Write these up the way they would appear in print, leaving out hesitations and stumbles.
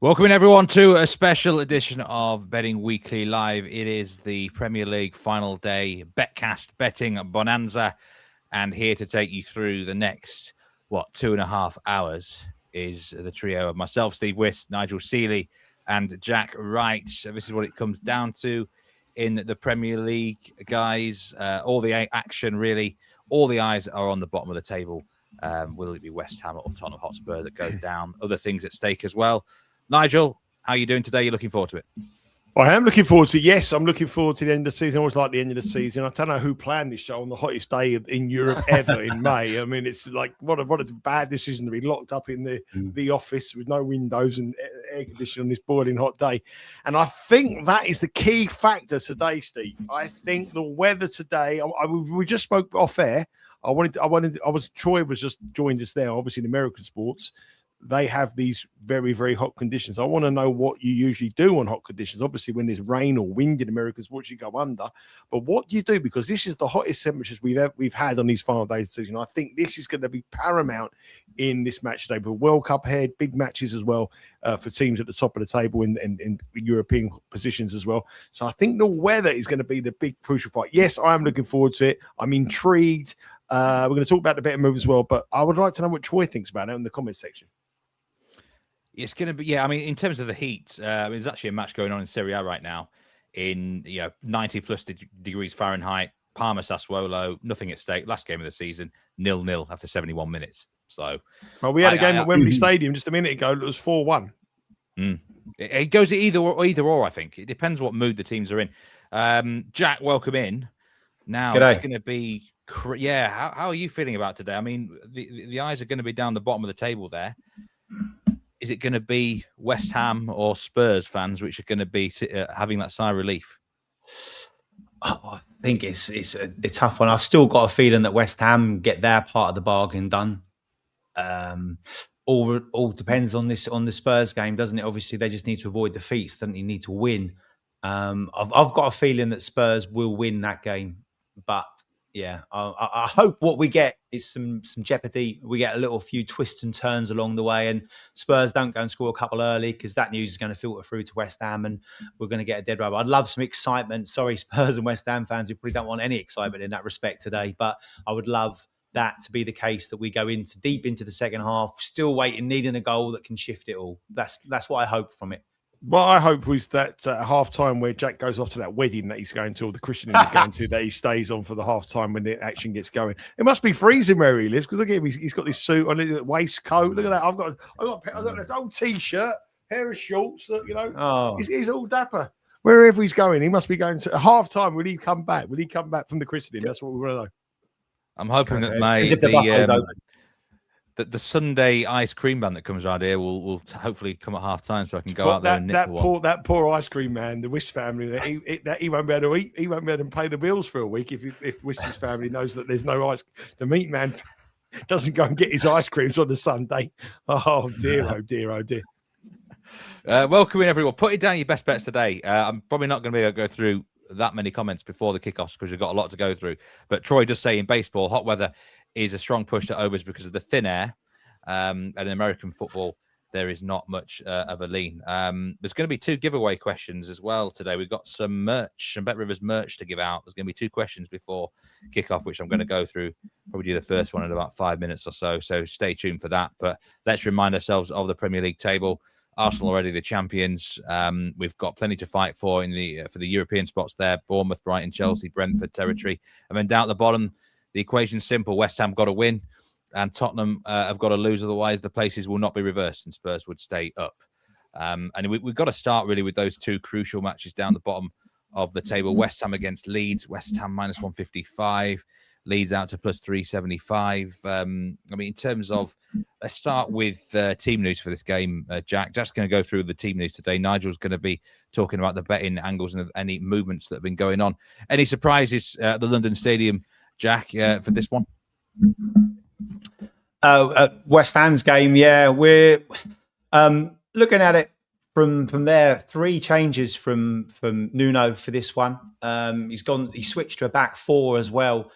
Welcome everyone to a special edition of Betting Weekly Live. It is the Premier League final day, BETCAST betting bonanza, and here to take you through the next, 2.5 hours is the trio of myself, Steve Wyss, Nigel Seeley, and Jack Wright. So this is what it comes down to in the Premier League, guys. All the action, really, all the eyes are on the bottom of the table. Will it be West Ham or Tottenham Hotspur that goes down? Other things at stake as well. Nigel, how are you doing today? You're looking forward to it? I am looking forward to it. Yes, I'm looking forward to the end of the season. I always like the end of the season. I don't know who planned this show on the hottest day in Europe ever in May. I mean, it's like what a bad decision to be locked up in the office with no windows and air conditioning on this boiling hot day. And I think that is the key factor today, Steve. I think the weather today. We just spoke off air. Troy was just joined us there. Obviously, in American sports, they have these very, very hot conditions. I want to know what you usually do on hot conditions. Obviously, when there's rain or wind in American sports, you go under. But what do you do? Because this is the hottest temperatures we've had on these final days of the season. I think this is going to be paramount in this match today. But World Cup ahead, big matches as well for teams at the top of the table in European positions as well. So I think the weather is going to be the big crucial fight. Yes, I am looking forward to it. I'm intrigued. We're going to talk about the betting move as well. But I would like to know what Troy thinks about it in the comments section. It's going to be, I mean, in terms of the heat, there's actually a match going on in Serie A right now in 90 plus degrees Fahrenheit. Parma Sassuolo, nothing at stake. Last game of the season, 0-0 after 71 minutes. So, well, we had a game at Wembley Stadium just a minute ago. It was 4-1. It goes either or. I think it depends what mood the teams are in. Jack, welcome in. Now G'day. It's going to be, How are you feeling about today? I mean, the eyes are going to be down the bottom of the table there. Is it going to be West Ham or Spurs fans which are going to be having that sigh of relief? I think it's a tough one. I've still got a feeling that West Ham get their part of the bargain done. All depends on the Spurs game, doesn't it? Obviously, they just need to avoid defeats. Don't they need to win? I've got a feeling that Spurs will win that game, but yeah, I hope what we get is some jeopardy. We get a few twists and turns along the way, and Spurs don't go and score a couple early because that news is going to filter through to West Ham, and we're going to get a dead rubber. I'd love some excitement. Sorry, Spurs and West Ham fans who probably don't want any excitement in that respect today, but I would love that to be the case, that we go deep into the second half, still waiting, needing a goal that can shift it all. That's what I hope from it. What I hope was that half-time where Jack goes off to that wedding that he's going to, or the christening he's going to, that he stays on for the half-time when the action gets going. It must be freezing where he lives, because look at him, he's got this suit on, his waistcoat. Look at that. I've got this old T-shirt, pair of shorts, he's all dapper. Wherever he's going, he must be going to half-time. Will he come back? Will he come back from the christening? That's what we want to know. I'm hoping that the Sunday ice cream man that comes around here will hopefully come at half time, so I can go out there and nip that poor ice cream man, the Wyss family, he won't be able to eat. He won't be able to pay the bills for a week if Wyss's family knows that there's no ice. The meat man doesn't go and get his ice creams on the Sunday. Oh dear, oh dear, oh dear. Welcome in, everyone. Put it down your best bets today. I'm probably not going to be able to go through that many comments before the kickoffs because we've got a lot to go through. But Troy does say in baseball, hot weather is a strong push to overs because of the thin air. And in American football, there is not much of a lean. There's going to be 2 giveaway questions as well today. We've got some merch, some Bet Rivers merch to give out. There's going to be 2 questions before kickoff, which I'm going to go through. Probably do the first one in about 5 minutes or so. So stay tuned for that. But let's remind ourselves of the Premier League table. Arsenal already the champions. We've got plenty to fight for for the European spots there. Bournemouth, Brighton, Chelsea, Brentford territory. And then down at the bottom, the equation's simple. West Ham got to win, and Tottenham have got to lose. Otherwise, the places will not be reversed, and Spurs would stay up. And we've got to start really with those 2 crucial matches down the bottom of the table. West Ham against Leeds. West Ham minus 155. Leeds out to plus 375. I mean, in terms of, let's start with team news for this game, Jack. Jack's going to go through the team news today. Nigel's going to be talking about the betting angles and any movements that have been going on. Any surprises at the London Stadium, Jack, for this one? West Ham's game, yeah. We're looking at it from there. 3 changes from Nuno for this one. He switched to a back 4 as well.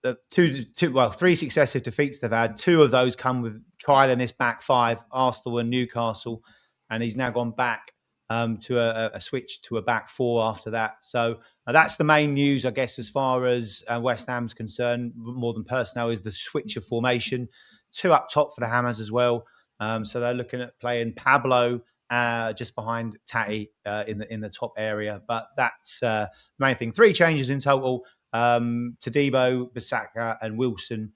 The 3 successive defeats they've had. 2 of those come with trial in this back 5, Arsenal and Newcastle. and he's now gone back to a switch to a back four after that. So that's the main news, I guess, as far as West Ham's concerned, more than personnel, is the switch of formation. 2 up top for the Hammers as well. So they're looking at playing Pablo just behind Tatty in the top area. But that's the main thing. 3 changes in total. Todibo, Bissaka and Wilson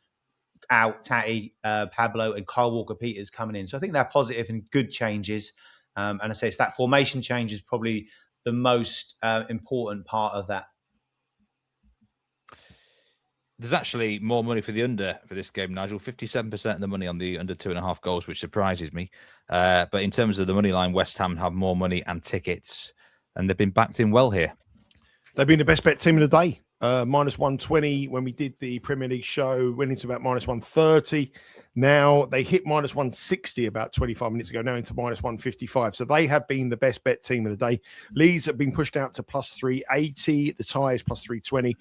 out, Tatty, Pablo and Kyle Walker-Peters coming in. So I think they're positive and good changes. And I say it's that formation change is probably the most important part of that. There's actually more money for the under for this game, Nigel. 57% of the money on the under 2.5 goals, which surprises me. But in terms of the money line, West Ham have more money and tickets, and they've been backed in well here. They've been the best bet team of the day. Minus 120 when we did the Premier League show, went into about minus 130. Now they hit minus 160 about 25 minutes ago, now into minus 155. So they have been the best bet team of the day. Leeds have been pushed out to plus 380. The tie is plus 320.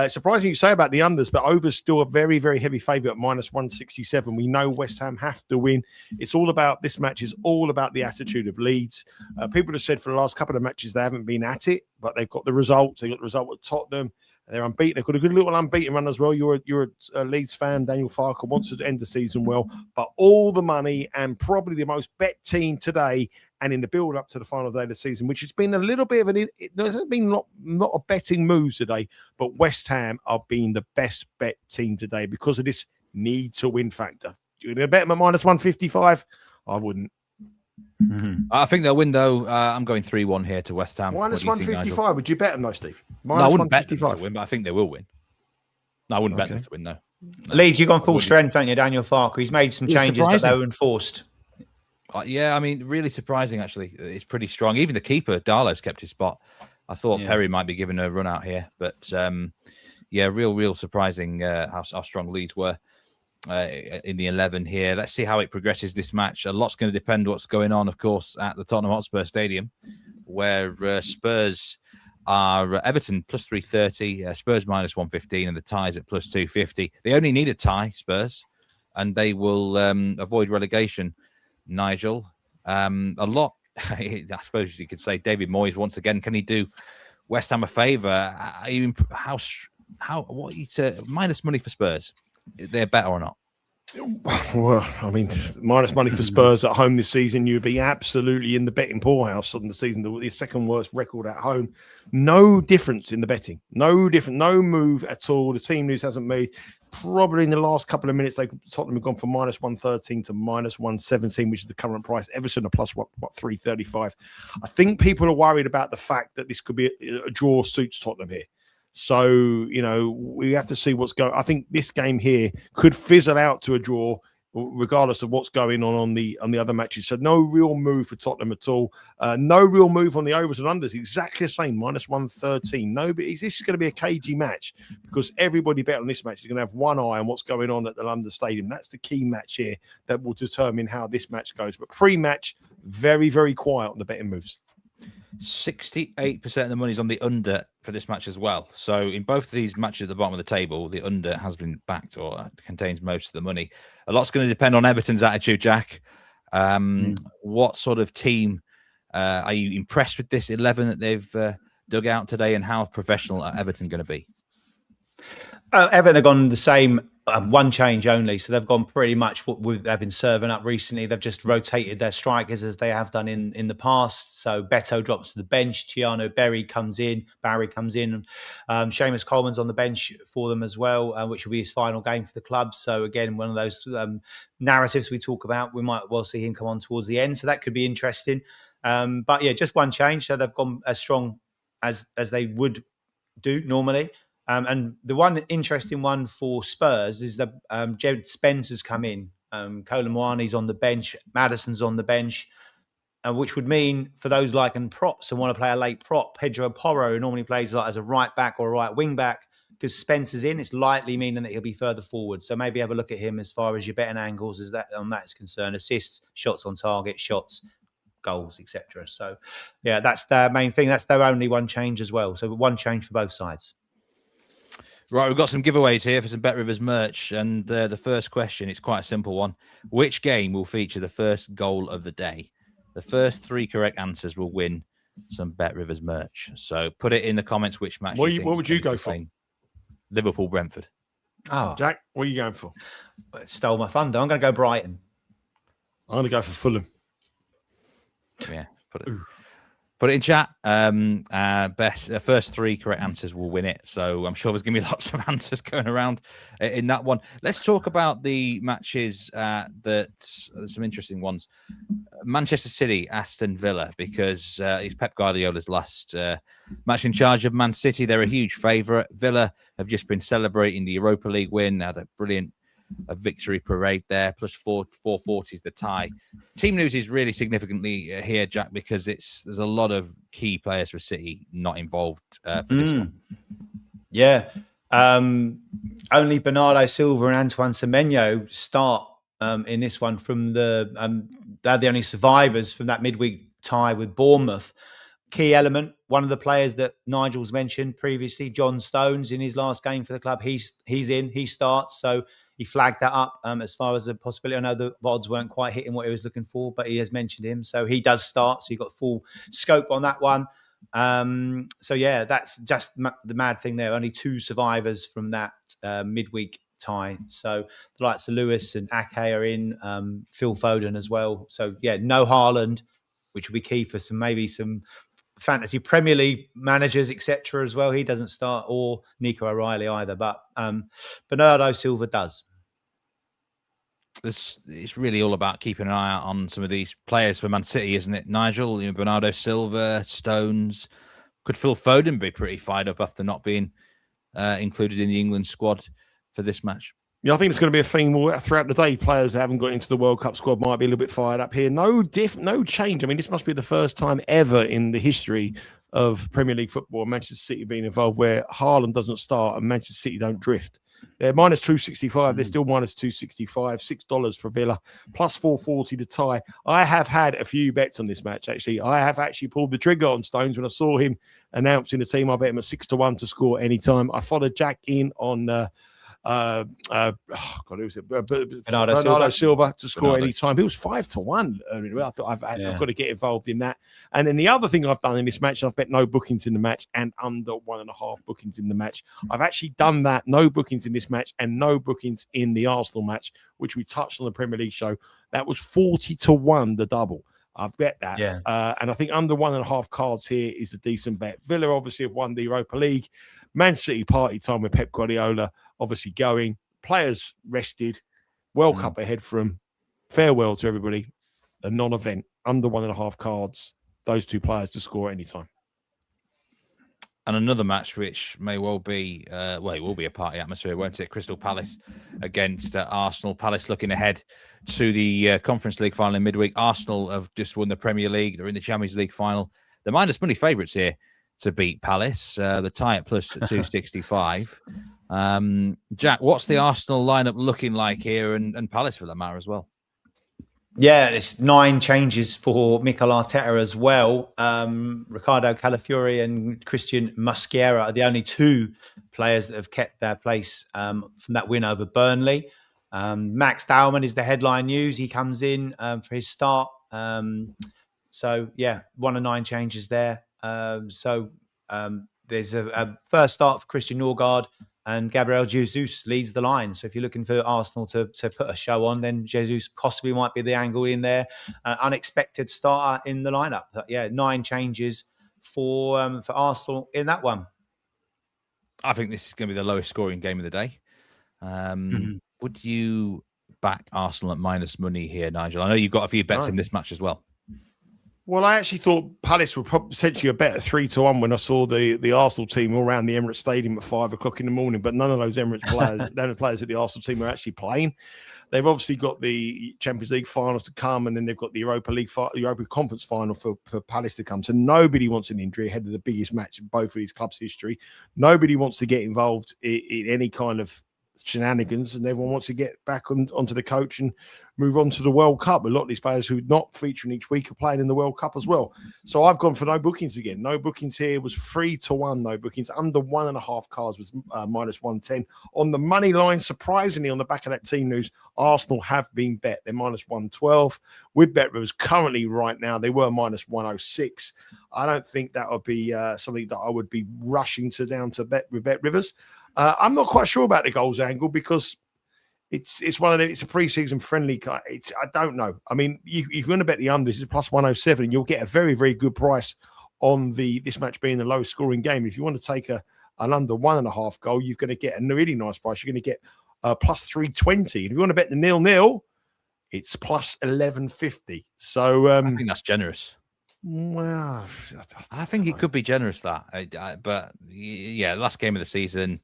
Surprising you say about the unders, but over's still a very, very heavy favourite at minus 167. We know West Ham have to win. It's all about, this match is all about the attitude of Leeds. People have said for the last couple of matches they haven't been at it, but they've got the results. They got the result at Tottenham. They're unbeaten. They've got a good little unbeaten run as well. You're a Leeds fan. Daniel Farker wants to end the season well, but all the money and probably the most bet team today and in the build up to the final day of the season, which has been a little bit of there's been not a betting moves today, but West Ham are being the best bet team today because of this need to win factor. You're going to bet them at minus 155? I wouldn't. Mm-hmm. I think they'll win, though. I'm going 3-1 here to West Ham. Minus 155. Would you bet them, though, Steve? No, I wouldn't bet them to win, but I think they will win. No, I wouldn't bet them to win, no. Leeds, you've gone full strength, haven't you, Daniel Farker? He's made some changes, but they were enforced. Yeah, I mean, really surprising, actually. It's pretty strong. Even the keeper, Darlow's kept his spot. I thought Perry might be given a run out here. But, real surprising how strong Leeds were. In the 11 here. Let's see how it progresses this match. A lot's going to depend what's going on, of course, at the Tottenham Hotspur Stadium, where Spurs are Everton plus 330, Spurs minus 115, and the ties at plus 250. They only need a tie, Spurs, and they will avoid relegation. Nigel, a lot. I suppose you could say David Moyes once again. Can he do West Ham a favour? What minus money for Spurs? They're better or not? Well, I mean, minus money for Spurs at home this season, you'd be absolutely in the betting poorhouse on the season. The second worst record at home. No difference in the betting. No different. No move at all. The team news hasn't made. Probably in the last couple of minutes, Tottenham have gone from minus 113 to minus 117, which is the current price. Everton are plus 335. I think people are worried about the fact that this could be a draw suits Tottenham here. So, we have to see what's going. I think this game here could fizzle out to a draw, regardless of what's going on the other matches. So no real move for Tottenham at all. No real move on the overs and unders. Exactly the same, minus 113. No, but this is going to be a cagey match because everybody bet on this match is going to have one eye on what's going on at the London Stadium. That's the key match here that will determine how this match goes. But pre-match, very, very quiet on the betting moves. 68% of the money is on the under for this match as well. So in both of these matches at the bottom of the table, the under has been backed or contains most of the money. A lot's going to depend on Everton's attitude, Jack. What sort of team are you impressed with this 11 that they've dug out today, and how professional are Everton going to be? Everton have gone the same, one change only. So they've gone pretty much what they've been serving up recently. They've just rotated their strikers as they have done in the past. So Beto drops to the bench. Tiano Barry comes in. Seamus Coleman's on the bench for them as well, which will be his final game for the club. So again, one of those narratives we talk about, we might well see him come on towards the end. So that could be interesting. But yeah, just one change. So they've gone as strong as they would do normally. And the one interesting one for Spurs is that Jed Spencer's come in. Colin Mwani's on the bench. Maddison's on the bench, which would mean for those liking props and want to play a late prop, Pedro Porro, who normally plays as a right back or a right wing back, because Spencer's in, it's likely meaning that he'll be further forward. So maybe have a look at him as far as your betting angles as that is concerned. Assists, shots on target, shots, goals, etc. So yeah, that's their main thing. That's their only one change as well. So one change for both sides. Right, we've got some giveaways here for some Bet Rivers merch. And the first question, it's quite a simple one. Which game will feature the first goal of the day? The first 3 correct answers will win some Bet Rivers merch. So put it in the comments which match. What would you go for? Liverpool, Brentford. Oh, Jack, what are you going for? it stole my thunder. I'm going to go Brighton. I'm going to go for Fulham. Yeah, put it in chat. First 3 correct answers will win it. So I'm sure there's going to be lots of answers going around in that one. Let's talk about the matches there's some interesting ones. Manchester City, Aston Villa, because it's Pep Guardiola's last match in charge of Man City. They're a huge favourite. Villa have just been celebrating the Europa League win. Had a brilliant victory parade there, plus 440 is the tie. Team news is really significantly here, Jack, because there's a lot of key players for City not involved for this one. Yeah. Only Bernardo Silva and Antoine Semenyo start in this one from they're the only survivors from that midweek tie with Bournemouth. Key element, one of the players that Nigel's mentioned previously, John Stones, in his last game for the club, he's in, he starts. So he flagged that up as far as a possibility. I know the odds weren't quite hitting what he was looking for, but he has mentioned him. So he does start. So you've got full scope on that one. So yeah, that's just the mad thing there. Only 2 survivors from that midweek tie. So the likes of Lewis and Ake are in, Phil Foden as well. So yeah, no Haaland, which will be key for maybe some fantasy Premier League managers, etc. as well. He doesn't start, or Nico O'Reilly either, but Bernardo Silva does. It's really all about keeping an eye out on some of these players for Man City, isn't it, Nigel? Bernardo Silva, Stones. Could Phil Foden be pretty fired up after not being included in the England squad for this match? Yeah, I think it's going to be a thing throughout the day. Players that haven't got into the World Cup squad might be a little bit fired up here. No change. I mean, this must be the first time ever in the history of Premier League football, Manchester City being involved, where Haaland doesn't start and Manchester City don't drift. They're minus 265. They're still minus 265. $6 for Villa, plus 440 to tie. I have had a few bets on this match, actually. I have actually pulled the trigger on Stones when I saw him announcing the team. I bet him at 6-1 to score anytime. I followed Jack in on who was it? Bernardo Silva to score any time. He was 5-1 earlier. I thought I've got to get involved in that. And then the other thing I've done in this match, I've bet no bookings in the match and under 1.5 bookings in the match. I've actually done that, no bookings in this match and no bookings in the Arsenal match, which we touched on the Premier League show. That was 40-1, the double. I've bet that. Yeah. And I think under 1.5 cards here is a decent bet. Villa obviously have won the Europa League. Man City party time with Pep Guardiola obviously going. Players rested. World Cup ahead from. Farewell to everybody. A non-event. Under 1.5 cards. Those 2 players to score any time. And another match which may well be, it will be a party atmosphere, won't it? Crystal Palace against Arsenal. Palace looking ahead to the Conference League final in midweek. Arsenal have just won the Premier League. They're in the Champions League final. They're minus money favourites here to beat Palace. The tie at plus 265. Jack, what's the Arsenal lineup looking like here, and Palace for that matter as well? Yeah, it's 9 changes for Mikel Arteta as well. Ricardo Calafiori and Christian Mosquera are the only 2 players that have kept their place from that win over Burnley. Max Dowman is the headline news. He comes in for his start. So, yeah, 1 of 9 changes there. There's a first start for Christian Norgard, and Gabriel Jesus leads the line. So if you're looking for Arsenal to put a show on, then Jesus possibly might be the angle in there. Unexpected starter in the lineup. But yeah, 9 changes for Arsenal in that one. I think this is going to be the lowest scoring game of the day. Would you back Arsenal at minus money here, Nigel? I know you've got a few bets in this match as well. Well, I actually thought Palace were potentially a better 3-1 when I saw the Arsenal team all around the Emirates Stadium at 5 o'clock in the morning. But none of those Emirates players, none of the players at the Arsenal team are actually playing. They've obviously got the Champions League finals to come, and then they've got the Europa Conference final for Palace to come. So nobody wants an injury ahead of the biggest match in both of these clubs' history. Nobody wants to get involved in any kind of shenanigans, and everyone wants to get back onto the coach and move on to the World Cup. A lot of these players who are not featuring each week are playing in the World Cup as well. So I've gone for no bookings again. No bookings here was 3-1. No bookings under 1.5 cards was minus 110 on the money line. Surprisingly, on the back of that team news, Arsenal have been bet. They're minus 112 with Bet Rivers currently right now. They were minus 106. I don't think that would be something that I would be rushing to down to bet with Bet Rivers. I'm not quite sure about the goals angle because it's one of the, it's a pre-season friendly. I don't know. I mean, if you're going to bet the unders, it's plus 107, and you'll get a very, very good price on this match being the low scoring game. If you want to take an under 1.5 goal, you're going to get a really nice price. You're going to get plus 320. If you want to bet the 0-0, it's plus 1150. So I think that's generous. Well, I think it could be generous but yeah, last game of the season.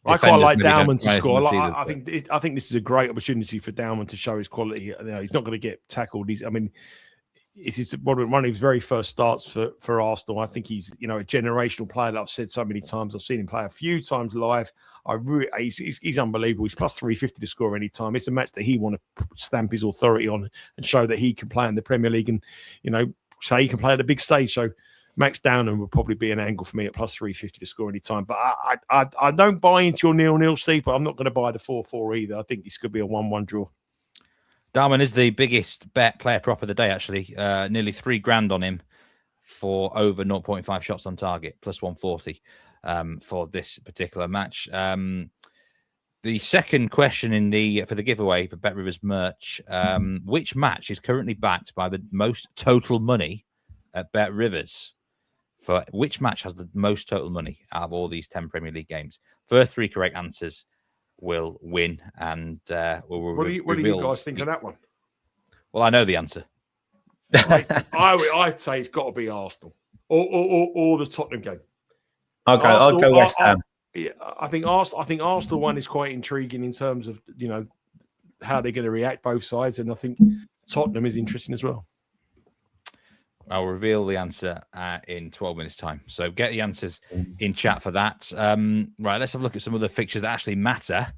I quite like Dowman to score. I think this is a great opportunity for Dowman to show his quality. You know, he's not going to get tackled. This is one of his very first starts for Arsenal. I think he's a generational player that I've said so many times. I've seen him play a few times live. He's unbelievable. He's plus 350 to score any time. It's a match that he want to stamp his authority on and show that he can play in the Premier League and say he can play at a big stage. So Max Downham would probably be an angle for me at plus 350 to score any time. But I don't buy into your 0-0, Steve, but I'm not going to buy the 4-4 either. I think this could be a 1-1 draw. Darwin is the biggest bet player prop of the day, actually. Nearly $3,000 on him for over 0.5 shots on target, plus 140 for this particular match. The second question for the giveaway for Bet Rivers merch, which match is currently backed by the most total money at Bet Rivers? For which match has the most total money out of all these 10 Premier League games? First 3 correct answers will win. And what do you guys think of that one? Well, I know the answer. I'd say it's got to be Arsenal or the Tottenham game. I'll go West Ham. I think Arsenal one is quite intriguing in terms of how they're going to react both sides, and I think Tottenham is interesting as well. I'll reveal the answer in 12 minutes' time. So get the answers in chat for that. Right, let's have a look at some of the fixtures that actually matter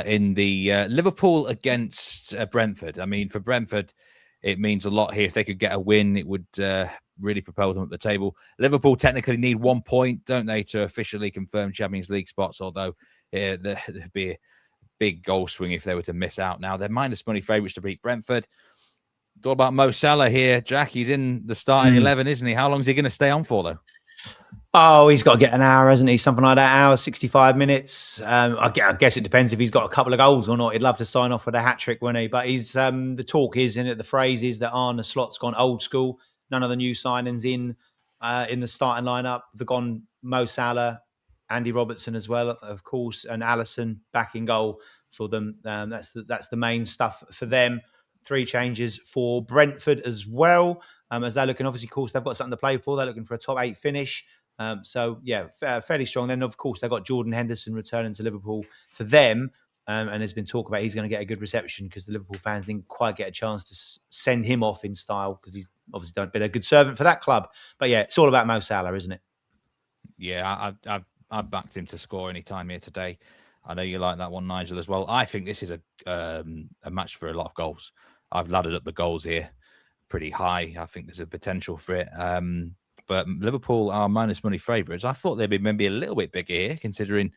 in the Liverpool against Brentford. I mean, for Brentford, it means a lot here. If they could get a win, it would really propel them up the table. Liverpool technically need 1 point, don't they, to officially confirm Champions League spots, although there'd be a big goal swing if they were to miss out. Now, they're minus money favourites to beat Brentford. It's all about Mo Salah here. Jack, he's in the starting 11, isn't he? How long is he going to stay on for, though? Oh, he's got to get an hour, hasn't he? Something like that, hour, 65 minutes. I guess it depends if he's got a couple of goals or not. He'd love to sign off with a hat-trick, wouldn't he? But he's the talk is, in it, the phrase is that Arne Slot's gone old school. None of the new signings in the starting lineup. They've gone Mo Salah, Andy Robertson as well, of course, and Alisson back in goal for them. That's the main stuff for them. 3 changes for Brentford as well, as they're looking, obviously, of course, they've got something to play for. They're looking for a top 8 finish. So, yeah, fairly strong. Then, of course, they've got Jordan Henderson returning to Liverpool for them. And there's been talk about he's going to get a good reception because the Liverpool fans didn't quite get a chance to send him off in style because he's obviously been a good servant for that club. But, yeah, it's all about Mo Salah, isn't it? Yeah, I've backed him to score any time here today. I know you like that one, Nigel, as well. I think this is a match for a lot of goals. I've laddered up the goals here pretty high. I think there's a potential for it. But Liverpool are minus money favourites. I thought they'd be maybe a little bit bigger here, considering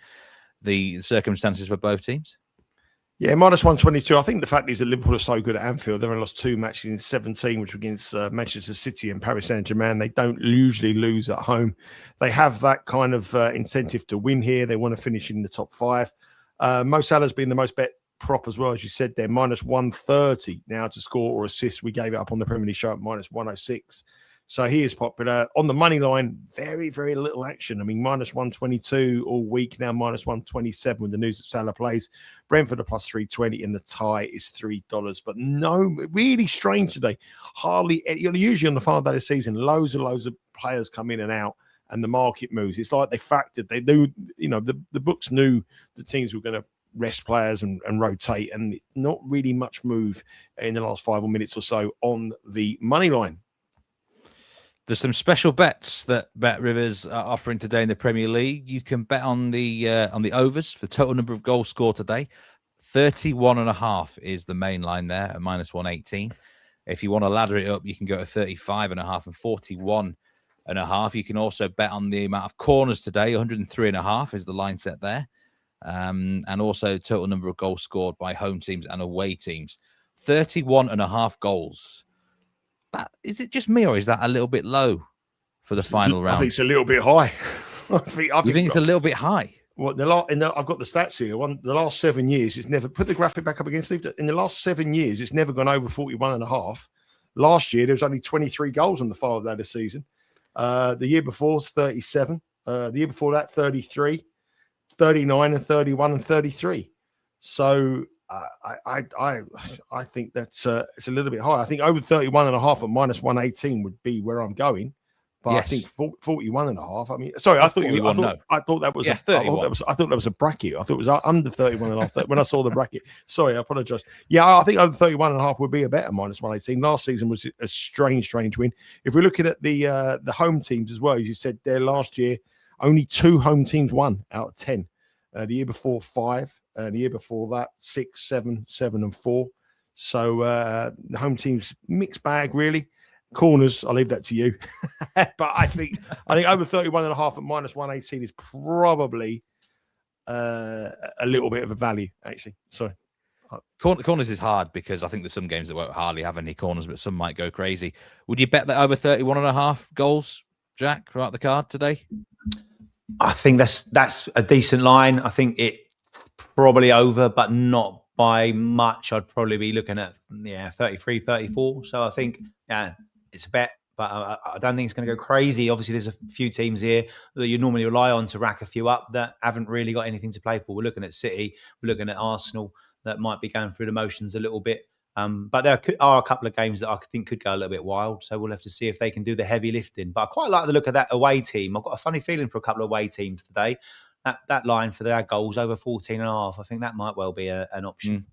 the circumstances for both teams. Yeah, minus 122. I think the fact is that Liverpool are so good at Anfield. They've only lost 2 matches in 17, which were against Manchester City and Paris Saint-Germain. They don't usually lose at home. They have that kind of incentive to win here. They want to finish in the top 5. Mo Salah's been the most bet prop as well, as you said there, minus 130 now to score or assist. We gave it up on the Premier League show at minus 106. So he is popular. On the money line, very, very little action. I mean, minus 122 all week, now minus 127 with the news that Salah plays. Brentford are plus 320 and the tie is $3. But no, really strange today. Hardly, usually on the final day of the season, loads of players come in and out and the market moves. It's like they factored. They knew, the books knew the teams were going to rest players and rotate, and not really much move in the last 5 minutes or so on the money line. There's some special bets that Bet Rivers are offering today in the Premier League. You can bet on the overs for total number of goals scored today. 31.5 is the main line there at -118. If you want to ladder it up, you can go to 35.5 and 41.5. You can also bet on the amount of corners today. 103.5 is the line set there. And also total number of goals scored by home teams and away teams. 31.5 goals. Is it just me, or is that a little bit low for the final round? I think it's a little bit high. I think it's a little bit high? Well, I've got the stats here. The last 7 years, it's never put the graphic back up again, Steve. In the last 7 years, it's never gone over 41.5. Last year, there was only 23 goals on the final day of the season. The year before was 37. The year before that, 33, 39, and 31 and 33. So I think that's it's a little bit high. I think over 31.5 at -118 would be where I'm going. But yes. I think 41.5. I mean, sorry, I thought that was I thought that was a bracket. I thought it was under 31.5 when I saw the bracket. Sorry, I apologize. Yeah, I think over 31.5 would be a better -118. Last season was a strange win. If we're looking at the home teams as well, as you said there, last year only 2 home teams won out of 10. The year before 5, and the year before that 6, 7, and 4. So the home teams mixed bag really. Corners, I'll leave that to you. But I think over 31.5 at -118 is probably a little bit of a value, actually. Sorry. Corners is hard because I think there's some games that won't hardly have any corners, but some might go crazy. Would you bet that over 31.5 goals, Jack, throughout the card today? I think that's a decent line. I think it probably over, but not by much. I'd probably be looking at 33, 34. So I think it's a bet, but I don't think it's going to go crazy. Obviously, there's a few teams here that you normally rely on to rack a few up that haven't really got anything to play for. We're looking at City, we're looking at Arsenal that might be going through the motions a little bit. But there are a couple of games that I think could go a little bit wild. So we'll have to see if they can do the heavy lifting. But I quite like the look of that away team. I've got a funny feeling for a couple of away teams today. That line for their goals over 14.5, I think that might well be an option.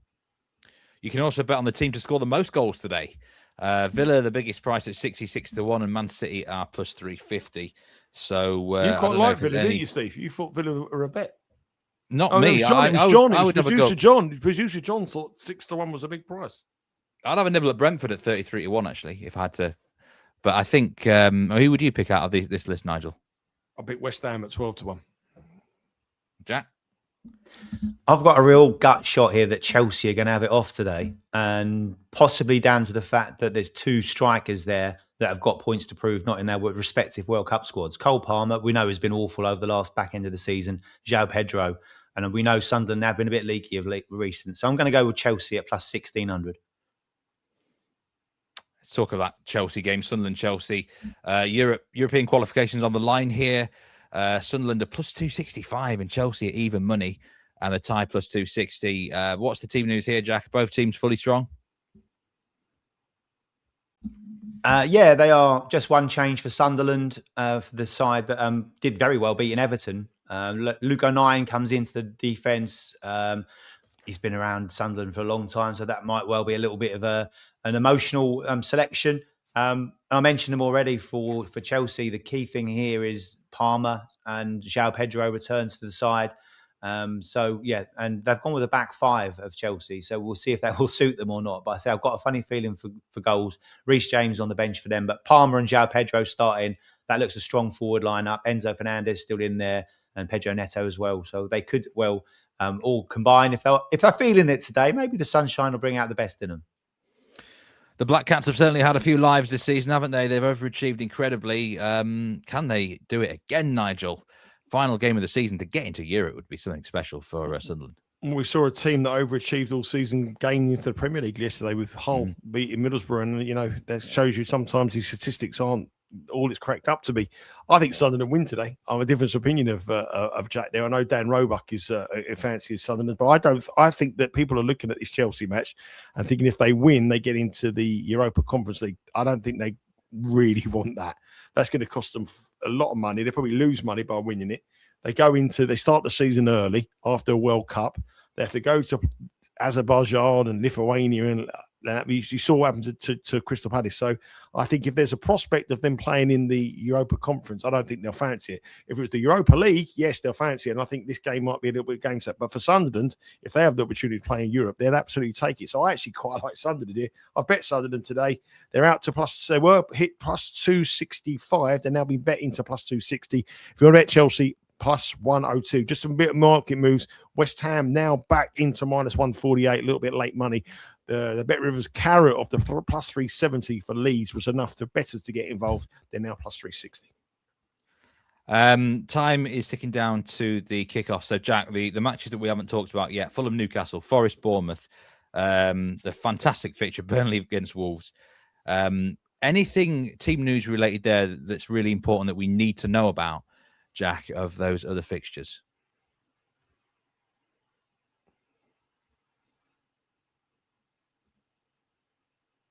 You can also bet on the team to score the most goals today. Villa, the biggest price at 66-1, and Man City are plus 350. So you quite like Villa, didn't you, Steve? You thought Villa were a bet. Not me. Producer John thought 6-1 was a big price. I'd have a nibble at Brentford at 33-1, actually, if I had to. But I think who would you pick out of this list, Nigel? I'll pick West Ham at 12-1. Jack? I've got a real gut shot here that Chelsea are going to have it off today, and possibly down to the fact that there's 2 strikers there that have got points to prove, not in their respective World Cup squads. Cole Palmer, we know, has been awful over the last back end of the season. João Pedro, and we know Sunderland have been a bit leaky of recent. So I'm going to go with Chelsea at plus 1,600. Let's talk about Chelsea game, Sunderland-Chelsea. European qualifications on the line here. Sunderland are plus 265 and Chelsea at even money, and the tie plus 260. What's the team news here, Jack? Both teams fully strong? They are. Just one change for Sunderland, for the side that did very well beating Everton. Luke O'Nien comes into the defence. He's been around Sunderland for a long time, so that might well be a little bit of an emotional selection. I mentioned them already for Chelsea. The key thing here is Palmer and João Pedro returns to the side. And they've gone with a back 5 of Chelsea. So we'll see if that will suit them or not. But I say I've got a funny feeling for goals. Reece James on the bench for them, but Palmer and João Pedro starting. That looks a strong forward lineup. Enzo Fernandez still in there, and Pedro Neto as well. So they could all combine if they're feeling it today. Maybe the sunshine will bring out the best in them. The Black Cats have certainly had a few lives this season, haven't they? They've overachieved incredibly. Can they do it again, Nigel? Final game of the season to get into Europe would be something special for Sunderland. We saw a team that overachieved all season gaining into the Premier League yesterday with Hull beating Middlesbrough. And, that shows you sometimes these statistics aren't all it's cracked up to be. I think Sunderland win today. I'm a different opinion of Jack there. I know Dan Roebuck is fancy as Sunderland, but I think that people are looking at this Chelsea match and thinking if they win, they get into the Europa Conference League. I don't think they really want that. That's going to cost them a lot of money. They probably lose money by winning it. They start the season early after a World Cup. They have to go to Azerbaijan and Lithuania, and You saw what happened to Crystal Palace. So I think if there's a prospect of them playing in the Europa Conference, I don't think they'll fancy it. If it was the Europa League, yes, they'll fancy it. And I think this game might be a little bit game set. But for Sunderland, if they have the opportunity to play in Europe, they'd absolutely take it. So I actually quite like Sunderland here. I've bet Sunderland today. They're out to they were hit plus 265. They're now been betting to plus 260. If you want to bet Chelsea, plus 102. Just some bit of market moves. West Ham now back into minus 148, a little bit late money. The Bet Rivers carrot of the plus 370 for Leeds was enough to bettors to get involved. They're now plus 360. Time is ticking down to the kickoff. So, Jack, the matches that we haven't talked about yet: Fulham, Newcastle, Forest, Bournemouth, the fantastic fixture, Burnley against Wolves. Anything team news related there that's really important that we need to know about, Jack, of those other fixtures?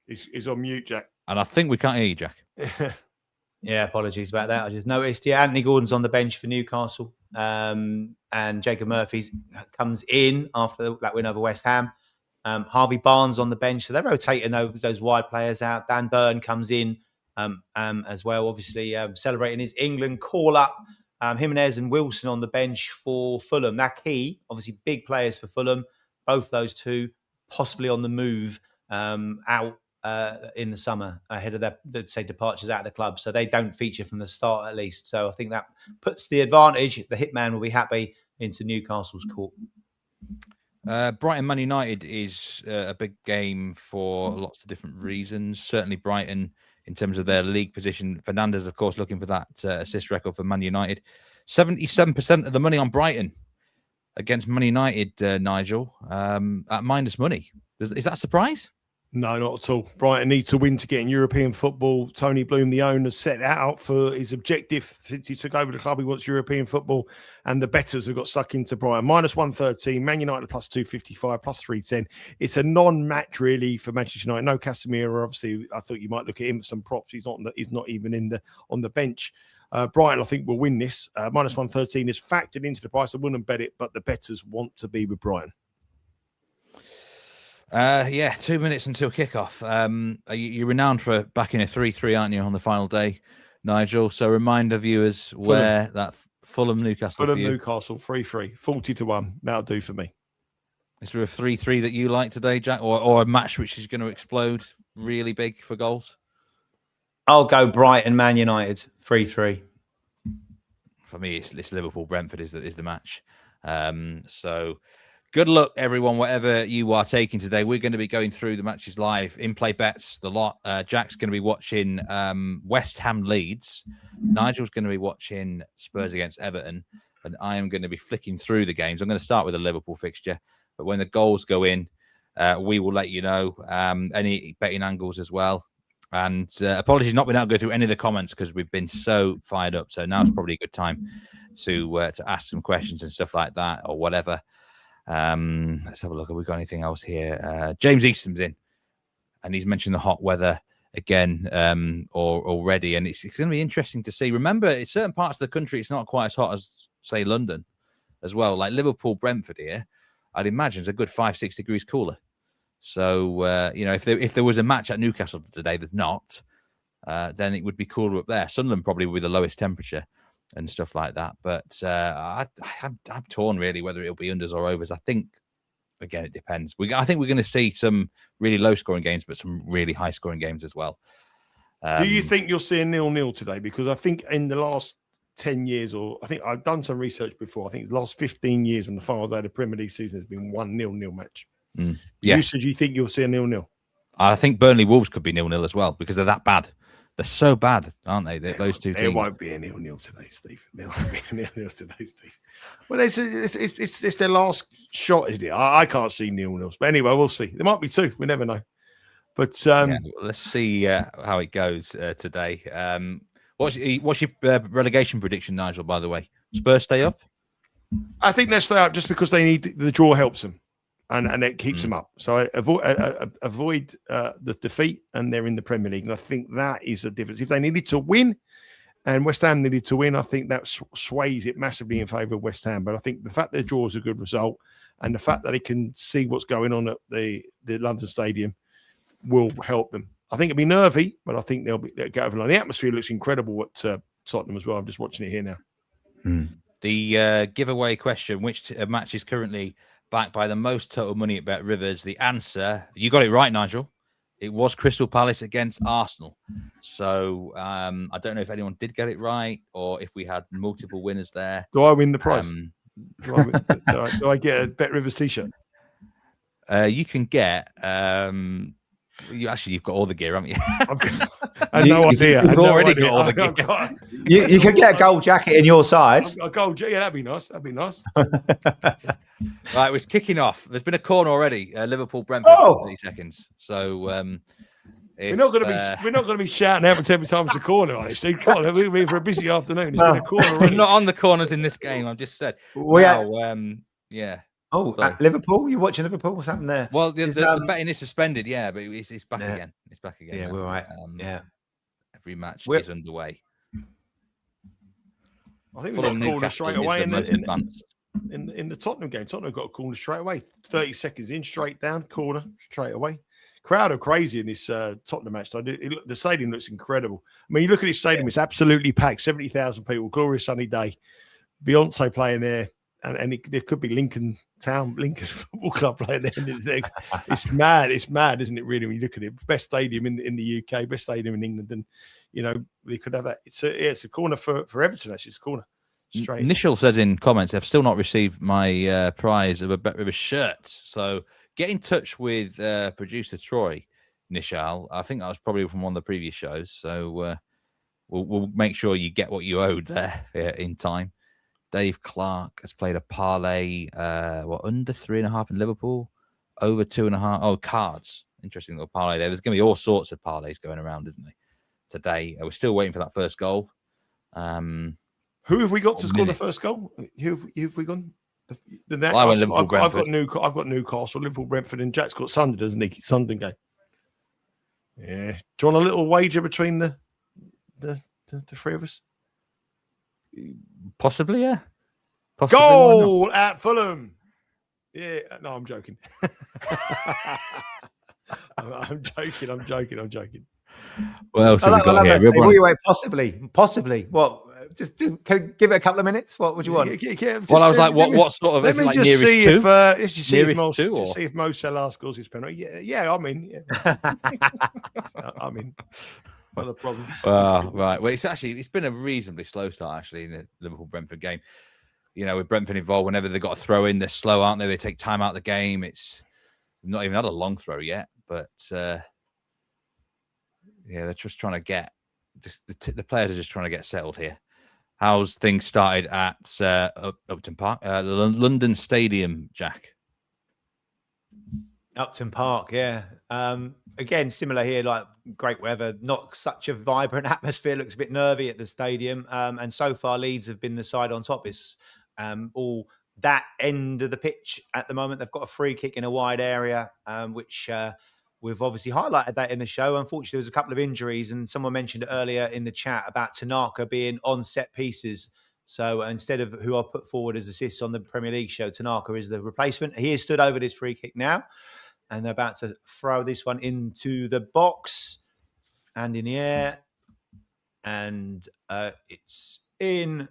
He's on mute, Jack. And I think we can't hear you, Jack. Yeah, apologies about that. I just noticed. Yeah, Anthony Gordon's on the bench for Newcastle, and Jacob Murphy's comes in after that win over West Ham. Harvey Barnes on the bench, so they're rotating those wide players out. Dan Burn comes in as well, obviously celebrating his England call up. Jimenez and Wilson on the bench for Fulham. They're key, obviously big players for Fulham. Both those two possibly on the move out in the summer ahead of their, let's say, departures out of the club. So they don't feature from the start at least. So I think that puts the advantage. The hitman will be happy into Newcastle's court. Brighton Man United is a big game for lots of different reasons. Certainly Brighton, in terms of their league position. Fernandes, of course, looking for that assist record for Man United. 77% of the money on Brighton against Man United, Nigel, at minus money. Is that a surprise? No, not at all. Brighton need to win to get in European football. Tony Bloom, the owner, set that out for his objective since he took over the club. He wants European football, and the bettors have got stuck into Brighton. Minus 113, Man United plus 255, plus 310. It's a non-match, really, for Manchester United. No Casemiro, obviously. I thought you might look at him for some props. He's not even on the bench. Brighton, I think, will win this. Minus 113 is factored into the price. I wouldn't bet it, but the bettors want to be with Brighton. 2 minutes until kickoff. You're renowned for backing a 3-3, aren't you, on the final day, Nigel? So remind the viewers where that Fulham Newcastle. Fulham Newcastle 3-3, 40-1. That'll do for me. Is there a 3-3 that you like today, Jack, or a match which is going to explode really big for goals? I'll go Brighton Man United 3-3. For me, it's Liverpool Brentford is the match. So. Good luck, everyone, whatever you are taking today. We're going to be going through the matches live, in-play bets, the lot. Jack's going to be watching West Ham Leeds. Nigel's going to be watching Spurs against Everton. And I am going to be flicking through the games. I'm going to start with a Liverpool fixture. But when the goals go in, we will let you know. Any betting angles as well. And apologies not being able to go through any of the comments because we've been so fired up. So now's probably a good time to ask some questions and stuff like that or whatever. Let's have a look. Have we got anything else here? James Easton's in, and he's mentioned the hot weather again already, and it's going to be interesting to see. Remember, in certain parts of the country, it's not quite as hot as, say, London as well. Like Liverpool, Brentford here, I'd imagine it's a good 5-6 degrees cooler. So if there was a match at Newcastle today, there's not. Then it would be cooler up there. Sunderland probably would be the lowest temperature and stuff like that. But I'm torn, really, whether it'll be unders or overs. I think, again, it depends. I think we're going to see some really low-scoring games, but some really high-scoring games as well. Do you think you'll see a 0-0 today? Because I think in the last 10 years, or I think I've done some research before, I think the last 15 years in the finals of the Premier League season has been 1-0 match. Yeah. You said you think you'll see a 0-0? I think Burnley Wolves could be 0-0 as well, because they're that bad. They're so bad, aren't they? Those two teams. There won't be a 0-0 today, Steve. There won't be a 0-0 today, Steve. Well, it's their last shot, isn't it? I can't see 0-0s. But anyway, we'll see. There might be two. We never know. But let's see how it goes today. What's your relegation prediction, Nigel, by the way? Spurs stay up? I think they'll stay up just because they need the draw helps them. And it keeps them up. So avoid the defeat, and they're in the Premier League. And I think that is the difference. If they needed to win, and West Ham needed to win, I think that sways it massively in favour of West Ham. But I think the fact that the draw is a good result, and the fact that they can see what's going on at the London Stadium, will help them. I think it'll be nervy, but I think they'll get over the line. The atmosphere looks incredible at Tottenham as well. I'm just watching it here now. The giveaway question: which match is currently backed by the most total money at Bet Rivers? The answer, you got it right, Nigel. It was Crystal Palace against Arsenal. So I don't know if anyone did get it right or if we had multiple winners there. Do I win the prize? Do I get a Bet Rivers t-shirt? You can get. You've got all the gear, haven't you? I had no idea. You've already got all the gear. You could get a gold jacket in your size. A gold jacket, yeah, that'd be nice. That'd be nice. Right, we're kicking off. There's been a corner already. Liverpool, Brentford, 30 seconds. So we're not going to be shouting out every time it's a corner on it. So we'll be for a busy afternoon. It's been a corner already. We're not on the corners in this game. I've just said. Yeah. Oh, Liverpool? You're watching Liverpool? What's happened there? Well, the betting is suspended, but it's back again. It's back again. Yeah, we're right. Every match is underway. I think we got a corner straight away in the Tottenham game. Tottenham got a corner straight away. 30 seconds in, straight down, corner straight away. Crowd are crazy in this Tottenham match. The stadium looks incredible. I mean, you look at this stadium; it's absolutely packed. 70,000 people, glorious sunny day. Beyonce playing there, and there could be Lincoln Football Club playing there. It's mad. It's mad, isn't it? Really, when you look at it, best stadium in the UK, best stadium in England, and they could have that. It's a corner for Everton. Actually, it's a corner. Straight. Nigel says in comments, I've still not received my prize of a Bet Rivers shirt. So get in touch with producer Troy, Nishal. I think that was probably from one of the previous shows. So we'll make sure you get what you owed there in time. Dave Clark has played a parlay, under 3.5 in Liverpool, over 2.5. Oh, cards. Interesting little parlay there. There's going to be all sorts of parlays going around, isn't there, today? We're still waiting for that first goal. Who have we got to score the first goal? Who have we gone? I went Liverpool, Brentford. I've got Newcastle, Liverpool, Brentford, and Jack's got Sunderland, doesn't he? Sunderland game. Yeah. Do you want a little wager between the three of us? Possibly, yeah. Goal at Fulham. Yeah. No, I'm joking. I'm joking. What else have we got here? Possibly. What? Just give it a couple of minutes. What would you want? Well, I was like, what sort of? Let me just see if Mo Salah scores his penalty. Yeah. I mean, not a problem. Right. Well, it's been a reasonably slow start actually in the Liverpool Brentford game. With Brentford involved, whenever they've got a throw in, they're slow, aren't they? They take time out of the game. It's not even had a long throw yet, but they're just trying to get. The players are just trying to get settled here. How's things started at Upton Park, the London Stadium, Jack? Upton Park, yeah. Again, similar here, like great weather, not such a vibrant atmosphere, looks a bit nervy at the stadium. And so far, Leeds have been the side on top. It's all that end of the pitch at the moment. They've got a free kick in a wide area, which we've obviously highlighted that in the show. Unfortunately, there was a couple of injuries, and someone mentioned earlier in the chat about Tanaka being on set pieces. So instead of who I put forward as assists on the Premier League show, Tanaka is the replacement. He has stood over this free kick now, and they're about to throw this one into the box and in the air. And it's in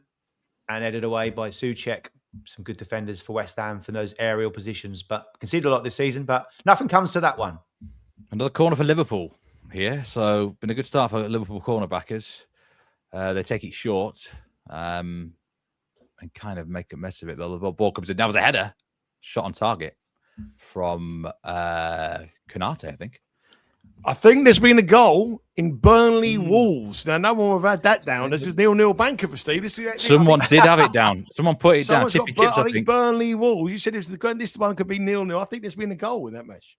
and headed away by Souček. Some good defenders for West Ham for those aerial positions, but conceded a lot this season, but nothing comes to that one. Another corner for Liverpool here. So been a good start for Liverpool cornerbackers. They take it short and kind of make a mess of it. The ball comes in. That was a header. Shot on target from Konate, I think. I think there's been a goal in Burnley Wolves. Now, no one will have had that down. This is 0-0 banker for Steve. Someone did have it down. Someone put it down. Chippy Chips, I think. Burnley Wolves. You said this one could be 0-0. I think there's been a goal in that match.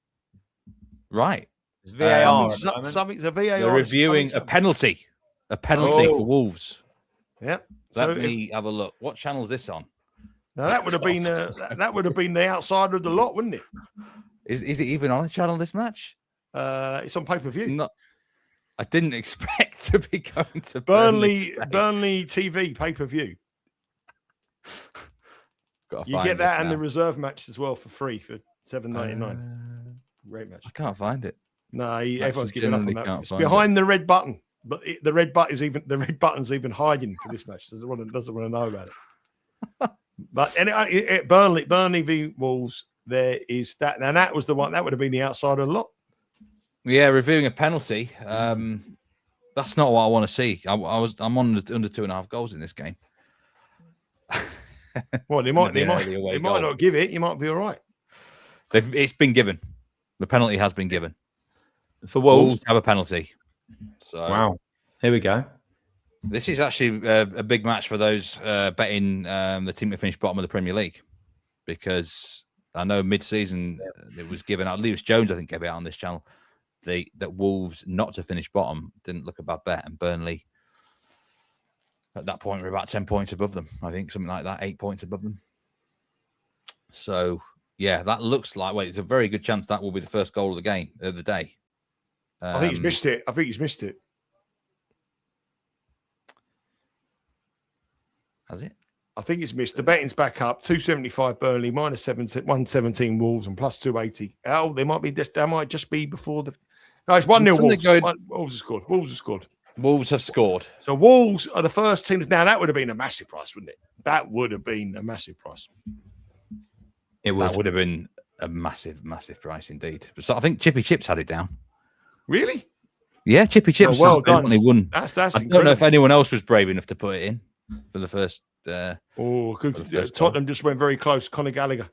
Right. It's VAR. Something's a VAR. They're reviewing a penalty. A penalty for Wolves. Yeah. Let me have a look. What channel is this on? Now that would have been the outsider of the lot, wouldn't it? Is it even on the channel this match? It's on pay-per-view. I didn't expect to be going to Burnley TV pay-per-view. You get that and the reserve match as well for free for $7.99. Great match. I can't find it. No, everyone's giving up on genuinely that. can't It's find behind the red button, but the red button's even hiding for this match. Doesn't want to know about it. But anyway, Burnley v Wolves. There is that, and that was the one that would have been the outsider a lot. Yeah, reviewing a penalty. That's not what I want to see. I'm on under 2.5 goals in this game. Well, they might not give it. You might be all right. It's been given. The penalty has been given. For Wolves have a penalty. So wow, here we go. This is actually a big match for those betting the team to finish bottom of the Premier League, because I know mid-season it was given out. Lewis Jones, I think, gave it out on this channel. That Wolves not to finish bottom didn't look a bad bet, and Burnley at that point were about 10 points above them. I think something like that, 8 points above them. So yeah, that looks like it's a very good chance that will be the first goal of the game of the day. I think he's missed it. Has it? I think it's missed. The betting's back up. 275 Burnley, -117 Wolves, and +280. Oh, they might be. That might just be before the. No, it's 1-0 Wolves. Wolves have scored. Wolves have scored. So Wolves are the first teams. Now that would have been a massive price, wouldn't it? That would have been a massive price. That would have been a massive price indeed. So I think Chippy Chips had it down. Really? Yeah, Chippy Chips definitely won. That's I don't know if anyone else was brave enough to put it in for the first. Good. Tottenham just went very close. Conor Gallagher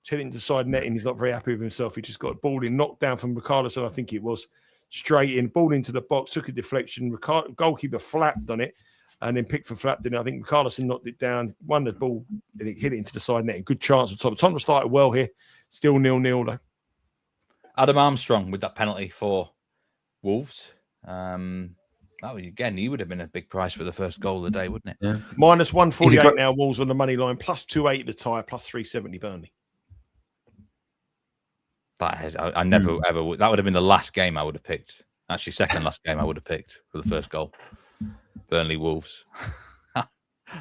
hitting the side netting. He's not very happy with himself. He just got a ball in, knocked down from Richarlison, I think it was, straight in, ball into the box, took a deflection. Goalkeeper flapped on it and then Pickford flapped in. I think Richarlison knocked it down, won the ball, and it hit it into the side netting. Good chance for Tottenham. Tottenham started well here. Still 0-0 though. Adam Armstrong with that penalty for Wolves. Again, he would have been a big price for the first goal of the day, wouldn't it? Yeah. -148 now, Wolves on the money line, +280 the tie, +370 Burnley. I never ever. That would have been the last game I would have picked. Actually, second last game I would have picked for the first goal. Burnley Wolves.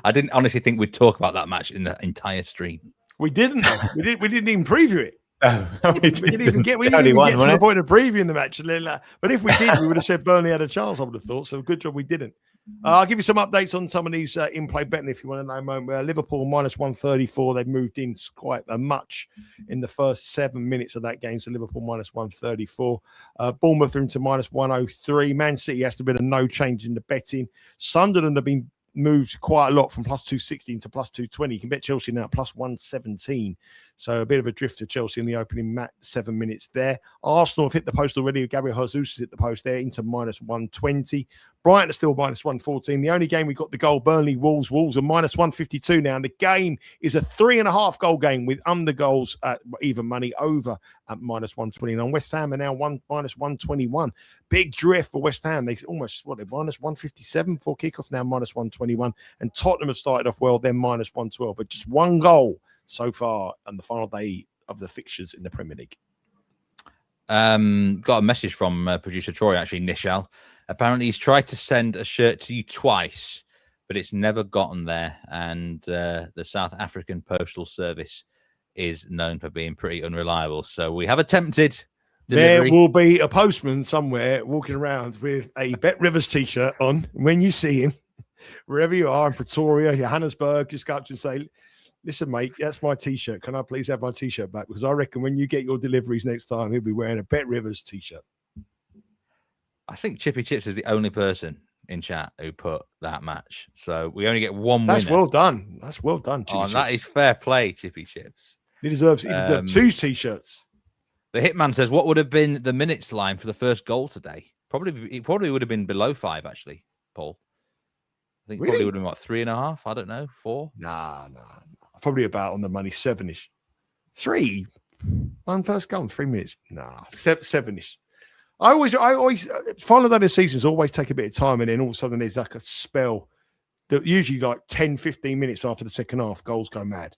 I didn't honestly think we'd talk about that match in the entire stream. We didn't. We didn't even preview it. We didn't even get to the point of previewing the match. But if we did, we would have said Burnley had a chance, I would have thought. So good job we didn't. I'll give you some updates on some of these in-play betting if you want to know. Liverpool -134. They've moved in quite much in the first 7 minutes of that game. So Liverpool -134. Bournemouth are into -103. Man City has to be a no change in the betting. Sunderland have been moved quite a lot from +216 to +220. You can bet Chelsea now +117. So a bit of a drift to Chelsea in the opening 7 minutes there. Arsenal have hit the post already. Gabriel Jesus has hit the post there into -120. Brighton are still -114. The only game we got the goal, Burnley Wolves. Wolves are -152 now. And the game is a 3.5 goal game with under goals at even money over at -129. West Ham are now -121. Big drift for West Ham. They almost, they're -157 for kickoff now, -121. And Tottenham have started off well, they're -112. But just one goal so far on the final day of the fixtures in the Premier League. Got a message from producer Troy, actually, Nigel. Apparently he's tried to send a shirt to you twice, but it's never gotten there. And the South African Postal Service is known for being pretty unreliable. So we have attempted delivery. There will be a postman somewhere walking around with a Bet Rivers t-shirt on. When you see him, wherever you are in Pretoria, Johannesburg, just go up to and say, listen, mate, that's my t-shirt. Can I please have my t-shirt back? Because I reckon when you get your deliveries next time, he'll be wearing a Bet Rivers t-shirt. I think Chippy Chips is the only person in chat who put that match. So we only get one winner. That's well done. That's well done, Chippy Chips. That is fair play, Chippy Chips. He deserves 2 t-shirts. The Hitman says, what would have been the minutes line for the first goal today? It probably would have been below 5, actually, Paul. I think probably would have been, 3.5? I don't know, 4? Nah. Probably about on the money, 7-ish. 3? One first goal in 3 minutes? Nah, 7-ish. I always final day of the seasons always take a bit of time, and then all of a sudden there's like a spell that usually like 10-15 minutes after the second half, goals go mad.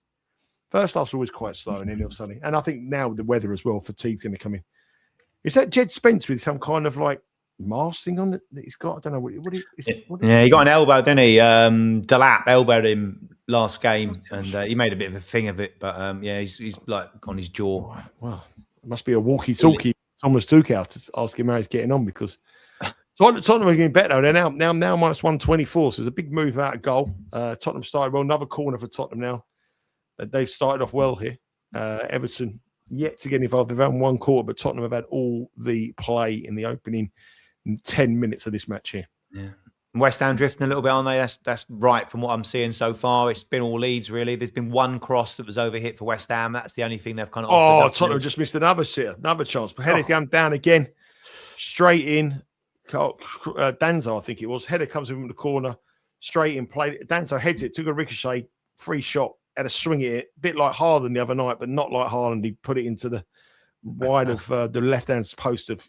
First half's always quite slow, and then all of a sudden, and I think now with the weather as well, fatigue's going to come in. Is that Jed Spence with some kind of like mask thing on that he's got? I don't know what he got an elbow, didn't he? Delap elbowed him last game, and he made a bit of a thing of it. But he's like on his jaw. Well, it must be a walkie-talkie Thomas Tuchel to ask him how he's getting on because Tottenham are getting better. They're now minus 124. So there's a big move out of goal. Tottenham started well. Another corner for Tottenham now. They've started off well here. Everton yet to get involved. They've had one quarter, but Tottenham have had all the play in the opening 10 minutes of this match here. Yeah. West Ham drifting a little bit, aren't they? That's right from what I'm seeing so far. It's been all Leeds, really. There's been one cross that was overhit for West Ham. That's the only thing they've kind of offered. Tottenham just missed another chance. But header comes down again, straight in. Danzo, I think it was. Header comes in from the corner, straight in, played it. Danzo heads it, took a ricochet, free shot, had a swing at it. A bit like Haaland the other night, but not like Haaland. He put it into the wide of the left-hand post of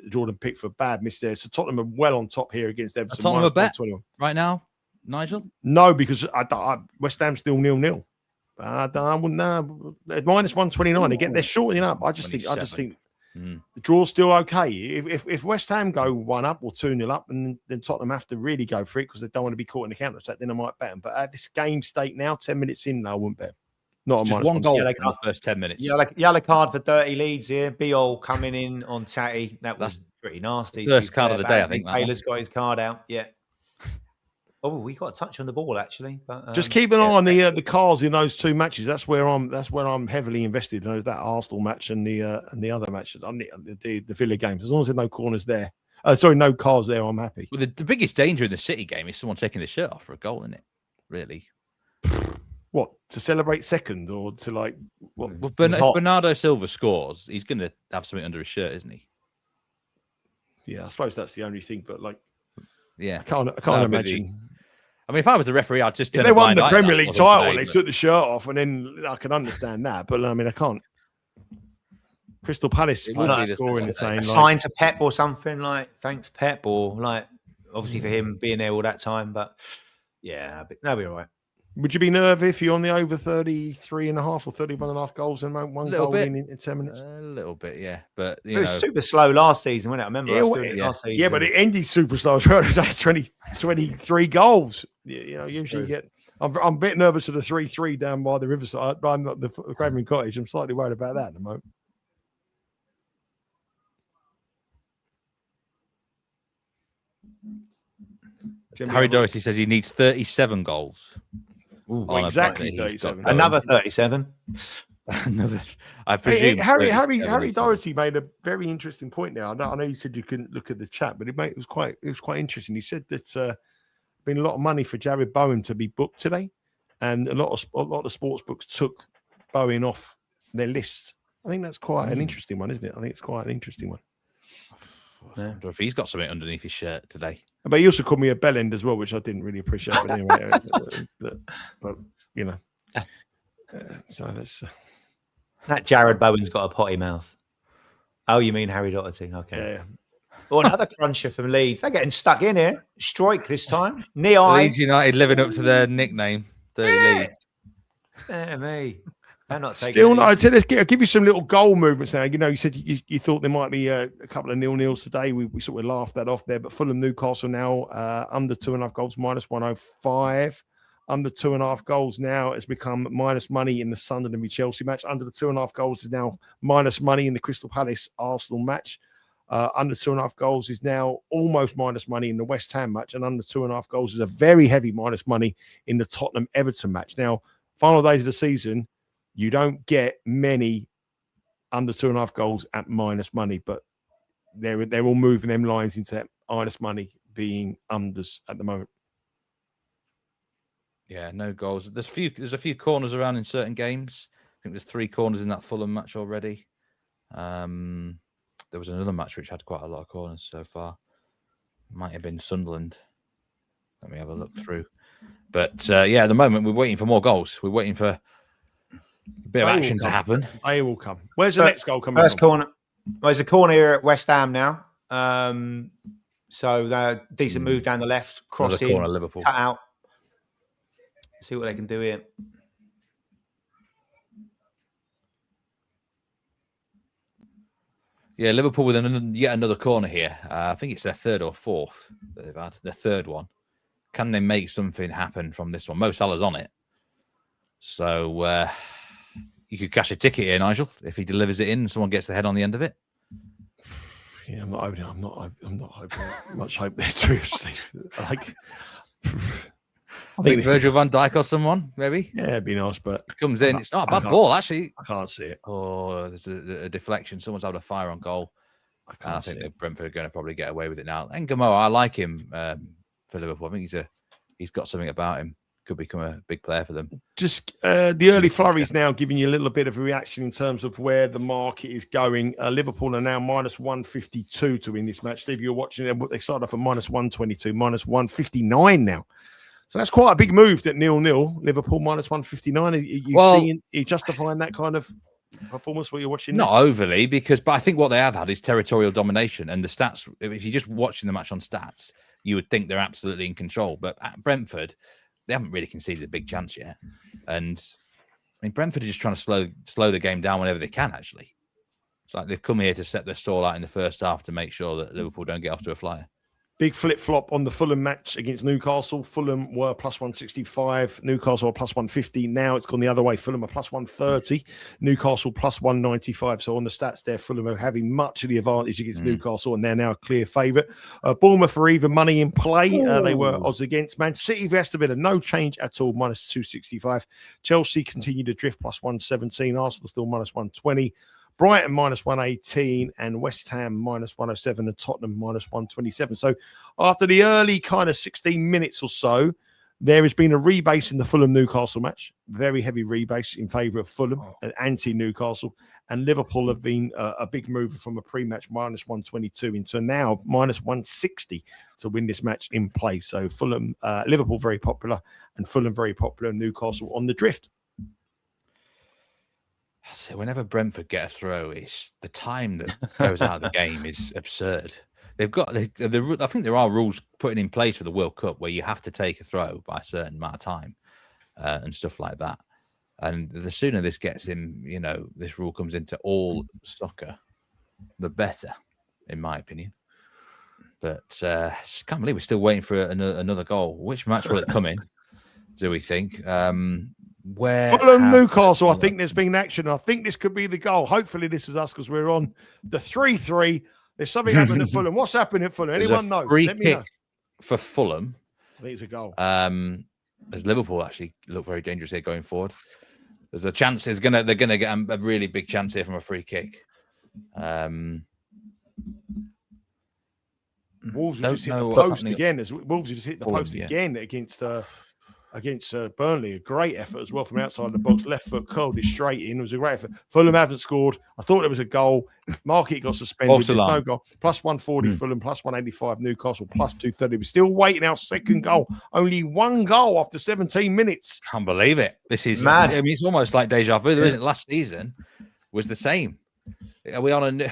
Jordan Pickford. Bad miss there. So Tottenham are well on top here against Everton. Tottenham a bet right now, Nigel? No, because West Ham's still 0-0. I wouldn't know. Minus 129. Again, they're shortening up. I just think the draw's still okay. If West Ham go 1-up or 2-0 up, and then Tottenham have to really go for it because they don't want to be caught in the counter attack, then I might bet them. But at this game state now, 10 minutes in, no, I wouldn't bet. Not just one goal in the first 10 minutes. Yellow card for dirty Leeds here. Biol coming in on Tatty. That was pretty nasty. First card of the day, I think. Taylor's got his card out. Yeah. Oh, we got a touch on the ball actually. But just keep an eye on the cards in those two matches. That's where I'm heavily invested. That Arsenal match and the other matches. The Villa games. As long as there's no corners there. No cards there. I'm happy. Well, the biggest danger in the City game is someone taking the shirt off for a goal, isn't it? Really. What, to celebrate second or to like what? Well, if Bernardo Silva scores, he's going to have something under his shirt, isn't he? Yeah, I suppose that's the only thing. But yeah, I can't imagine. I mean, if I was the referee, I'd just if they won the Premier League title and they took the shirt off, and then I can understand that. But I mean, I can't. Crystal Palace scoring the same. Sign to Pep or something like thanks Pep or obviously for him being there all that time. But yeah, that'll be all right. Would you be nervous if you're on the over 33.5 or 31.5 goals and one goal in 10 minutes? A little bit, yeah. But it was super slow last season, wasn't it? I remember last season. Yeah, but it ended super slow as well. It was 23 goals. Usually get. I'm a bit nervous of the 3-3 down by the riverside, but I'm not the Craven Cottage. I'm slightly worried about that at the moment. Harry Doherty says he needs 37 goals. Ooh, exactly 37. Another 37. I presume. Harry Doherty made a very interesting point now. I know you said you couldn't look at the chat, but it was quite interesting. He said that been a lot of money for Jared Bowen to be booked today, and a lot of sports books took Bowen off their list. I think that's quite an interesting one, isn't it? I think it's quite an interesting one. I wonder if he's got something underneath his shirt today. But he also called me a bellend as well, which I didn't really appreciate. But anyway, but you know, so that's that Jared Bowen's got a potty mouth. Oh, you mean Harry Doherty? Okay. Yeah. Oh, another cruncher from Leeds. They're getting stuck in here. Strike this time. Knee eye. Leeds United living up to their nickname. Dirty Leeds. Dear me. They're not taking Still not. I'll give you some little goal movements now. You know, you said you thought there might be a couple of 0-0s today. We sort of laughed that off there. But Fulham Newcastle now under 2.5 goals, minus 105. Under 2.5 goals now has become minus money in the Sunderland v Chelsea match. Under the 2.5 goals is now minus money in the Crystal Palace Arsenal match. Under 2.5 goals is now almost minus money in the West Ham match. And under 2.5 goals is a very heavy minus money in the Tottenham Everton match. Now, final days of the season, you don't get many under 2.5 goals at minus money, but they're all moving them lines into minus money being unders at the moment. Yeah, no goals. There's a few corners around in certain games. I think there's 3 corners in that Fulham match already. There was another match which had quite a lot of corners so far. Might have been Sunderland. Let me have a look through. But at the moment we're waiting for more goals. We're waiting for a bit of action to happen. They will come. Where's the next goal coming first from? Corner. Well, there's a corner here at West Ham now. So they're decent move down the left, crossing, corner, Liverpool. cut out. See what they can do here. Yeah, Liverpool with yet another corner here. I think it's their third or fourth that they've had. Their third one. Can they make something happen from this one? Mo Salah's on it. So you could cash a ticket here, Nigel, if he delivers it in and someone gets the head on the end of it. Yeah, I'm not hoping much hope there too, Steve. Like, I think Virgil van Dijk or someone, maybe. Yeah, it'd be nice, but it comes in. It's not a bad ball, actually. I can't see it. Oh, there's a deflection. Someone's had a fire on goal. I think that Brentford are going to probably get away with it now. And Gamo, I like him for Liverpool. I think he's got something about him. Could become a big player for them. Just the early flurries now giving you a little bit of a reaction in terms of where the market is going. Liverpool are now minus 152 to win this match. Steve, you're watching them. They started off at minus 122, minus 159 now. So that's quite a big move that 0-0, Liverpool minus 159. Are you justifying that kind of performance what you're watching? Not overly, but I think what they have had is territorial domination. And the stats, if you're just watching the match on stats, you would think they're absolutely in control. But at Brentford, they haven't really conceded a big chance yet. And I mean, Brentford are just trying to slow the game down whenever they can, actually. It's like they've come here to set their stall out in the first half to make sure that Liverpool don't get off to a flyer. Big flip-flop on the Fulham match against Newcastle. Fulham were plus 165. Newcastle are plus 150. Now it's gone the other way. Fulham are plus 130. Newcastle plus 195. So on the stats there, Fulham are having much of the advantage against Newcastle, and they're now a clear favourite. Bournemouth are even money in play. They were odds against. Man City v Aston Villa, no change at all, minus 265. Chelsea continue to drift, plus 117. Arsenal still minus 120. Brighton minus 118 and West Ham minus 107 and Tottenham minus 127. So after the early kind of 16 minutes or so, there has been a rebase in the Fulham-Newcastle match. Very heavy rebase in favour of Fulham and anti-Newcastle. And Liverpool have been a big mover from a pre-match minus 122 into now minus 160 to win this match in play. So Fulham, Liverpool very popular and Fulham very popular and Newcastle on the drift. So whenever Brentford get a throw, it's the time that goes out of the game is absurd. I think there are rules put in place for the World Cup where you have to take a throw by a certain amount of time and stuff like that. And the sooner this gets in, this rule comes into all soccer, the better, in my opinion. But I can't believe we're still waiting for another goal. Which match will it come in, do we think? Fulham Newcastle, I think there's been action. I think this could be the goal. Hopefully this is us because we're on the 3-3. There's something happening at Fulham. What's happening at Fulham? Anyone know? Let me know. For Fulham. I think it's a goal. As Liverpool actually look very dangerous here going forward. There's a chance they're gonna get a really big chance here from a free kick. Wolves have just hit the post again. Wolves have just hit the post again against Burnley. A great effort as well from outside the box. Left foot curled it straight in. It was a great effort. Fulham haven't scored. I thought there was a goal. Market got suspended. There's no goal. Plus 140 Fulham, plus 185 Newcastle, plus 230. We're still waiting our second goal. Only one goal after 17 minutes. Can't believe it. This is mad. I mean, it's almost like deja vu, isn't it? Last season was the same. Are we on a new...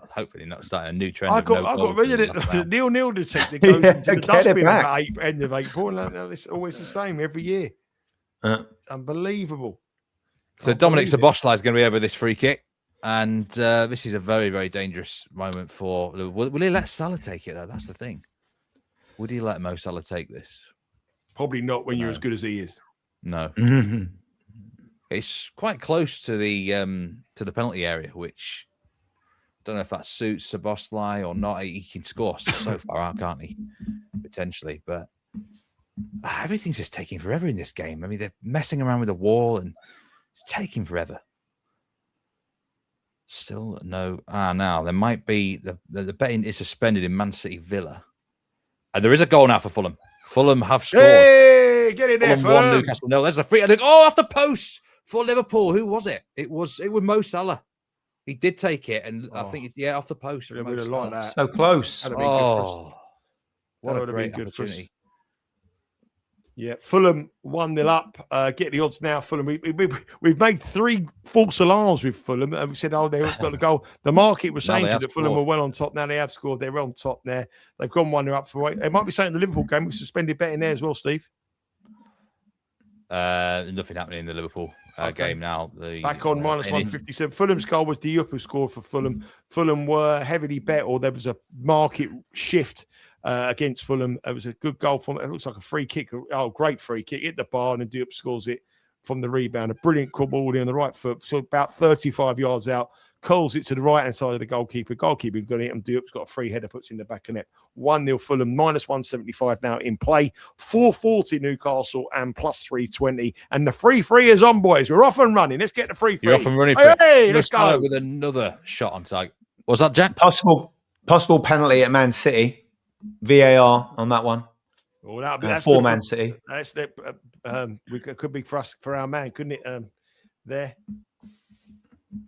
Hopefully not starting a new trend. I got rid of it. The 0-0 detector goes into the dustbin at end of April. And it's always the same every year. Unbelievable. So Dominic Szoboszlai is going to be over this free kick. And this is a very, very dangerous moment for Liverpool. Will he let Salah take it, though? That's the thing. Would he let Mo Salah take this? Probably not when you're as good as he is. No. It's quite close to the penalty area, which... don't know if that suits Szoboszlai or not. He can score so far out, can't he? Potentially. But everything's just taking forever in this game. I mean, they're messing around with the wall and it's taking forever. Still no. Now there might be the betting is suspended in Man City Villa. And there is a goal now for Fulham. Fulham have scored. Hey, get it there, Fulham. 1, Newcastle 0. There's a free. Oh, off the post for Liverpool. Who was it? It was Mo Salah. He did take it, and I think, off the post. So close. What a great opportunity. Yeah, Fulham 1-0 up. Get the odds now, Fulham. We've made 3 false alarms with Fulham. And we said, they've got to go. The market was saying that Fulham were well on top. Now they have scored. They're on top there. They've gone 1-0 up for 8. They might be saying the Liverpool game. We suspended betting there as well, Steve. Nothing happening in the Liverpool game now. Back on minus 157. Fulham's goal was Diop who scored for Fulham. Fulham were heavily bet, or there was a market shift against Fulham. It was a good goal from. It looks like a free kick. Oh, great free kick! Hit the bar and Diop scores it. from the rebound. A brilliant ball on the right foot, so about 35 yards out. Curls it to the right-hand side of the goalkeeper. Goalkeeper got it, and Diop's got a free header, puts in the back of net. 1-0 Fulham, -175 now in play. 440 Newcastle and +320. And the free is on, boys. We're off and running. Let's get the free. You're off and running. Hey, let's go. With another shot on target. What was that, Jack? Possible penalty at Man City. VAR on that one. Well, that's for Man City. That's could be for our man, couldn't it? There.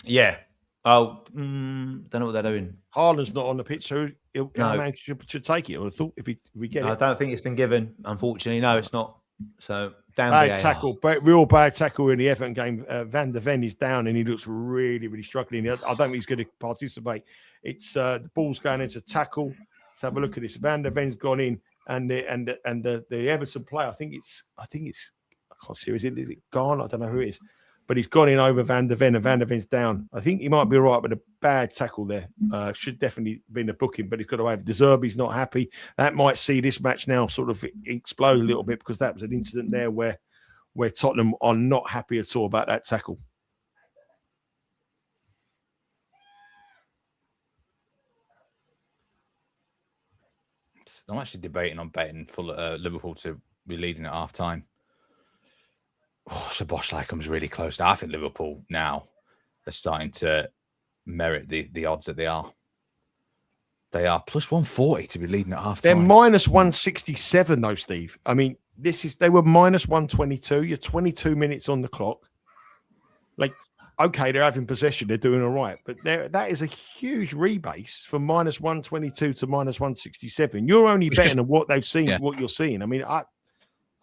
Yeah. Oh, don't know what they're doing. Haaland's not on the pitch, so our man should take it. I thought if we get it. I don't think it's been given. Unfortunately, no, it's not. So bad tackle, real bad tackle in the Everton game. Van der Ven is down and he looks really, really struggling. I don't think he's going to participate. It's the ball's going into tackle. Let's have a look at this. Van der Ven's gone in, and the Everton player. I think it's. I can't see. Is it gone? I don't know who it is. But he's gone in over Van der Ven, and Van der Ven's down. I think he might be all right, but a bad tackle there. Should definitely be in the booking, but he's got to have. De Zerbi's not happy. That might see this match now sort of explode a little bit, because that was an incident there where Tottenham are not happy at all about that tackle. I'm actually debating on betting Liverpool to be leading at half time. Oh, Szoboszlai comes really close now. I think Liverpool now are starting to merit the odds that they are. They are +140 to be leading at half They're time. -167 though, Steve. I mean, they were -122. You're 22 minutes on the clock. Like, okay, they're having possession, they're doing all right, but that is a huge rebase from -122 to -167. You're only betting on what they've seen, what you're seeing. I mean, I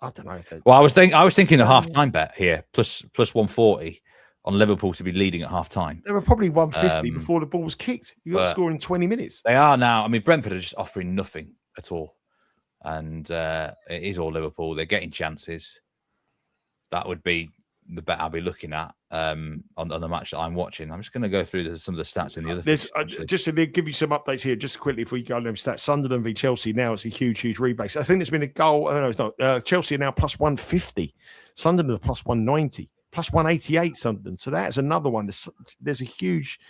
don't know if well, I was thinking a half-time bet here, plus 140 on Liverpool to be leading at half-time. They were probably 150 before the ball was kicked. You got to score in 20 minutes. They are now. I mean, Brentford are just offering nothing at all, and it is all Liverpool. They're getting chances. That would be the bet I'll be looking at on the match that I'm watching. I'm just going to go through some of the stats in the other. Just to give you some updates here, just quickly before you go on them stats. Sunderland v Chelsea now it's a huge rebase. I think there's been a goal. I don't know, it's not. Chelsea are now +150. Sunderland are +190, +188. Sunderland. So that's another one. There's a huge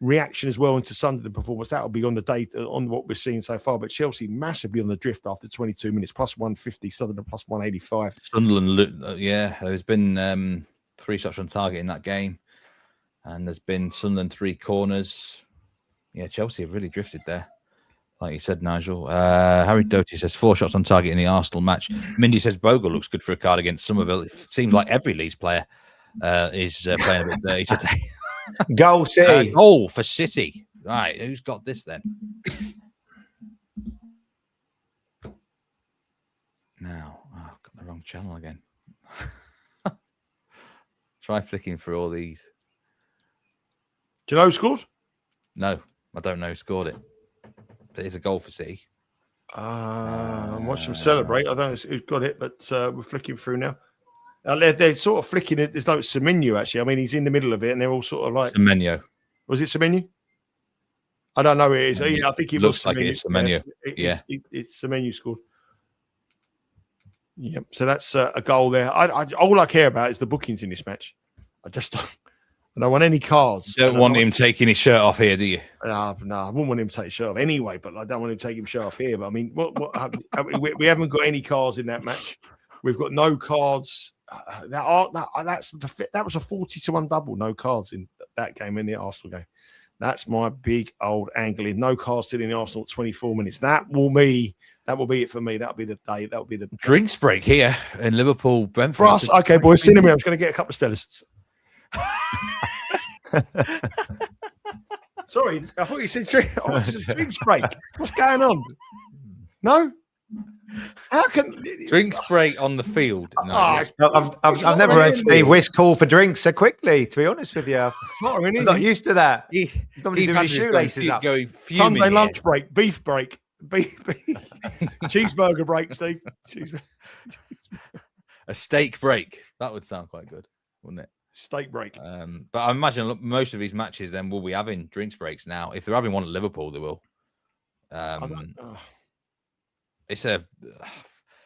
reaction as well into Sunderland performance. That will be on the date on what we're seeing so far. But Chelsea massively on the drift after 22 minutes, +150. Sunderland +185. Sunderland, there's been 3 shots on target in that game, and there's been Sunderland 3 corners. Yeah, Chelsea have really drifted there, like you said, Nigel. Harry Doty says 4 shots on target in the Arsenal match. Mindy says Bogle looks good for a card against Somerville. It seems like every Leeds player is playing a bit dirty today. Goal City. Goal for City. Right, who's got this then? Now, I've got the wrong channel again. Try flicking through all these. Do you know who scored? No, I don't know who scored it. But it's a goal for City. I'm watching them celebrate. I don't know who's got it, but we're flicking through now. They're sort of flicking it. There's no Semenyo, actually. I mean, he's in the middle of it, and they're all sort of like... Semenyo. Was it Semenyo? I don't know who it is. I think it looks was like it's Semenyo. It's Semenyo scored. Yeah, so that's a goal there. All I care about is the bookings in this match. I don't want any cards. You don't want him taking his shirt off here, do you? No, I wouldn't want him to take his shirt off anyway, but I don't want him to take his shirt off here. But I mean, we haven't got any cards in that match. We've got no cards. That was a 40-1 double. No cards in that game, in the Arsenal game. That's my big old angle in. No cards still in the Arsenal 24 minutes. That will be it for me. That'll be the day. That'll be the drinks break here in Liverpool, Brentford. For us, okay, boys. See you in a minute. I'm just going to get a couple of Stellas. Sorry, I thought you said drinks break. What's going on? No? How can drinks break on the field? No. I've never heard Steve Wyss call for drinks so quickly, to be honest with you. I'm not used to that. He's normally doing his shoelaces up. Sunday lunch break, beef break, beef cheeseburger break, Steve. A steak break. That would sound quite good, wouldn't it? Steak break. But I imagine most of these matches then will be having drinks breaks now. If they're having one at Liverpool, they will.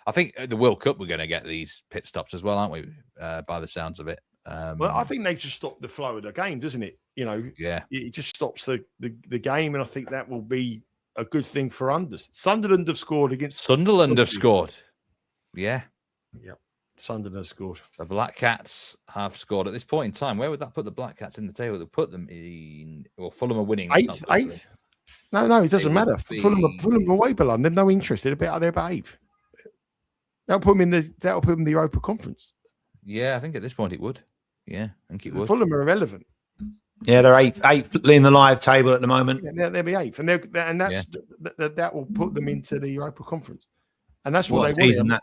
I think at the World Cup we're going to get these pit stops as well, aren't we? By the sounds of it. Well, I think they just stop the flow of the game, doesn't it? Yeah. It just stops the game, and I think that will be a good thing for unders. Sunderland have scored against. Sunderland have scored. Yeah. Yep. Sunderland have scored. The Black Cats have scored at this point in time. Where would that put the Black Cats in the table? They put them in. Well, Fulham are winning. Eighth. No, it doesn't matter. Fulham are way below. They're no interest. They're about eighth. That'll put them in the Europa Conference. Yeah, I think at this point it would. Yeah, I think it would. Fulham are irrelevant. Yeah, they're eighth in the live table at the moment. Yeah, they'll be eighth, and that will put them into the Europa Conference, and that's what they want.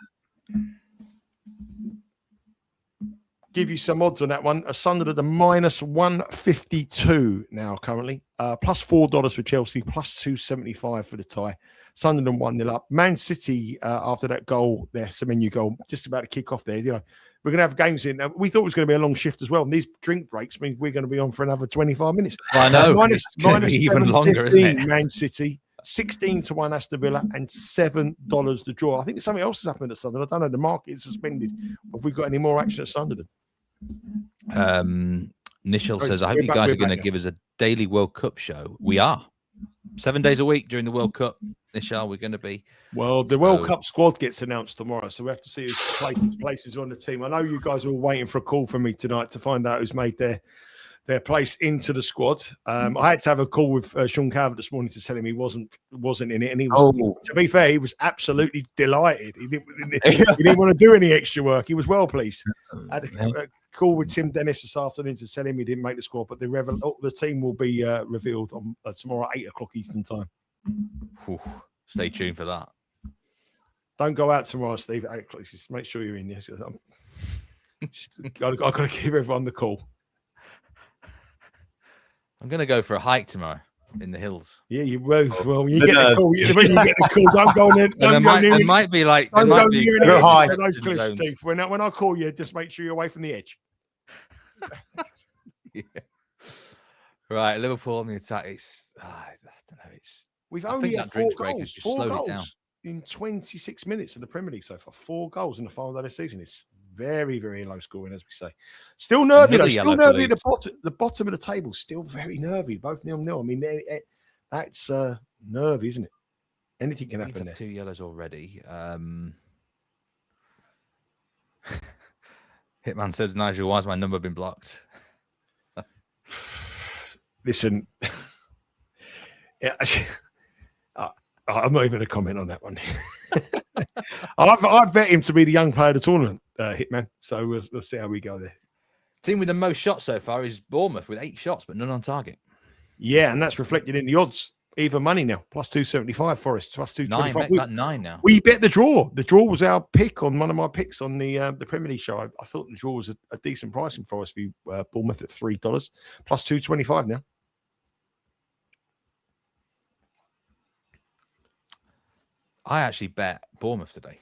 Give you some odds on that one. Sunderland are -152 now currently. Plus $4 for Chelsea, plus 275 for the tie. Sunderland 1-0 up. Man City after that goal, their Semenyo goal, just about to kick off there. We're going to have games in. We thought it was going to be a long shift as well. And these drink breaks means we're going to be on for another 25 minutes. I know. It's going to be even longer, isn't it? Man City, 16-1 Aston Villa, and $7 to draw. I think something else has happened at Sunderland. I don't know. The market is suspended. Have we got any more action at Sunderland? Nigel says, I hope you guys are going to give us a daily World Cup show. We are. 7 days a week during the World Cup. Nigel, we're going to be. Well, the World Cup squad gets announced tomorrow, so we have to see who's places on the team. I know you guys are all waiting for a call from me tonight to find out who's made their place into the squad. I had to have a call with Sean Calvert this morning to tell him he wasn't in it, and he was. To be fair, he was absolutely delighted. He didn't want to do any extra work. He was well pleased. I had a call with Tim Dennis this afternoon to tell him he didn't make the squad, but the team will be revealed on tomorrow at 8:00 Eastern time. Stay tuned for that. Don't go out tomorrow, Steve. At 8 o'clock. Just make sure you're in. Yes, I've got to give everyone the call. I'm going to go for a hike tomorrow in the hills. Yeah, you will. Well, when you get the call, don't go near. It might be like don't go near those cliffs, Steve. When I call you, just make sure you're away from the edge. Yeah. Right, Liverpool on the attack. I don't know. We've only had 4 goals. Just slowed it down in 26 minutes of the Premier League so far. 4 goals in the final day of the season. It's very, very low scoring, as we say. Still nervy, though. Still nervy at the bottom of the table. Still very nervy. Both 0-0. I mean, that's nervy, isn't it? Anything can happen there. 2 yellows already. Hitman says, Nigel, why has my number been blocked? Listen, I'm not even going to comment on that one. I bet him to be the young player of the tournament, Hitman. So we'll see how we go there. Team with the most shots so far is Bournemouth with 8 shots, but none on target. Yeah, and that's reflected in the odds. Even money now, plus 275. Forest plus 225. 9 now. We bet the draw. The draw was our pick on one of my picks on the Premier League show. I thought the draw was a decent pricing for us. For Bournemouth at $3 plus 225 now. I actually bet Bournemouth today.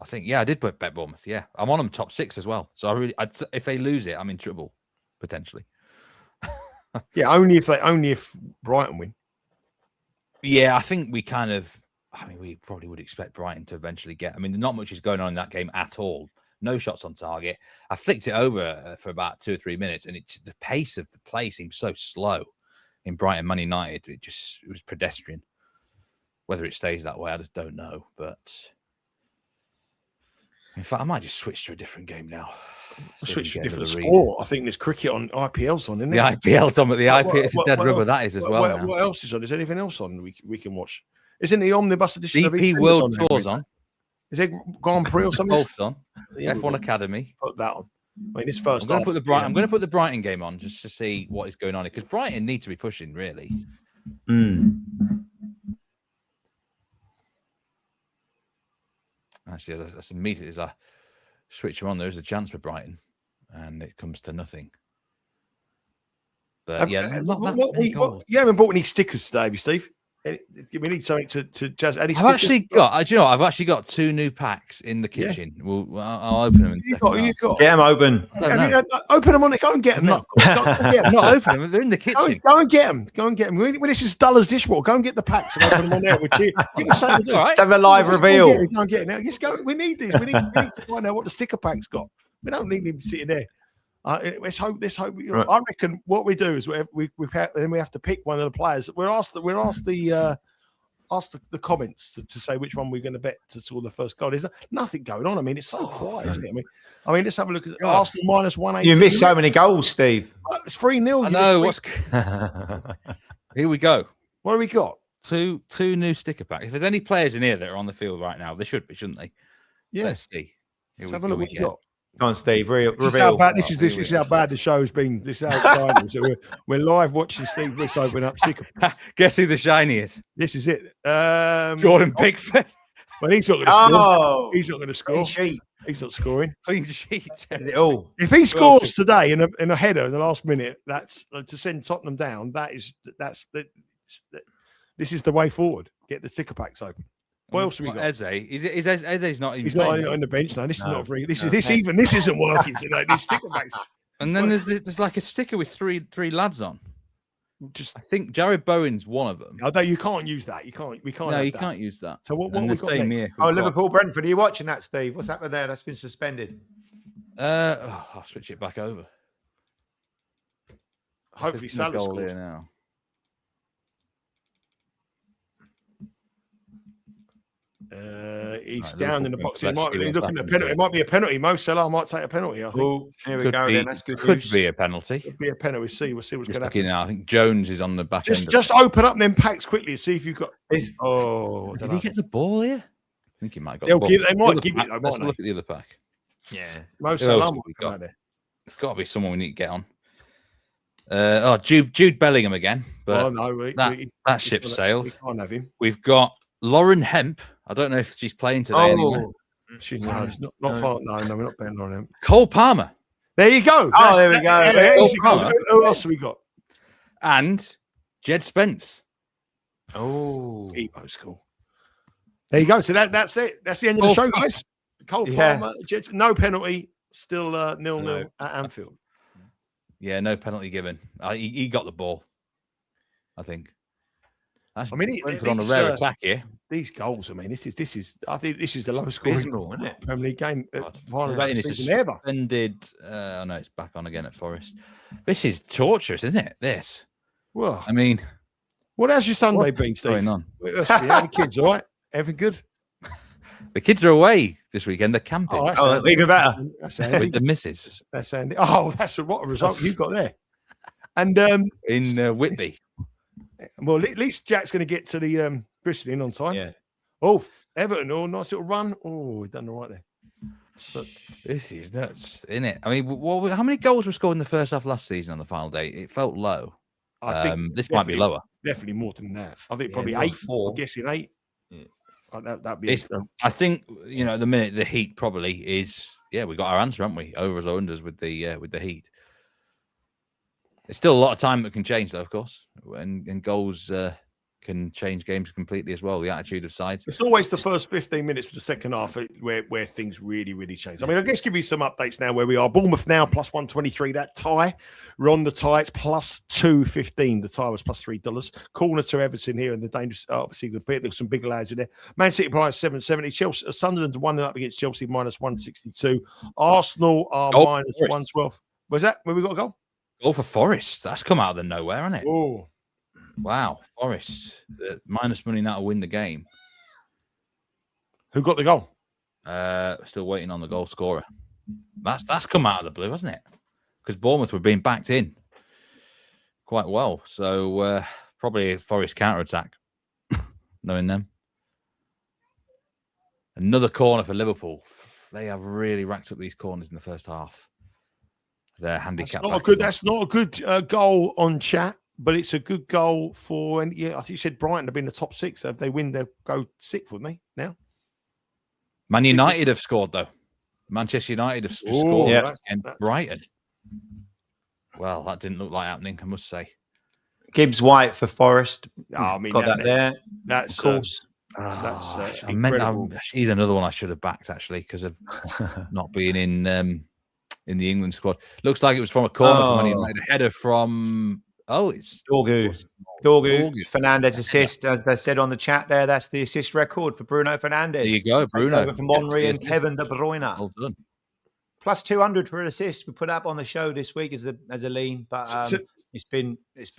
I think, I did bet Bournemouth. Yeah, I'm on them top 6 as well. So if they lose it, I'm in trouble potentially. Yeah, only if Brighton win. Yeah, I think we we probably would expect Brighton to eventually get. I mean, not much is going on in that game at all. No shots on target. I flicked it over for about 2 or 3 minutes, and the pace of the play seemed so slow in Brighton Man United. It was pedestrian. Whether it stays that way, I just don't know. But in fact, I might just switch to a different game now. Switch to a different sport. I think there's cricket on. IPL's on, isn't it? The IPL's on, but the IPL is a dead rubber. That is as well. What else is on? Is there anything else on we can watch? Isn't the omnibus edition DP World Tour's on? Is it Grand Prix or something? Golf's on. The F1 Academy. Put that on. I mean, this first. I'm going to put the Brighton game on just to see what is going on because Brighton need to be pushing really. Actually, that's immediately as I switch them on, there's a chance for Brighton, and it comes to nothing. But you haven't bought any stickers today, have you, Steve? We need something to just. I've actually got. Do you know? I've actually got 2 new packs in the kitchen. I'll open them. You got. Get them open. Open them on it. Go and get them. I'm not opening them. They're in the kitchen. Go and get them. Go and get them. When this is dull as dishwater, go and get the packs and open them on there. All right. Let's have a live reveal. Go and get it now. Just go. We need these. We need to find out what the sticker pack's got. We don't need them sitting there. Let's hope. Right. I reckon what we do is we have to pick one of the players. We're asked the comments to say which one we're going to bet to score the first goal. There's nothing going on. I mean, it's so quiet, isn't it? I mean, let's have a look at Arsenal minus 180. You missed so many goals, Steve. It's 3-0. I know. Here we go. What have we got? Two new sticker packs. If there's any players in here that are on the field right now, they should be, shouldn't they? Yeah. Let's see. Let's have a look what you got. Come on, Steve. Reveal. This is how bad the show's been. This is how exciting. So we're live watching Steve Wyss open up sticker. Guess who the shiny is? This is it. Jordan Pickford. Well, he's not going to score. He's not going to score. He's not scoring. Clean sheet. If he scores today in a header in the last minute, that's to send Tottenham down. This is the way forward. Get the sticker packs open. What else have we got? Eze. Eze's not even. He's not on the bench now. This is not very. This isn't working today. These sticker packs. And then there's like a sticker with three lads on. I think Jared Bowen's one of them. Although you can't use that. You can't. We can't. No, you can't use that. So what we got next? Here, Liverpool Brentford. Are you watching that, Steve? What's happened there? That's been suspended. I'll switch it back over. Hopefully, Salah scores now. He's down in the box. He might be looking at a penalty. It might be a penalty. Mo Salah might take a penalty. I think. Here we go. Then that's good. Could be a penalty. Could be a penalty. We'll see what's going to happen. I think Jones is on the back end. Just open up them packs quickly and see if you've got. Did he get the ball here? I think he might have got the ball. They might give it. Let's look at the other pack. Yeah, Mo Salah might come out there. It's got to be someone we need to get on. Jude Bellingham again, but that ship sailed. We can't have him. We've got Lauren Hemp. I don't know if she's playing today anymore. She's not far. No, we're not betting on him. Cole Palmer. There you go. There we go. Who else have we got? And Jed Spence. Evo's cool. There you go. So that's it. That's the end of the show, guys. Cole Palmer, no penalty. Still 0-0 at Anfield. Yeah, no penalty given. He got the ball, I think. He's on a rare attack here. These goals, I mean, this is. I think this is the lowest scoring Premier League game final of the season ever. Suspended. I know it's back on again at Forest. This is torturous, isn't it? This. Well, I mean, what has your Sunday been, Steve? Going on? The kids, all right? Everything good? The kids are away this weekend. They're camping. Even better. With the missus. That's Andy. What a result you got there. And in Whitby. Well, at least Jack's going to get to the Bristol Inn on time. Yeah. Oh, Everton, nice little run. Oh, we've done all right there. But this is nuts, isn't it? I mean, how many goals were scored in the first half last season on the final day? It felt low. I think this might be lower. Definitely more than that. I think probably 8. I'm guessing 8. Yeah. That'd be. I think at the minute the heat probably is. Yeah, we got our answer, haven't we? Overs or unders with the heat. It's still a lot of time that can change, though, of course, and goals can change games completely as well. The attitude of sides. It's always the first 15 minutes of the second half where things really, really change. I mean, I guess give you some updates now where we are. Bournemouth now plus 123. That tie, we're on the tie. It's plus 215. The tie was plus $3. Corner to Everton here, and the dangerous. Obviously, there's some big lads in there. Man City price 770. Chelsea, Sunderland 1-up against Chelsea minus 162. Arsenal are minus 112. Was that where we got a goal? Goal for Forest. That's come out of the nowhere, hasn't it? Oh. Wow, Forest minus money now to win the game. Who got the goal? Still waiting on the goal scorer. That's come out of the blue, hasn't it? Because Bournemouth were being backed in quite well, so probably a Forest counter attack. Knowing them, another corner for Liverpool. They have really racked up these corners in the first half. Their handicap. That's not a good goal on chat. But it's a good goal for, and I think you said Brighton have been in the top 6. So if they win, they'll go 6th, wouldn't they? Now, Man United have scored though. Manchester United have scored and Brighton. Well, that didn't look like happening, I must say. Gibbs White for Forest. I mean, Got that there. That's Of course. that's incredible. incredible. He's another one I should have backed actually because of not being in the England squad. Looks like it was from a corner from Man United, a header from it's Dorgu Fernandes assist, as they said on the chat there. That's the assist record for Bruno Fernandes. There you go, Bruno. Over from Henry and Kevin De Bruyne. Well done. Plus 200 for an assist. We put up on the show this week as a lean, but it's been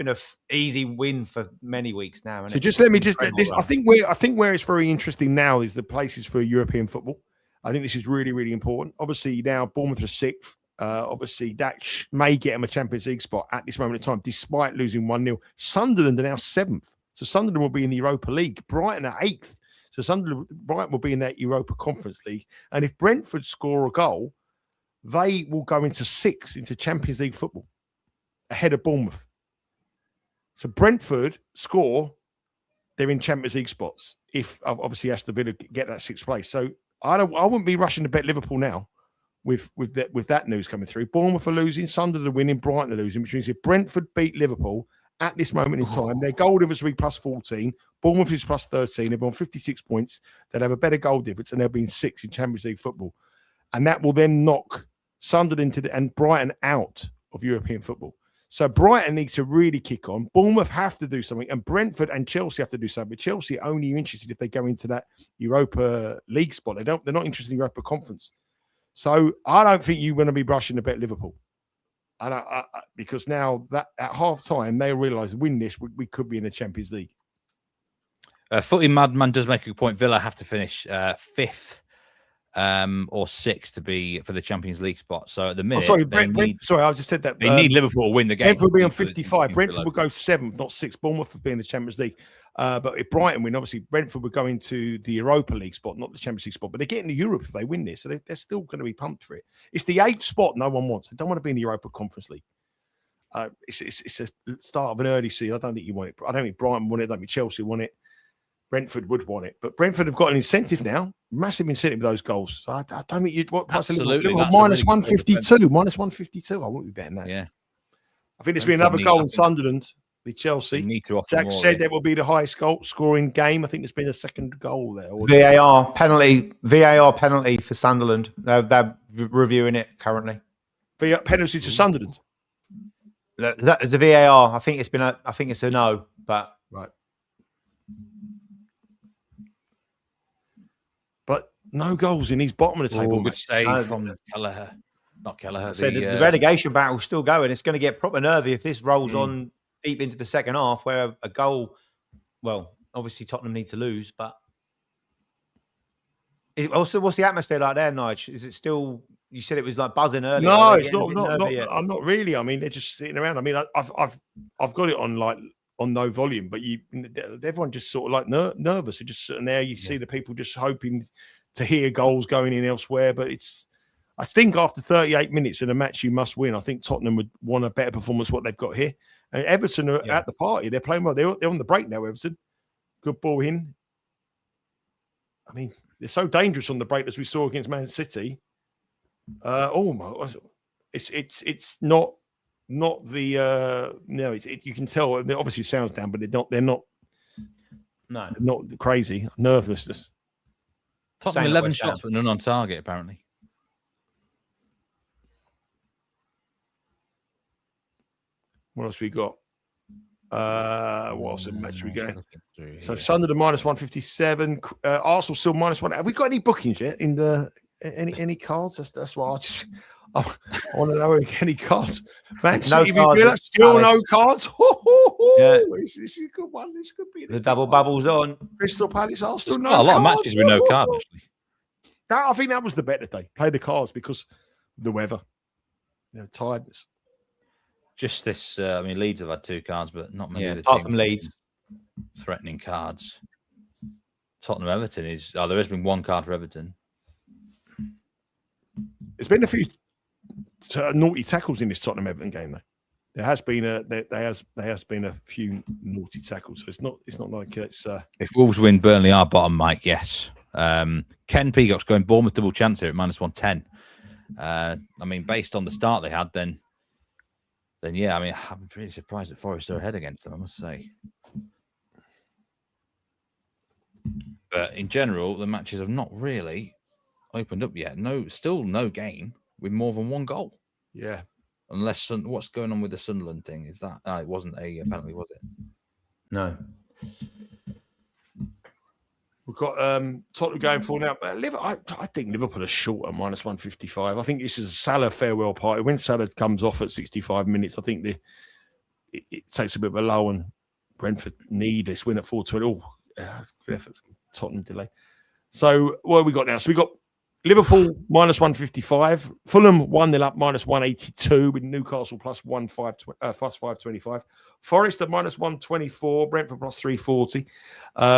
a easy win for many weeks now. So just let me just this. I think where it's very interesting now is the places for European football. I think this is really, really important. Obviously, now Bournemouth are 6th. Obviously, that may get them a Champions League spot at this moment in time, despite losing 1-0. Sunderland are now 7th. So Sunderland will be in the Europa League. Brighton are 8th. So Brighton will be in that Europa Conference League. And if Brentford score a goal, they will go into 6th into Champions League football, ahead of Bournemouth. So Brentford score, they're in Champions League spots. If obviously Aston Villa get that 6th place. So I wouldn't be rushing to bet Liverpool now. With that news coming through, Bournemouth are losing, Sunderland are winning, Brighton are losing, which means if Brentford beat Liverpool at this moment in time, their goal difference will be plus 14, Bournemouth is plus 13, they'll be on 56 points, they'll have a better goal difference, and they'll be in 6th in Champions League football. And that will then knock Sunderland and Brighton out of European football. So Brighton needs to really kick on. Bournemouth have to do something, and Brentford and Chelsea have to do something. But Chelsea are only interested if they go into that Europa League spot. They're not interested in Europa Conference. So I don't think you're going to be rushing to bet Liverpool, and because now that at half time they realise win this, we could be in the Champions League. Footy Madman does make a good point. Villa have to finish 5th or 6th to be for the Champions League spot. So at the minute, I just said that they need Liverpool to win the game. Brentford will be on 55. Brentford will go 7th, not 6th. Bournemouth will be in the Champions League. But if Brighton win, obviously Brentford will go into the Europa League spot, not the Champions League spot. But they're getting to Europe if they win this, so they're still going to be pumped for it. It's the 8th spot no one wants. They don't want to be in the Europa Conference League. It's a start of an early season. I don't think you want it. I don't think Brighton want it. I don't think Chelsea want it. Brentford would want it, but Brentford have got an incentive now, massive incentive with those goals. So I don't think you'd what absolutely minus 152, minus 152. I wouldn't be betting that. Yeah, I think there's been another goal in Sunderland with Chelsea. Need to offer Jack more, said that will be the highest goal scoring game. I think there's been a second goal there. VAR penalty for Sunderland. They're reviewing it currently. Penalty to Sunderland. The VAR. I think it's a no, but right. But no goals in his bottom of the table. Good save from Kelleher. Not Kelleher. So the relegation battle's still going. It's going to get proper nervy if this rolls on deep into the second half, where a goal. Well, obviously Tottenham need to lose, but what's the atmosphere like there, Nigel? Is it still? You said it was like buzzing earlier. No, it's not. I'm not really. I mean, they're just sitting around. I mean, I've got it on no volume, but everyone just sort of like nervous. They're just sitting there. You see the people just hoping to hear goals going in elsewhere. But I think after 38 minutes in a match, you must win. I think Tottenham would want a better performance what they've got here. And Everton are at the party. They're playing well. They're on the break now, Everton. Good ball in. I mean, they're so dangerous on the break as we saw against Man City. It's not the you can tell it obviously sounds down, but they're not crazy. Nervousness. Tottenham 11 shots, but none on target apparently. What else we got? What else in match we going? So Sunderland minus 157. Arsenal still minus 1. Have we got any bookings yet in the any cards? That's what I want to know any cards. Man City, still no cards. This is a good one. This could be the double bubbles on. Crystal Palace, Arsenal. No, a lot of matches with no cards. Actually, I think that was the bet today. Play the cards because the weather, tiredness. Just this. I mean, Leeds have had 2 cards, but not many. Apart from Leeds, threatening cards. Tottenham Everton is. There has been 1 card for Everton. There's been a few naughty tackles in this Tottenham Everton game, though. There has been a few naughty tackles, so it's not like it's. If Wolves win, Burnley are bottom, Mike. Yes. Ken Peacock's going Bournemouth double chance here at minus 110. I mean, based on the start they had, then then yeah, I mean, I'm pretty surprised that Forest are ahead against them, I must say. But in general, the matches have not really opened up yet. Still no game with more than one goal. Yeah. Unless what's going on with the Sunderland thing? Is that it wasn't a penalty, was it? No. We've got Tottenham going for now. But I think Liverpool are short at minus 155. I think this is a Salah farewell party. When Salah comes off at 65 minutes, I think it takes a bit of a lull, and Brentford need this win at 420. Good effort from Tottenham delay. So what have we got now? So we got Liverpool minus 155, Fulham 1-0 up minus 182 with Newcastle plus 525, Forest at minus 124, Brentford plus 340,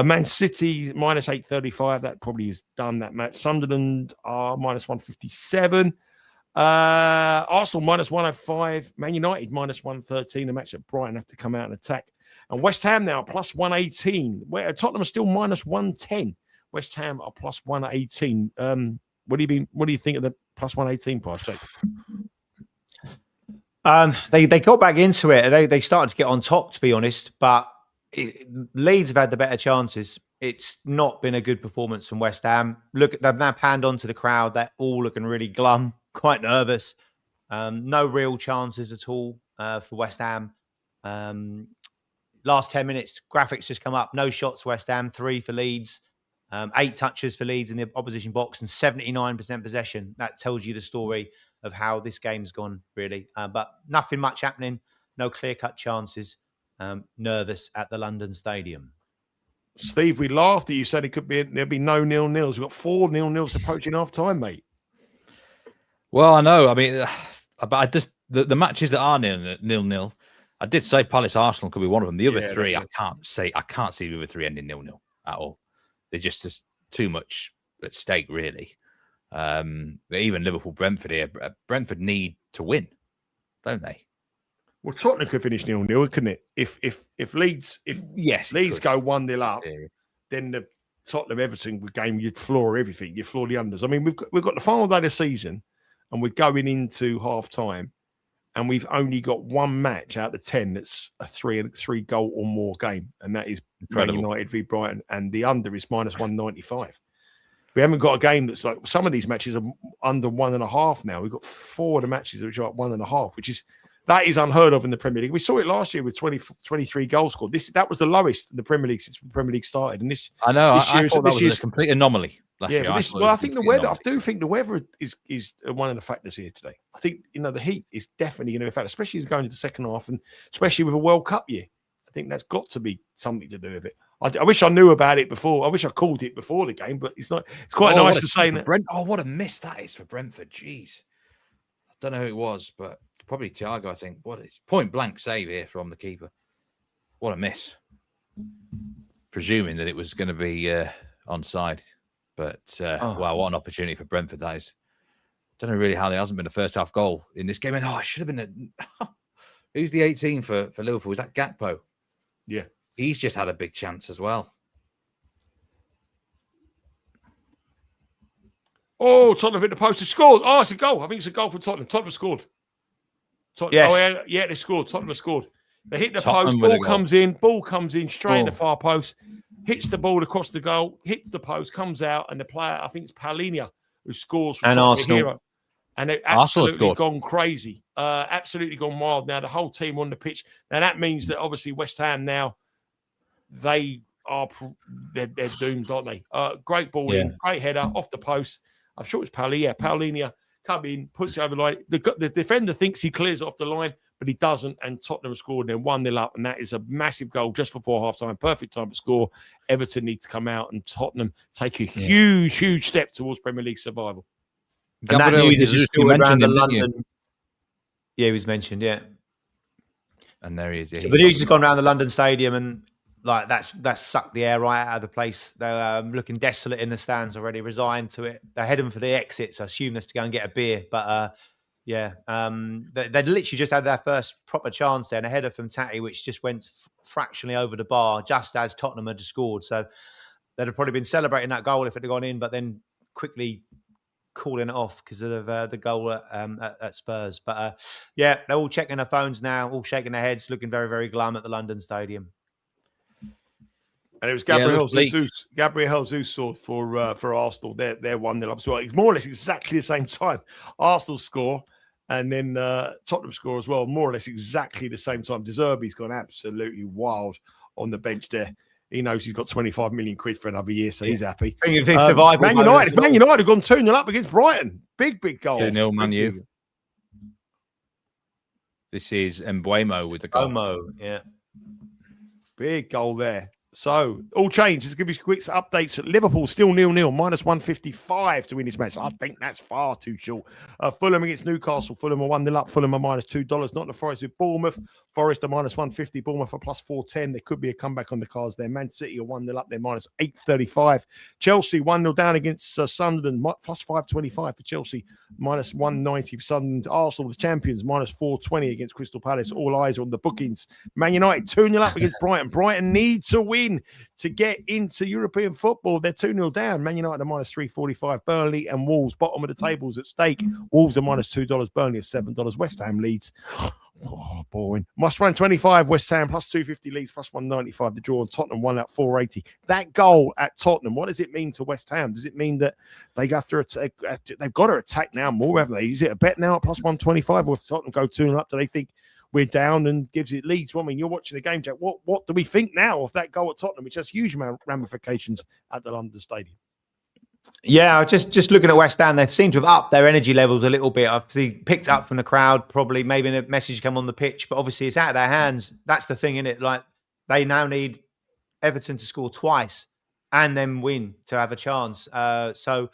Man City minus 835. That probably is done that match. Sunderland are minus 157, Arsenal minus 105, Man United minus 113. A match at Brighton have to come out and attack, and West Ham now plus 118. Where Tottenham are still minus 110. West Ham are plus 118. What do you think of the plus 118 price, Jake? They got back into it. They started to get on top, to be honest. But Leeds have had the better chances. It's not been a good performance from West Ham. Look, they've now panned onto the crowd. They're all looking really glum, quite nervous. No real chances at all for West Ham. Last 10 minutes, graphics just come up. No shots for West Ham, 3 for Leeds. 8 touches for Leeds in the opposition box and 79% possession. That tells you the story of how this game's gone, really. But nothing much happening. No clear-cut chances. Nervous at the London Stadium. Steve, we laughed at you, said there'd be no 0-0s. We've got 4 0-0s approaching half-time, mate. Well, I know. I mean, but I just the matches that are 0-0, I did say Palace Arsenal could be one of them. The other 3, I can't see the other 3 ending 0-0 at all. They're just too much at stake, really. But even Liverpool, Brentford here. Brentford need to win, don't they? Well, Tottenham could finish 0-0, couldn't it? If Leeds Leeds go 1-0 up, then the Tottenham Everton game, you'd floor everything. You'd floor the unders. I mean, we've got the final day of the season, and we're going into half time, and we've only got one match out of 10 that's a 3 goal or more game, and that is Man United v Brighton, and the under is minus 195. We haven't got a game that's like some of these matches are under 1.5 now. We've got 4 of the matches which are at 1.5, that is unheard of in the Premier League. We saw it last year with 23 goals scored. That was the lowest in the Premier League since the Premier League started. And this, I know, I thought that was a complete anomaly. Yeah, I think the weather. I do think the weather is one of the factors here today. I think the heat is definitely going to be a factor, especially as going into the second half, and especially with a World Cup year. I think that's got to be something to do with it. I wish I knew about it before. I wish I called it before the game, but it's not. It's quite nice to say that. What a miss that is for Brentford. Jeez, I don't know who it was, but probably Thiago. I think. What is point blank save here from the keeper? What a miss. Presuming that it was going to be onside. But, wow, what an opportunity for Brentford that is. Don't know really how there hasn't been a first-half goal in this game. And, it should have been who's the 18 for Liverpool? Is that Gakpo? Yeah. He's just had a big chance as well. Oh, Tottenham hit the post. They scored. Oh, it's a goal. I think it's a goal for Tottenham. Tottenham scored. Yes. Oh, yeah, they scored. Tottenham scored. They hit the post. Ball comes in straight in the far post. Hits the ball across the goal, hits the post, comes out, and the player, I think it's Paulinho, who scores for Arsenal. Hero. And they've absolutely gone crazy, absolutely gone wild. Now, the whole team on the pitch. Now, that means that obviously West Ham now, they're doomed, aren't they? Great ball in, great header, off the post. I'm sure it's Paulinho. Yeah, Paulinho come in, puts it over the line. The defender thinks he clears it off the line, but he doesn't, and Tottenham scored and 1-0 up, and that is a massive goal just before half-time. Perfect time to score. Everton need to come out, and Tottenham take a huge step towards Premier League survival. And that news is just around the London. Yeah, he was mentioned, And there he is. Yeah, so the news has gone around the London Stadium, and like that's sucked the air right out of the place. They're looking desolate in the stands already, resigned to it. They're heading for the exits. I assume that's to go and get a beer, but they literally just had their first proper chance there, and a header from Tatty, which just went fractionally over the bar, just as Tottenham had scored. So they'd have probably been celebrating that goal if it had gone in, but then quickly calling it off because of the goal at Spurs. But yeah, they're all checking their phones now, all shaking their heads, looking very, very glum at the London Stadium. And it was Gabriel Jesus. Gabriel Jesus scored for Arsenal. They're 1-0 up. So it's more or less exactly the same time. Arsenal score, and then Tottenham score as well. More or less exactly the same time. De Zerbi's gone absolutely wild on the bench there. He knows he's got 25 million quid for another year, so he's happy. Man United have gone 2-0 up against Brighton. Big goal. 2-0 Man U. This is Mbuemo with the goal. Yeah. Big goal there. So, all changed. Just give you quick updates. Liverpool still 0-0, minus 155 to win this match. I think that's far too short. Fulham against Newcastle. Fulham are 1-0 up. Fulham are minus $2. Nottingham Forest with Bournemouth. Forest are minus 150. Bournemouth are plus 410. There could be a comeback on the cards there. Man City are 1-0 up. They're minus 835. Chelsea 1-0 down against Sunderland. Plus 525 for Chelsea. Minus 190 for Sunderland. Arsenal, the champions, minus 420 against Crystal Palace. All eyes are on the bookings. Man United 2-0 up against Brighton. Brighton need to win to get into European football. They're 2-0 down. Man United are minus 345. Burnley and Wolves, bottom of the tables at stake. Wolves are minus $2. Burnley is $7. West Ham Leeds. Oh, boring. Must run 25. West Ham plus 250. Leeds plus 195. The draw on Tottenham 1 out 480. That goal at Tottenham, what does it mean to West Ham? Does it mean that they have to they've got to attack now more, haven't they? Is it a bet now at plus 125? Or if Tottenham go 2-0 up, do they think we're down and gives it Leeds? Well, I mean, you're watching the game, Jack. What do we think now of that goal at Tottenham, which has huge ramifications at the London Stadium? Yeah, just looking at West Ham, they seem to have upped their energy levels a little bit. I've picked up from the crowd, probably maybe a message come on the pitch, but obviously it's out of their hands. That's the thing, isn't it? Like, they now need Everton to score twice and then win to have a chance. So,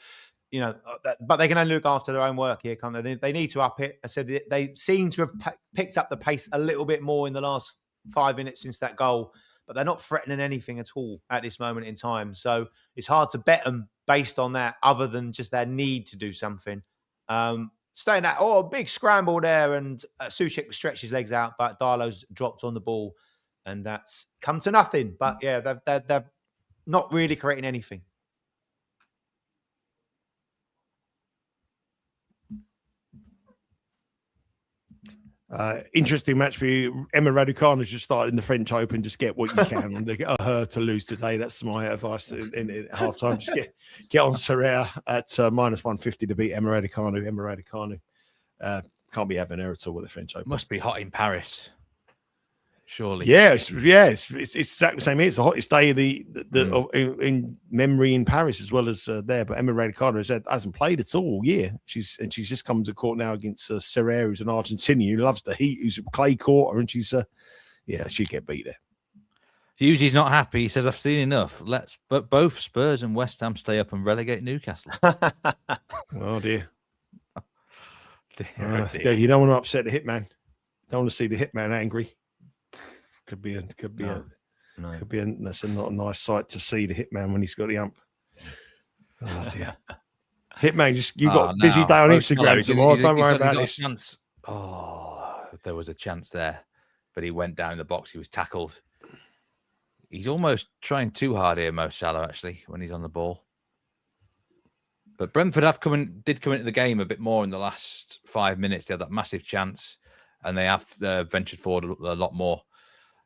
you know, but they can only look after their own work here, can't they? They need to up it. I said they seem to have picked up the pace a little bit more in the last 5 minutes since that goal, but they're not threatening anything at all at this moment in time. So it's hard to bet them based on that, other than just their need to do something. Saying that, big scramble there, and Souček stretched his legs out, but Darlow's dropped on the ball, and that's come to nothing. But yeah, they're not really creating anything. Interesting match for you. Emma Raducanu just started in the French Open. Just get what you can and get her to lose today. That's my advice in halftime. Just get on Serena at minus 150 to beat Emma Raducanu. Emma Raducanu can't be having her at all with the French Open. Must be hot in Paris, surely. Yeah, it's exactly the same here. It's the hottest day of in memory in Paris as well as there. But Emma Raducanu hasn't played at all year. She's just come to court now against Serena, who's an Argentinian who loves the heat, who's a clay courter, and she'd get beat there. Hughesy's not happy. He says, "I've seen enough. But both Spurs and West Ham stay up and relegate Newcastle." Oh dear. Dear. You don't want to upset the hitman. Don't want to see the hitman angry. That's not a nice sight to see, the hitman when he's got the ump. Oh dear. Hitman, you got a busy day on Instagram tomorrow. Don't worry about this. There was a chance there, but he went down in the box. He was tackled. He's almost trying too hard here, Mo Salah, actually, when he's on the ball. But Brentford did come into the game a bit more in the last 5 minutes. They had that massive chance, and they have ventured forward a lot more.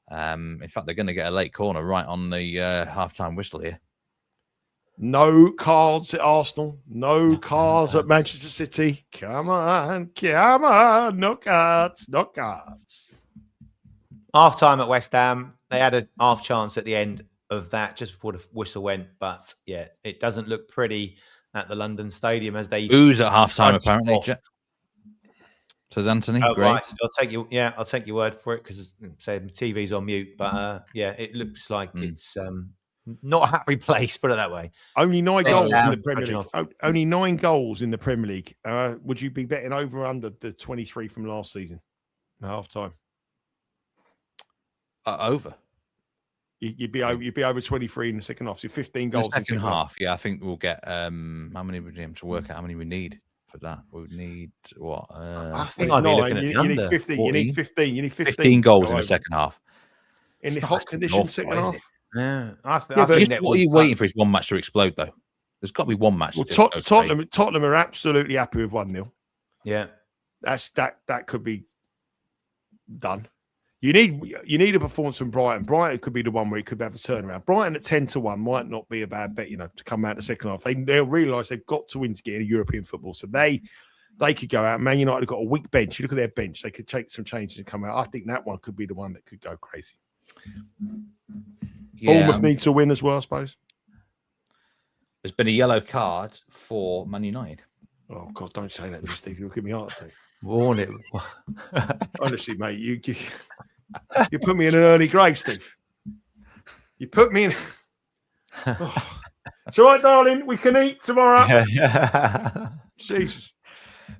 In fact, they're going to get a late corner right on the half-time whistle here. No cards at Arsenal. No cards at Manchester City. Come on. No cards. Half-time at West Ham. They had a half chance at the end of that just before the whistle went. But, yeah, it doesn't look pretty at the London Stadium as they... Booze at half-time, apparently. Says Anthony. Oh, great. Right. I'll take your word for it because say the TV's on mute. But it looks like it's not a happy place. Put it that way. Only 9 goals in the Premier League. Only 9 goals in the Premier League. Would you be betting over or under the 23 from last season? Half time. Over. You'd be over 23 in the second half. So 15 goals in the second half. Yeah, I think we'll get how many we need to work out how many we need. For that, we would need what? I think I'd be looking at you need 15. 14? You need 15 goals in the second half. In the hot conditions, second half. Yeah, what are you waiting for? Is one match to explode, though? There's got to be one match. Well, that just goes crazy. Tottenham are absolutely happy with 1-0. Yeah. That could be done. You need a performance from Brighton. Brighton could be the one where it could have a turnaround. Brighton at 10-1 might not be a bad bet, to come out the second half. They'll realise they've got to win to get into European football. So they could go out. Man United have got a weak bench. You look at their bench; they could take some changes and come out. I think that one could be the one that could go crazy. Yeah, Bournemouth needs to win as well, I suppose. There's been a yellow card for Man United. Oh God, don't say that to me, Steve. You'll give me heart attack. Warn it. Honestly, mate, you put me in an early grave, Steve. You put me in. Oh. It's all right, darling. We can eat tomorrow. Jesus.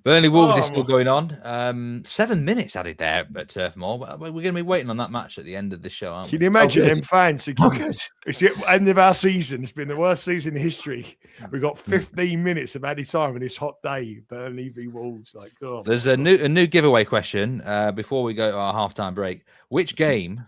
Burnley Wolves is still going on. 7 minutes added there at Turf Moor. We're going to be waiting on that match at the end of the show, aren't we? Can you imagine them fans? It's the end of our season. It's been the worst season in history. We've got 15 minutes of added time on this hot day. Burnley v Wolves. There's a new giveaway question before we go to our halftime break. Which game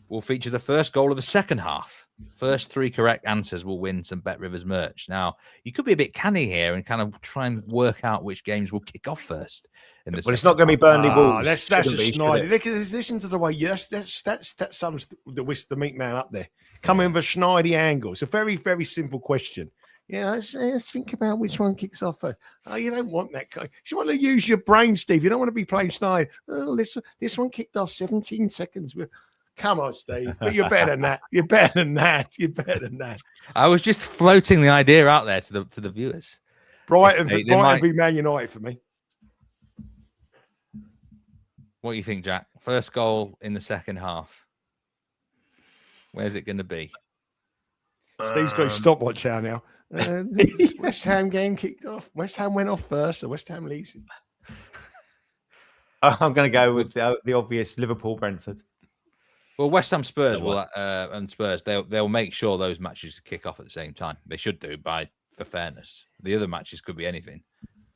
will feature the first goal of the second half? First 3 correct answers will win some Bet Rivers merch. Now, you could be a bit canny here and kind of try and work out which games will kick off first. It's not going to be Burnley Wolves. That's a snidey. Listen to the way that sums the meat man up there. Coming with a snidey angle. It's a very, very simple question. Let's think about which one kicks off first. Oh, you don't want that. You want to use your brain, Steve. You don't want to be playing snide. Oh, this one kicked off 17 seconds. Come on, Steve. But you're better than that. You're better than that. I was just floating the idea out there to the viewers. Brighton v Man United for me. What do you think, Jack? First goal in the second half. Where's it going to be? Steve's got his stopwatch out now. West Ham game kicked off. West Ham went off first, so West Ham leads. I'm going to go with the obvious Liverpool Brentford. Well, West Ham Spurs and Spurs they'll make sure those matches kick off at the same time. They should do for fairness. The other matches could be anything,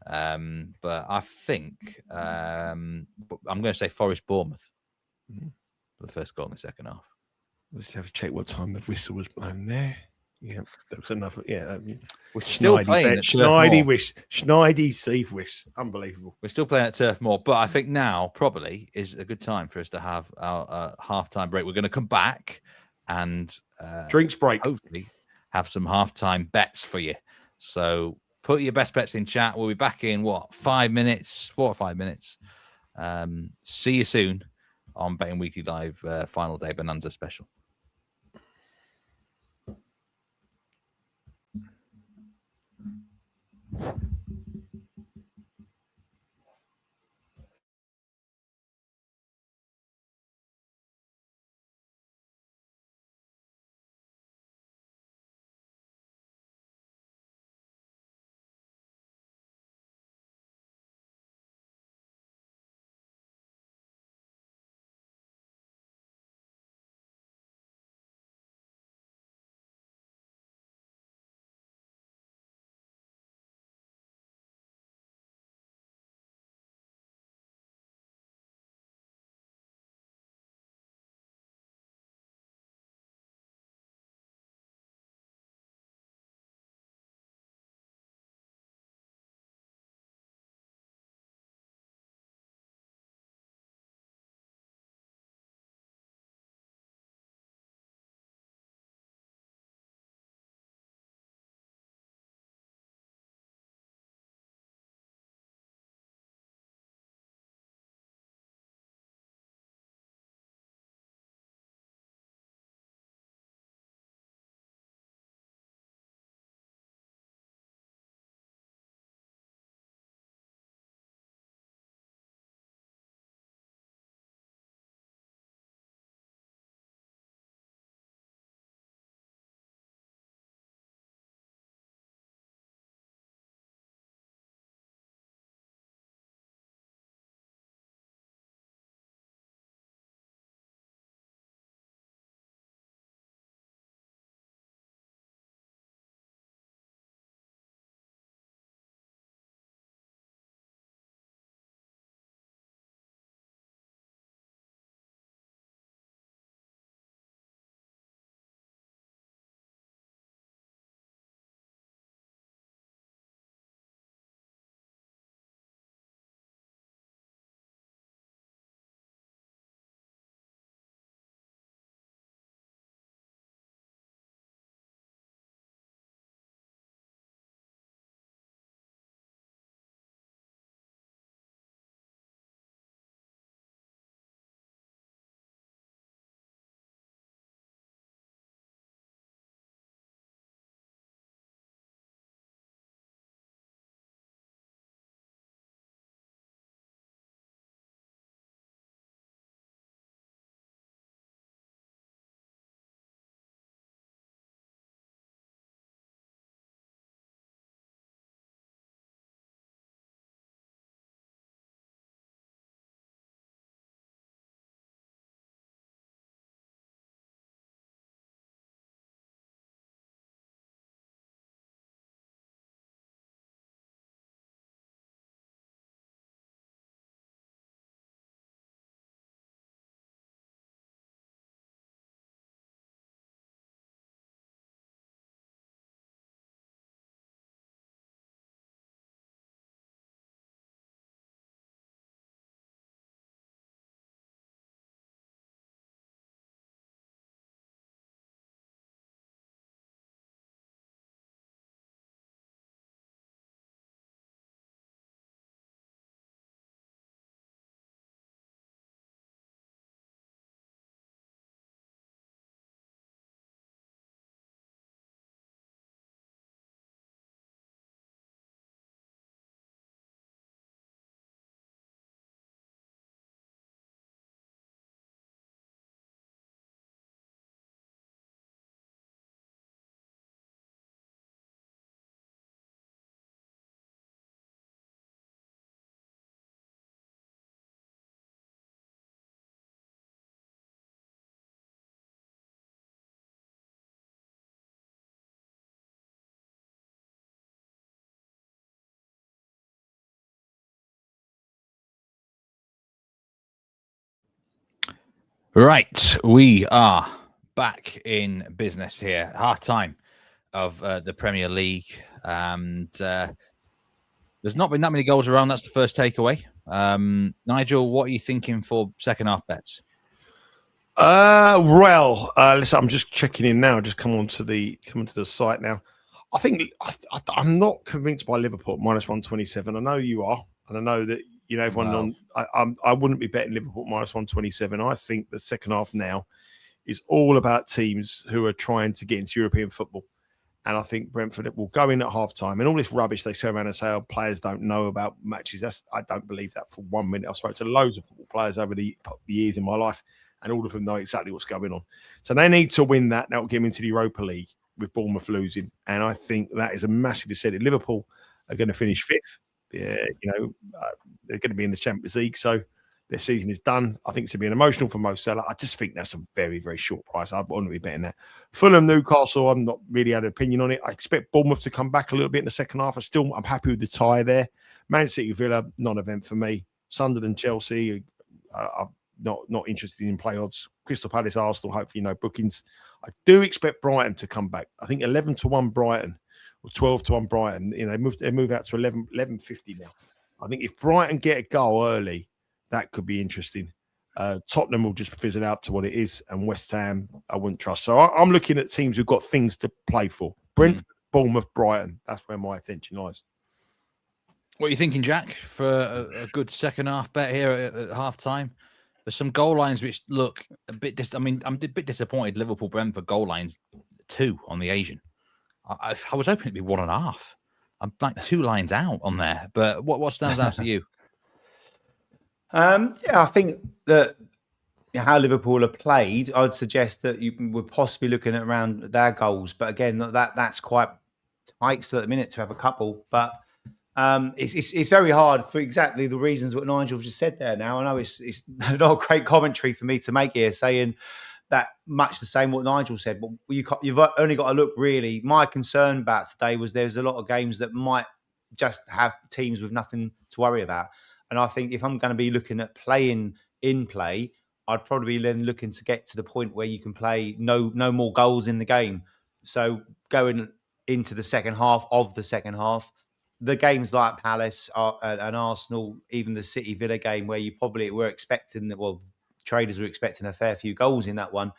but I think I'm going to say Forest Bournemouth for the first goal in the second half. Let's have a check what time the whistle was blown there. Yeah, that was enough. Yeah, we're still playing at Schneidi Steve Wyss. Unbelievable. We're still playing at Turf Moor, but I think now probably is a good time for us to have our halftime break. We're going to come back and drinks break. Hopefully, have some halftime bets for you. So put your best bets in chat. We'll be back in 4 or 5 minutes. See you soon on Betting Weekly Live Final Day Bonanza Special. Right, we are back in business here. Half time of the Premier League, and there's not been that many goals around. That's the first takeaway. Nigel, what are you thinking for second half bets? Listen, I'm just checking in now. Just come onto the site now. I think I'm not convinced by Liverpool at -127. I know you are, and I know that everyone I wouldn't be betting Liverpool -127. I think the second half now is all about teams who are trying to get into European football. And I think Brentford will go in at half time. And all this rubbish they turn around and say, players don't know about matches. I don't believe that for 1 minute. I've spoken to loads of football players over the years in my life, and all of them know exactly what's going on. So they need to win that. That will get them into the Europa League with Bournemouth losing. And I think that is a massive incentive. Liverpool are going to finish fifth. Yeah, they're going to be in the Champions League. So their season is done. I think it's going to be an emotional for Mo Salah. I just think that's a very, very short price. I wouldn't be betting that. Fulham, Newcastle, I'm not really had an opinion on it. I expect Bournemouth to come back a little bit in the second half. I'm happy with the tie there. Man City, Villa, non-event for me. Sunderland, Chelsea, I'm not interested in play odds. Crystal Palace, Arsenal, hopefully no bookings. I do expect Brighton to come back. I think 11-1 Brighton or 12-1 Brighton. They move out to 11.50 now. I think if Brighton get a goal early, that could be interesting. Tottenham will just fizzle out to what it is, and West Ham, I wouldn't trust. So I'm looking at teams who've got things to play for. Brentford, Bournemouth, Brighton. That's where my attention lies. What are you thinking, Jack, for a good second half bet here at half time? There's some goal lines which look a bit. I'm a bit disappointed. Liverpool, Brentford goal lines 2 on the Asian. I was hoping it'd be 1.5. I'm like 2 lines out on there. But what stands out to you? I think that how Liverpool are played, I'd suggest that we're possibly looking at around their goals. But again, that's quite tight still at the minute to have a couple. But it's very hard for exactly the reasons what Nigel just said there. Now I know it's not a great commentary for me to make here, saying that much the same what Nigel said. But you've only got to look really. My concern about today was there's a lot of games that might just have teams with nothing to worry about. And I think if I'm going to be looking at playing in play, I'd probably be then looking to get to the point where you can play no more goals in the game. So going into the second half of the second half, the games like Palace and Arsenal, even the City Villa game where you probably were expecting traders were expecting a fair few goals in that one.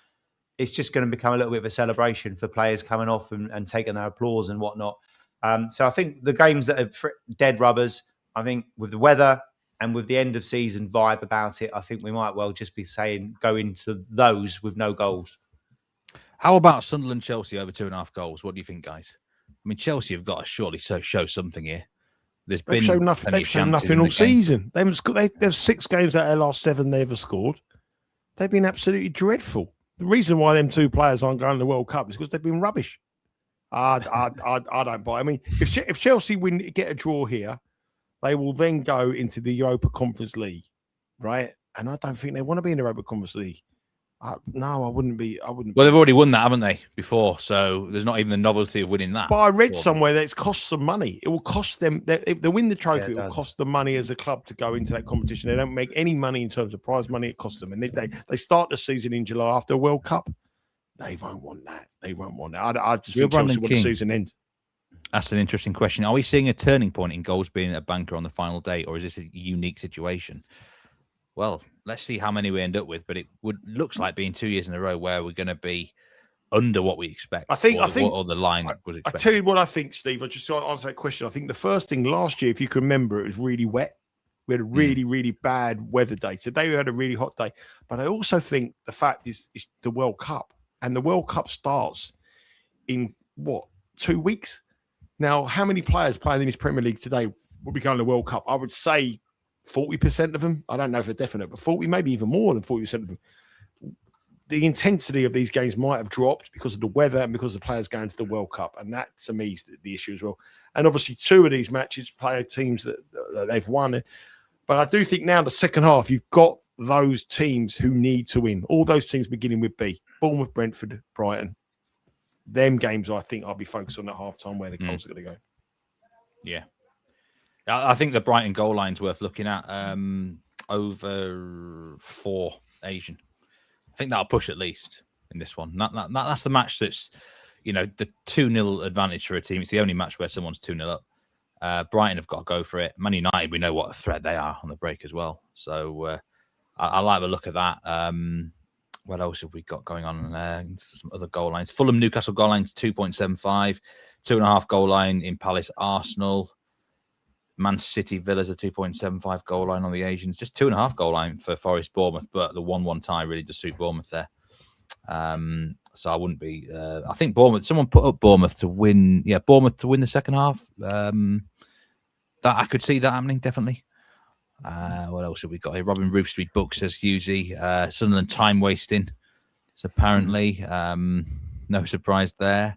It's just going to become a little bit of a celebration for players coming off and taking their applause and whatnot. So I think the games that are dead rubbers, I think with the weather and with the end of season vibe about it, I think we might well just be saying go into those with no goals. How about Sunderland, Chelsea over 2.5 goals? What do you think, guys? I mean, Chelsea have got to surely show something here. They've shown nothing all season. They've 6 games out of their last 7 they ever scored. They've been absolutely dreadful. The reason why them 2 players aren't going to the World Cup is because they've been rubbish. I don't buy. I mean, if Chelsea get a draw here, they will then go into the Europa Conference League, right? And I don't think they want to be in the Europa Conference League. No, I wouldn't be. Well, they've already won that, haven't they, before? So there's not even the novelty of winning that. But I read somewhere that it's cost them money. It will cost them, if they win the trophy, it will cost them money as a club to go into that competition. They don't make any money in terms of prize money. It costs them. And they start the season in July after a World Cup. They won't want that. I just think Chelsea want the season ends. That's an interesting question. Are we seeing a turning point in goals being a banker on the final day, or is this a unique situation? Well, let's see how many we end up with, but it looks like being 2 years in a row where we're going to be under what we expect. I think the line was expected. I tell you what I think, Steve. I just to answer that question. I think the first thing last year, if you can remember, it was really wet. We had a really, really bad weather day. Today we had a really hot day. But I also think the fact is the World Cup, and the World Cup starts in 2 weeks. Now, how many players playing in this Premier League today will be going to the World Cup? I would say 40% of them. I don't know if they're definite, but 40, maybe even more than 40% of them. The intensity of these games might have dropped because of the weather and because the players going to the World Cup. And that, to me, is the issue as well. And obviously, 2 of these matches play teams that they've won. But I do think now, the second half, you've got those teams who need to win. All those teams beginning with B. Bournemouth, Brentford, Brighton. Them games, I think I'll be focused on at half-time where the goals are going to go. Yeah. I think the Brighton goal line's worth looking at over 4 Asian. think that'll push at least in this one. That's the match that's, the 2-0 advantage for a team. It's the only match where someone's 2-0 up. Brighton have got to go for it. Man United, we know what a threat they are on the break as well. So I like the look of that. What else have we got going on? Some other goal lines. Fulham, Newcastle goal lines 2.75. 2.5 goal line in Palace, Arsenal. Man City, Villa's a 2.75 goal line on the Asians. Just 2.5 goal line for Forest, Bournemouth. But the 1-1 tie really does suit Bournemouth there. So I wouldn't be. I think Bournemouth. Someone put up Bournemouth to win. Yeah, Bournemouth to win the second half. That I could see that happening definitely. What else have we got here? Robin Roofs to be booked, says Husey. Sunderland time wasting. So apparently, no surprise there.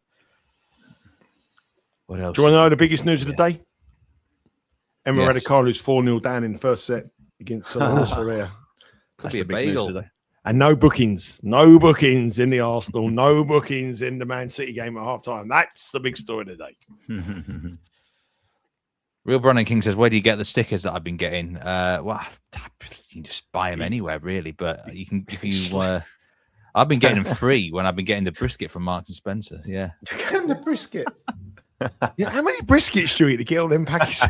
What else? Do you want to know the biggest news of the day? Emma Yes. Raducanu's 4-0 down in the first set against Sunderland. Could be a bagel. And no bookings in the Arsenal, no bookings in the Man City game at half time. That's the big story today. Real Brandon King says, where do you get the stickers that I've been getting? Well, you can just buy them anywhere, really. But you can, if you, I've been getting them free when I've been getting the brisket from Marks and Spencer. Yeah, Getting the brisket. Yeah, how many briskets do you eat to get all them packages?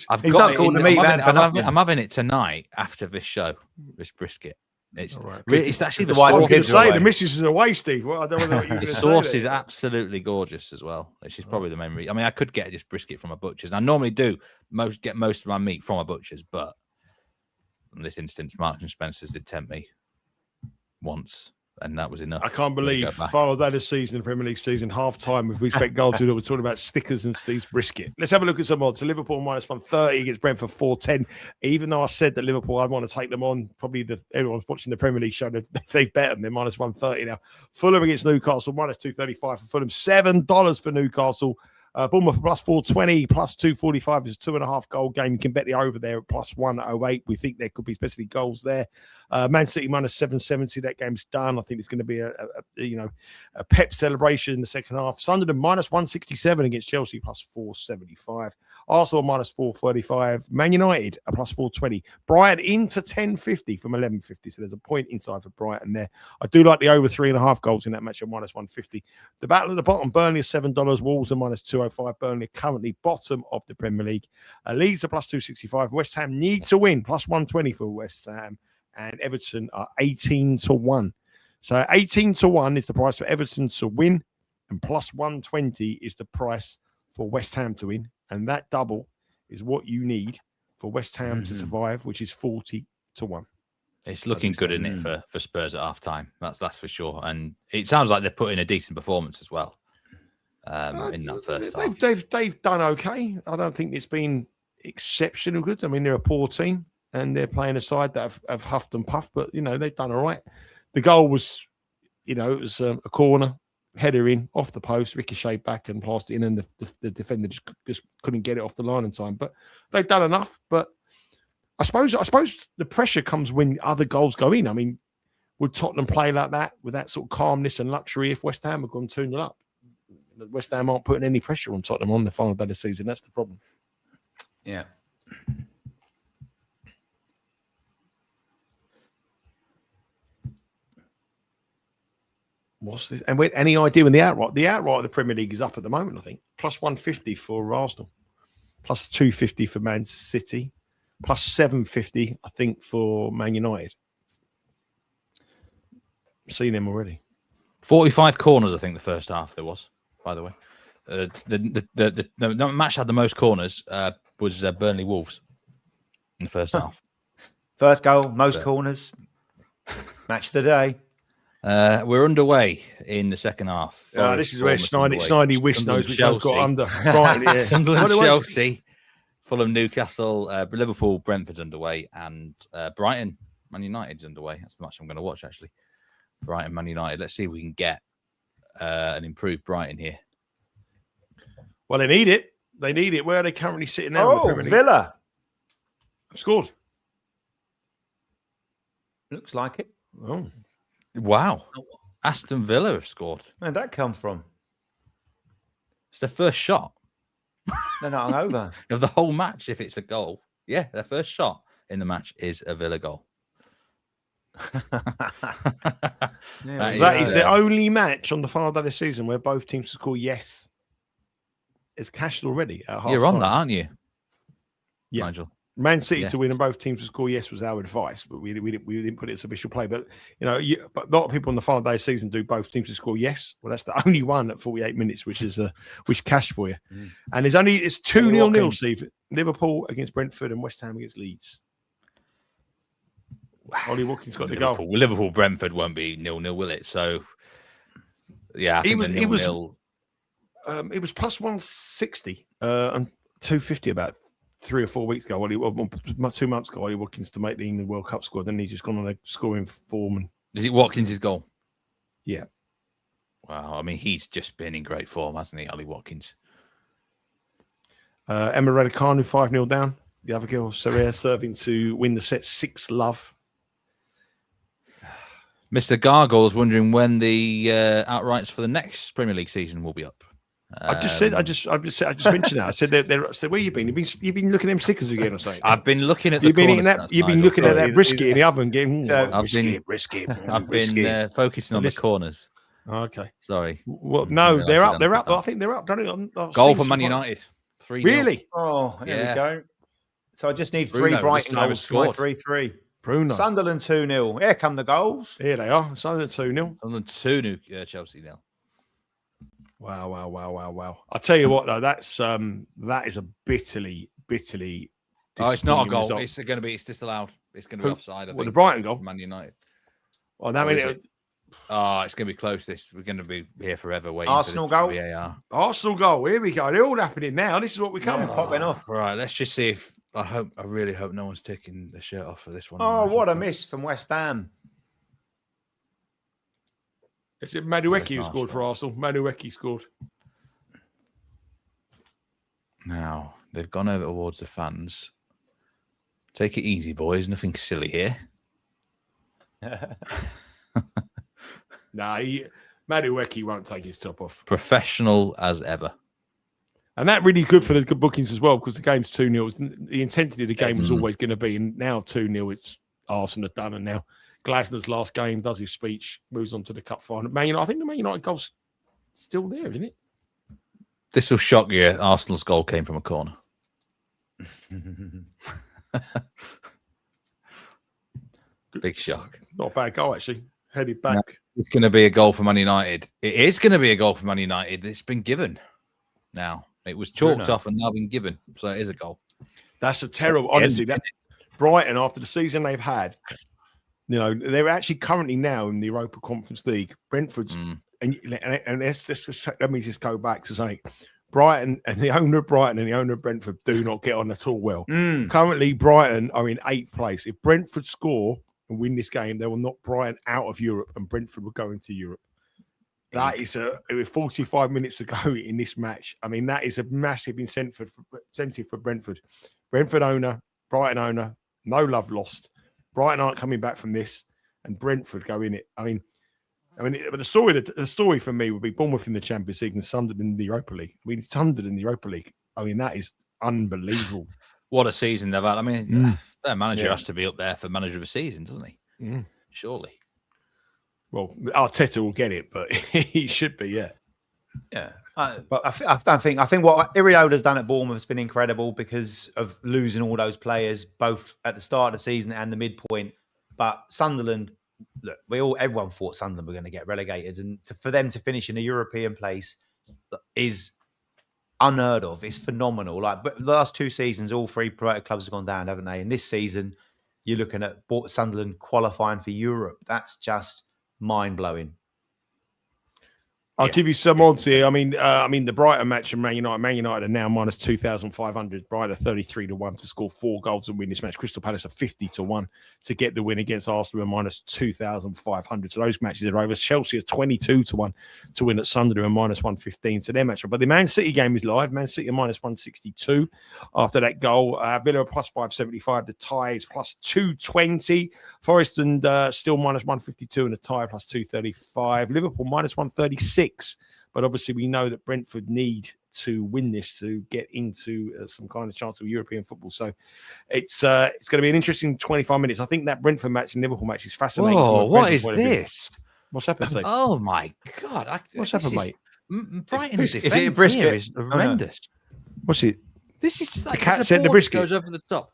I've He's got not it. called the meat man for nothing. I'm having it tonight after this show. This brisket. It's All right. really, it's actually the The white I was sauce. going kids to are say away. the missus is away, Steve. Well, I don't know what you're going The to say. sauce there. is absolutely gorgeous as well. Which is probably the main reason. I mean, I could get just brisket from a butcher's. And I normally do get most of my meat from a butcher's, but in this instance, Marks and Spencer's did tempt me once, and that was enough. I can't Go believe back. final day of the season, the Premier League season, half time with we expect goals. We're talking about stickers and Steve's brisket. Let's have a look at some odds. So Liverpool minus 130 against Brentford 410. Even though I said that Liverpool, I'd want to take them on. Probably everyone's watching the Premier League show. They've bet them. They're minus 130 now. Fulham against Newcastle minus 235 for Fulham. $7 for Newcastle. Bournemouth plus 420, plus 245 is a 2.5 goal game. You can bet the over there at plus 108. We think there could be especially goals there. Man City minus 770. That game's done. I think it's going to be a pep celebration in the second half. Sunderland minus 167 against Chelsea plus 475. Arsenal minus 435. Man United a plus 420. Brighton into 1050 from 1150. So there's a point inside for Brighton there. I do like the over 3.5 goals in that match at minus 150. The battle at the bottom, Burnley is $7. Wolves are minus 205. Burnley are currently bottom of the Premier League. Leeds are plus 265. West Ham need to win, plus 120 for West Ham. And Everton are 18-1. So 18-1 is the price for Everton to win, and plus 120 is the price for West Ham to win. And that double is what you need for West Ham to survive, which is 40-1. It's looking good, isn't it, for Spurs at half time? That's for sure. And it sounds like they're putting a decent performance as well in that first half. They've done okay. I don't think it's been exceptional good. I mean, they're a poor team and they're playing a side that have huffed and puffed, but, they've done all right. The goal was, it was a corner, header in, off the post, ricochet back and plastered in, and the defender just couldn't get it off the line in time. But they've done enough. But I suppose the pressure comes when other goals go in. I mean, would Tottenham play like that with that sort of calmness and luxury if West Ham had gone 2-0 up? West Ham aren't putting any pressure on Tottenham on the final day of the season. That's the problem. Yeah. What's this? And any idea when the outright of the Premier League is up at the moment? I think plus 150 for Arsenal, plus 250 for Man City, plus 750 I think for Man United. I've seen them already. 45 corners, I think the first half there was. By the way, the match had the most corners was Burnley Wolves in the first half. First goal, most corners. Match of the day. We're underway in the second half. This is where Snidey Wish knows which one's got under. Right, yeah. Sunderland, Chelsea, Fulham, Newcastle, Liverpool, Brentford's underway, and Brighton, Man United's underway. That's the match I'm going to watch, actually. Brighton, Man United. Let's see if we can get an improved Brighton here. Well, they need it. They need it. Where are they currently sitting now? In the Premier League? Villa. I've scored. Looks like it. Oh. Wow. Aston Villa have scored. Where'd that come from? It's their first shot They're not over. of the whole match if it's a goal. Yeah, their first shot in the match is a Villa goal. That is the only match on the final day of the season where both teams score yes. It's cashed already at half You're on time. that, aren't you? Yeah. Nigel. Man City to win and both teams to score yes was our advice, but we didn't put it as official play. But but a lot of people on the final day of the season do both teams to score yes. Well, that's the only one at 48 minutes, which cashed for you. And it's 2-0, Steve. Liverpool against Brentford and West Ham against Leeds. Ollie Watkins got the goal. Liverpool Brentford won't be 0-0, will it? So yeah, it was plus 160 and 250 about 3 or 4 weeks ago. 2 months ago, Ollie Watkins to make the England World Cup squad. Then he's just gone on a scoring form. Is it Watkins' goal? Yeah. Wow. I mean, he's just been in great form, hasn't he, Ollie Watkins? Emma Raducanu 5-0 down. The other girl, Saraya, serving to win the set 6-love. Mr. Gargoyle's wondering when the outrights for the next Premier League season will be up. I just mentioned that. I said, where you been? You've been looking at them stickers again or something? I've been looking at the You've been looking at that brisket in the oven, getting brisket. I've been focusing on the corners. Okay. Sorry. Well, no, they're up. They're up. I think they're up. Goal for Man United. 3-0. Really? Oh, there we go. So I just need three Brighton goals to 3-3. Bruno. Sunderland 2-0. Here come the goals. Here they are. Sunderland 2-0. Sunderland 2-0. Chelsea 0. Wow. I'll tell you what, though, that is a bitterly. Oh, it's not a goal. Result. It's disallowed. It's going to be offside. I think. The Brighton goal? Man United. Well, that means it's going to be close. We're going to be here forever waiting. Arsenal goal. VAR. Arsenal goal. Here we go. They're all happening now. This is what we're coming. Popping off. Right. Let's just see if I really hope no one's taking the shirt off for this one. Oh, what a miss from West Ham. Is it Madueke who scored for Arsenal? Madueke scored. Now, they've gone over towards the fans. Take it easy, boys. Nothing silly here. Madueke won't take his top off. Professional as ever. And that really good for the good bookings as well, because the game's 2-0. The intensity of the game was always going to be, and now 2-0, it's Arsenal done, and now Glasner's last game does his speech, moves on to the cup final. I think the Man United goal's still there, isn't it? This will shock you. Arsenal's goal came from a corner. Big shock. Not a bad goal, actually. Headed back. No, it's going to be a goal for Man United. It is going to be a goal for Man United. It's been given now. It was chalked off and now been given. So it is a goal. That's a terrible... Honestly, Brighton, after the season they've had, they're actually currently now in the Europa Conference League. Brentford's... And let's just, let me just go back to saying Brighton and the owner of Brighton and the owner of Brentford do not get on at all well. Currently, Brighton are in 8th place. If Brentford score and win this game, they will knock Brighton out of Europe and Brentford will go into Europe. That is with 45 minutes to go in this match. I mean, that is a massive incentive for Brentford. Brentford owner, Brighton owner, no love lost. Brighton aren't coming back from this, and Brentford go in it. I mean, but the story for me would be Bournemouth in the Champions League and Sunderland in the Europa League. I mean, Sunderland in the Europa League. I mean, that is unbelievable. What a season they've had. I mean, their manager has to be up there for manager of the season, doesn't he? Surely. Well, Arteta will get it, but he should be, yeah. But I think what Iriola's done at Bournemouth has been incredible because of losing all those players, both at the start of the season and the midpoint. But Sunderland, look, everyone thought Sunderland were going to get relegated, and for them to finish in a European place is unheard of. It's phenomenal. But the last 2 seasons, all 3 promoted clubs have gone down, haven't they? And this season, you're looking at Sunderland qualifying for Europe. That's just mind-blowing. I'll give you some odds here. I mean, the Brighton match and Man United are now minus 2,500. Brighton 33-1 to score 4 goals and win this match. Crystal Palace are 50-1 to get the win against Arsenal and minus 2,500. So those matches are over. Chelsea are 22-1 to win at Sunderland and minus 115 to their match. But the Man City game is live. Man City are minus 162 after that goal. Villa are plus 575. The tie is plus 220. Forest and still minus 152 and the tie plus 235. Liverpool minus 136 But obviously, we know that Brentford need to win this to get into some kind of chance of European football. So it's going to be an interesting 25 minutes. I think that Brentford match and Liverpool match is fascinating. Whoa, what is this? What's happened, Steve? Oh my God! What's happened, mate? Brighton's Is it a defense brisket? here is horrendous. What's it? This is like The cat there's a said the ball just brisket. goes over the top.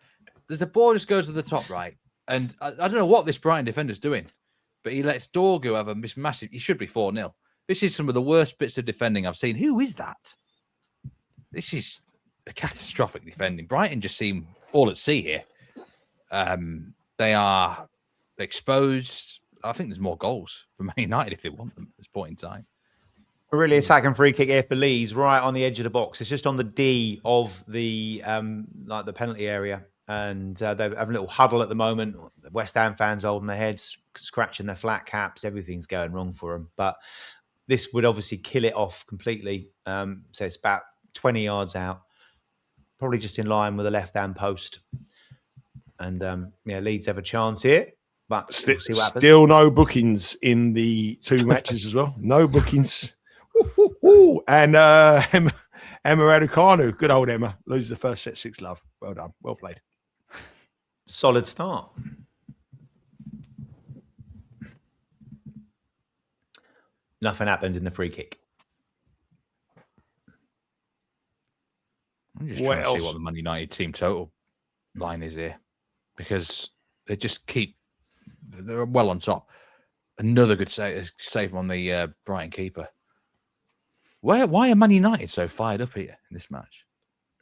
There's a ball just goes to the top, right? And I don't know what this Brighton defender's doing, but he lets Dorgu have a massive. He should be 4-0. This is some of the worst bits of defending I've seen. Who is that? This is a catastrophic defending. Brighton just seem all at sea here. They are exposed. I think there's more goals for Man United if they want them at this point in time. A really attacking free kick here for Leeds, right on the edge of the box. It's just on the D of the like the penalty area, and they're having a little huddle at the moment. The West Ham fans holding their heads, scratching their flat caps. Everything's going wrong for them, but this would obviously kill it off completely. So it's about 20 yards out, probably just in line with the left-hand post. And Leeds have a chance here, but we'll see what happens. Still no bookings in the two matches as well. No bookings. And Emma Raducanu, good old Emma, loses the first set 6-love. Well done. Well played. Solid start. Nothing happened in the free kick. I'm just trying to see what the Man United team total line is here, because they just they're well on top. Another good save on the Brighton keeper. Why are Man United so fired up here in this match?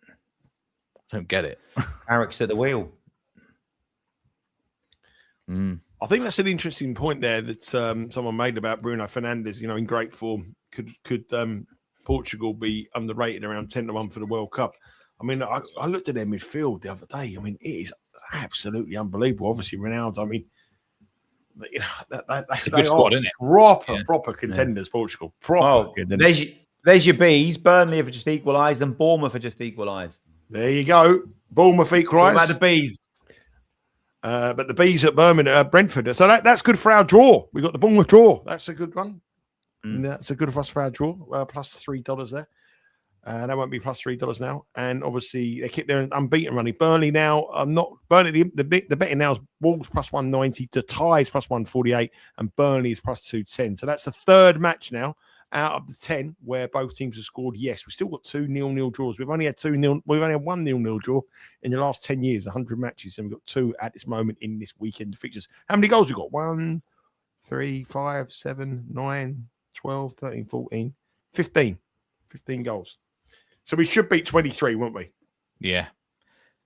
I don't get it. Eric's at the wheel. I think that's an interesting point there that someone made about Bruno Fernandes. In great form. Could Portugal be underrated around 10-1 for the World Cup? I mean, I looked at their midfield the other day. I mean, it is absolutely unbelievable. Obviously, Ronaldo. I mean, it's a good squad, isn't it? Proper contenders. Portugal. Proper. There's your B's. Burnley have just equalised, and Bournemouth have just equalised. There you go. Bournemouth equalised. What about the B's? But the B's at Brentford. So that's good for our draw. We got the Bournemouth draw. That's a good one. That's a good for us for our draw. Plus $3 there. That won't be plus $3 now. And obviously they keep their unbeaten running. Burnley now Burnley. The betting now is Wolves plus 190 to ties plus 148, and Burnley is plus 210. So that's the third match now out of the 10 where both teams have scored. Yes, we've still got 2 0-0 draws. We've only had 2-0. We've only had 1 0-0 draw in the last 10 years, 100 matches, and we've got 2 at this moment in this weekend fixtures. How many goals we got? 1, 3, 5, 7, 9, 12, 13, 14, 15. 15 goals. So we should beat 23, won't we? Yeah.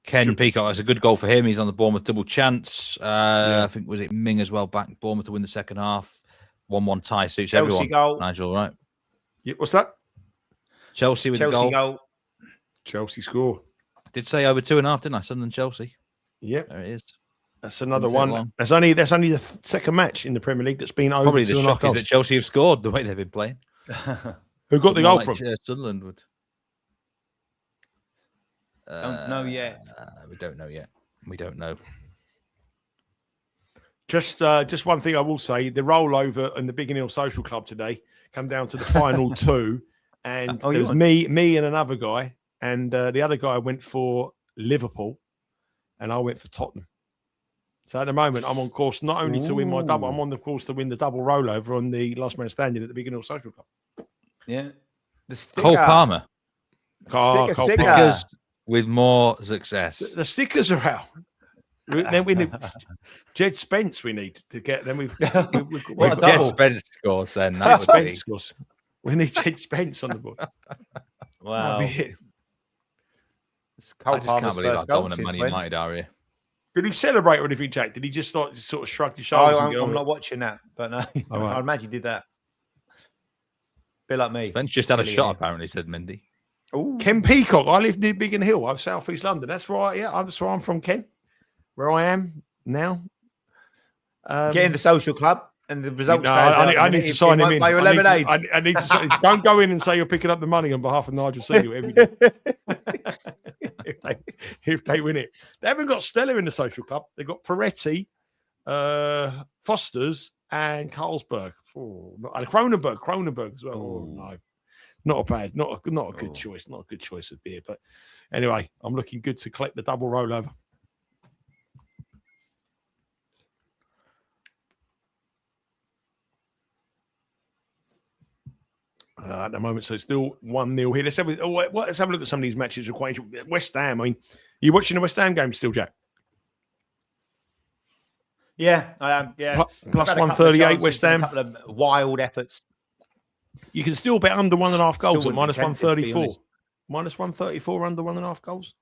Ken Peacock, that's a good goal for him. He's on the Bournemouth double chance. I think, was it Ming as well, back Bournemouth to win the second half. 1-1 tie suits Chelsea everyone. Goal. Nigel, right? Yeah, what's that? Chelsea with the goal. Chelsea score. Did say over 2.5, didn't I? Sunderland Chelsea. Yeah. There it is. That's another one. That's only the second match in the Premier League that's been over. Probably the shock is that Chelsea have scored the way they've been playing. Who got the goal from? Sunderland would. Don't know yet. We don't know yet. We don't know. Just one thing I will say: the rollover in the Biggin Hill Social Club today come down to the final 2, and there was me and another guy, and the other guy went for Liverpool, and I went for Tottenham. So at the moment, I'm on course not only to win my double, I'm on the course to win the double rollover on the last man standing at the Biggin Hill Social Club. Yeah, the sticker. Cole Palmer. Stickers with more success. The stickers are out. Then we need Jed Spence. We need to get. Then we've Jed Spence scores. Then Jed Spence scores. We need Jed Spence on the board. Wow. I just can't believe how dominant Man United are here. Did he celebrate or anything, Jack? Did he just sort of shrug his shoulders? I'm not watching that, but no, I imagine he did that. Bit like me. Spence just had a shot, apparently, said Mindy. Ooh. Ken Peacock. I live near Biggin Hill. I'm South East London. That's right. Yeah, that's where I'm from, Ken. Where I am now. Get in the social club and the results. No, I need to sign him in. I need to. Don't go in and say you're picking up the money on behalf of Nigel Seeley every day. if they win it, they haven't got Stella in the social club. They've got Peretti, Foster's, and Carlsberg. And Cronenberg as well. Oh, no. Not a good choice. Not a good choice of beer. But anyway, I'm looking good to collect the double rollover. At the moment, so it's still 1-0 here. Let's have a look at some of these matches. West Ham. I mean, are you watching the West Ham game still, Jack? Yeah, I am. Yeah, plus 138 West Ham. A couple of wild efforts. You can still bet under 1.5 goals Still at minus tempted, 134. Minus 134 under 1.5 goals.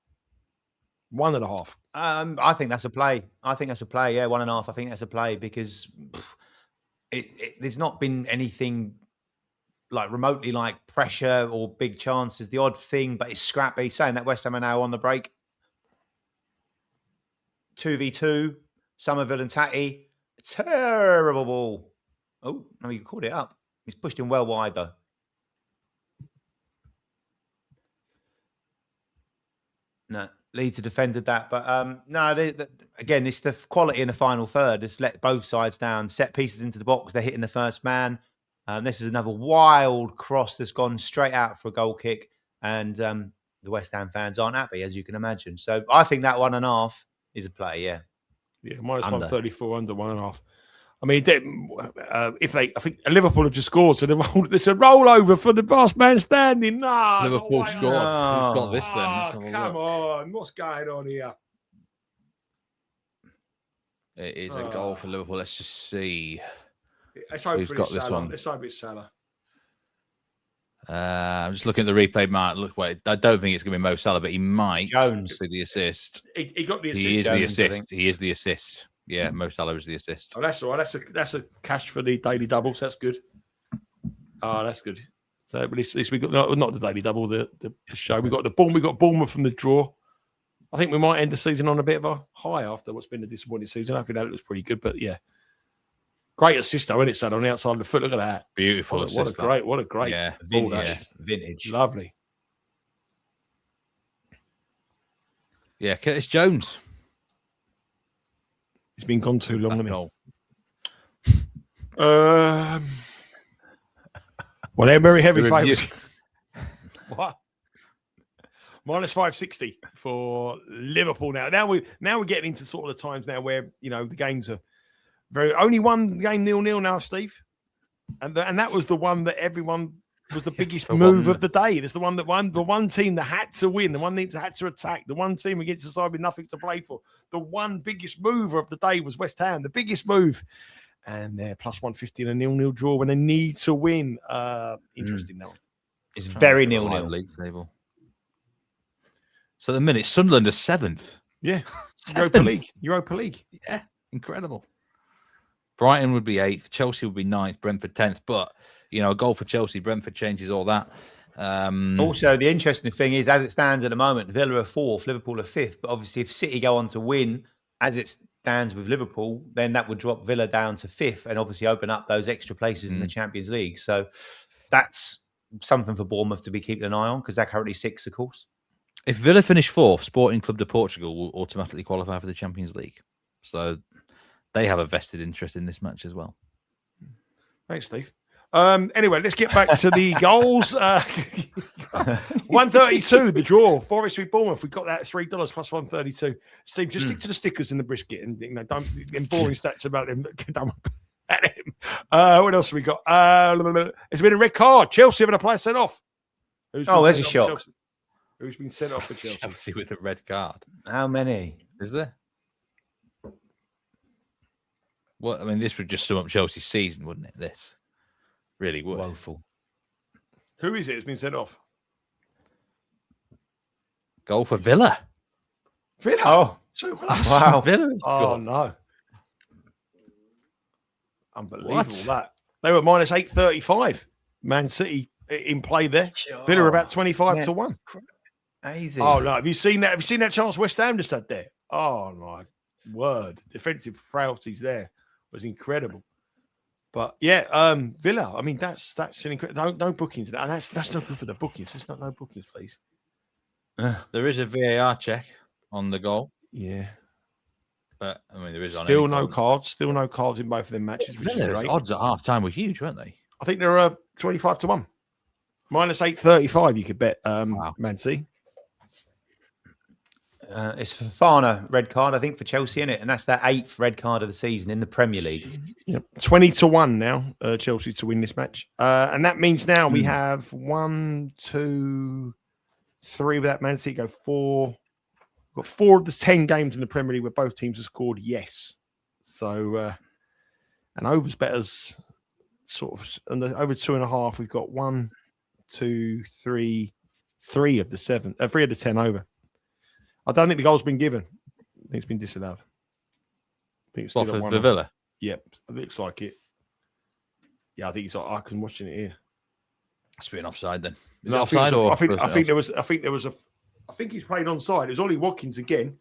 1.5. I think that's a play. Yeah, 1.5. I think that's a play because there's not been anything like remotely like pressure or big chances. The odd thing, but it's scrappy. Saying that West Ham are now on the break. 2v2. Somerville and Tatty. Terrible ball. Oh, no, you called it up. He's pushed him well wide, though. No, Leeds have defended that. But again, it's the quality in the final third. It's let both sides down. Set pieces into the box. They're hitting the first man. This is another wild cross that's gone straight out for a goal kick. And the West Ham fans aren't happy, as you can imagine. So I think that 1.5 is a play, yeah. Yeah, minus 134 under 1.5. I mean, I think Liverpool have just scored, so there's a rollover for the last man standing. No, Liverpool scored. Who's got this then? Come on, what's going on here? It is a goal for Liverpool. Let's just see. Let's hope who's got this one. Let's hope it's Salah. I'm just looking at the replay, Mark. Look, wait, I don't think it's going to be Mo Salah, but he might. Jones see the assist. He got the assist. He is Jones, the assist. He is the assist. Yeah, Mo Salah is the assist. Oh, that's all right. That's a cash for the daily doubles. That's good. Oh, that's good. So at least we got not the daily double, the show. We got Bournemouth from the draw. I think we might end the season on a bit of a high after what's been a disappointing season. I think that looks pretty good, but yeah. Great assist though, isn't it, Sad, on the outside of the foot? Look at that. Beautiful assist. What a great yeah. Vintage. Lovely. Yeah, Curtis Jones. He's been gone too long, hasn't he? Well, they're very heavy favourites. What? Minus 560 for Liverpool now. Now we're getting into sort of the times now where the games are only one game 0-0 now, Steve, and that was the one that everyone was the biggest move of the day. It's the one that won. The one team that had to win. The one team that had to attack. The one team against the side with nothing to play for. The one biggest mover of the day was West Ham. The biggest move, and they're plus 150 in a 0-0 draw when they need to win. Interesting now. It's very 0-0 league table. So at the minute, Sunderland is 7th. Yeah, Europa League. Yeah, incredible. Brighton would be 8th. Chelsea would be 9th. Brentford 10th. But, a goal for Chelsea, Brentford changes all that. Also, the interesting thing is, as it stands at the moment, Villa are 4th, Liverpool are 5th. But obviously, if City go on to win, as it stands with Liverpool, then that would drop Villa down to 5th and obviously open up those extra places in the Champions League. So that's something for Bournemouth to be keeping an eye on because they're currently 6th, of course. If Villa finish 4th, Sporting Club de Portugal will automatically qualify for the Champions League. So they have a vested interest in this match as well. Thanks, Steve. Anyway, let's get back to the goals. 132, the draw. Forest v Bournemouth. We got that at $3 plus 132. Steve, just stick to the stickers in the brisket and don't boring stats about them. What else have we got? It's been a red card. Chelsea having a player sent off. There's a shock. Who's been sent off for Chelsea? Chelsea with a red card. How many? Is there? Well, I mean, this would just sum up Chelsea's season, wouldn't it? This really would. Woeful. Who is it who's been sent off? Goal for Villa. Villa? Oh. Wow. Villa. Oh, no. Unbelievable that. They were minus 835. Man City in play there. Sure. Villa about 25 to 1. Easy. Oh, no. Have you seen that? Have you seen that chance West Ham just had there? Oh, my word. Defensive frailties there was incredible. But yeah, Villa. I mean, that's an incredible. No bookings. And that's not good for the bookings. There's no bookings, please. There is a VAR check on the goal. Yeah, but I mean, there is still no cards. Still no cards in both of them matches. Villa's odds at half time were huge, weren't they? I think they're 25 to 1. Minus 835, you could bet Wow. Man City. It's Fofana red card, I think, for Chelsea, in it, and that's their 8th red card of the season in the Premier League. Yep. 20-1 now, Chelsea to win this match. And that means now we have 1, 2, 3 with that Man City go 4. We've got 4 of the 10 games in the Premier League where both teams have scored yes. So, and overs betters sort of, and over 2.5, we've got 1, 2, 3 of the 7, 3 of the 10 over. I don't think the goal's been given. I think it's been disallowed. I think it's still for Villa? Yep, it looks like it. Yeah, I think it's like I can watching it here. It's been offside then. Is No, it offside or? I think there was I think he's played onside. It was Ollie Watkins again,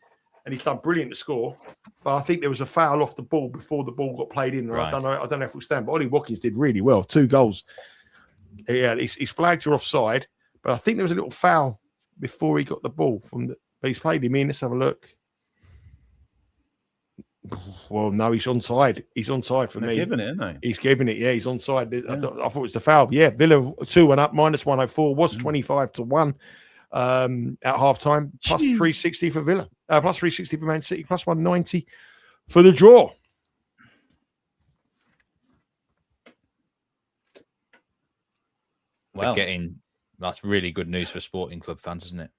and he's done brilliant to score. But I think there was a foul off the ball before the ball got played in. Right. I don't know if it'll stand, but Ollie Watkins did really well. 2 goals. Yeah, he's flagged her offside, but I think there was a little foul before he got the ball from the. But he's played him in. Let's have a look. Well, no, he's onside. He's onside for me. Giving it, isn't he? He's giving it. Yeah, he's onside. Yeah. I thought it was the foul. Yeah, Villa 2 went up, minus 104, was 25-1 at half time. Plus 360 for Villa. Plus 360 for Man City. Plus 190 for the draw. Well, that's really good news for Sporting Club fans, isn't it?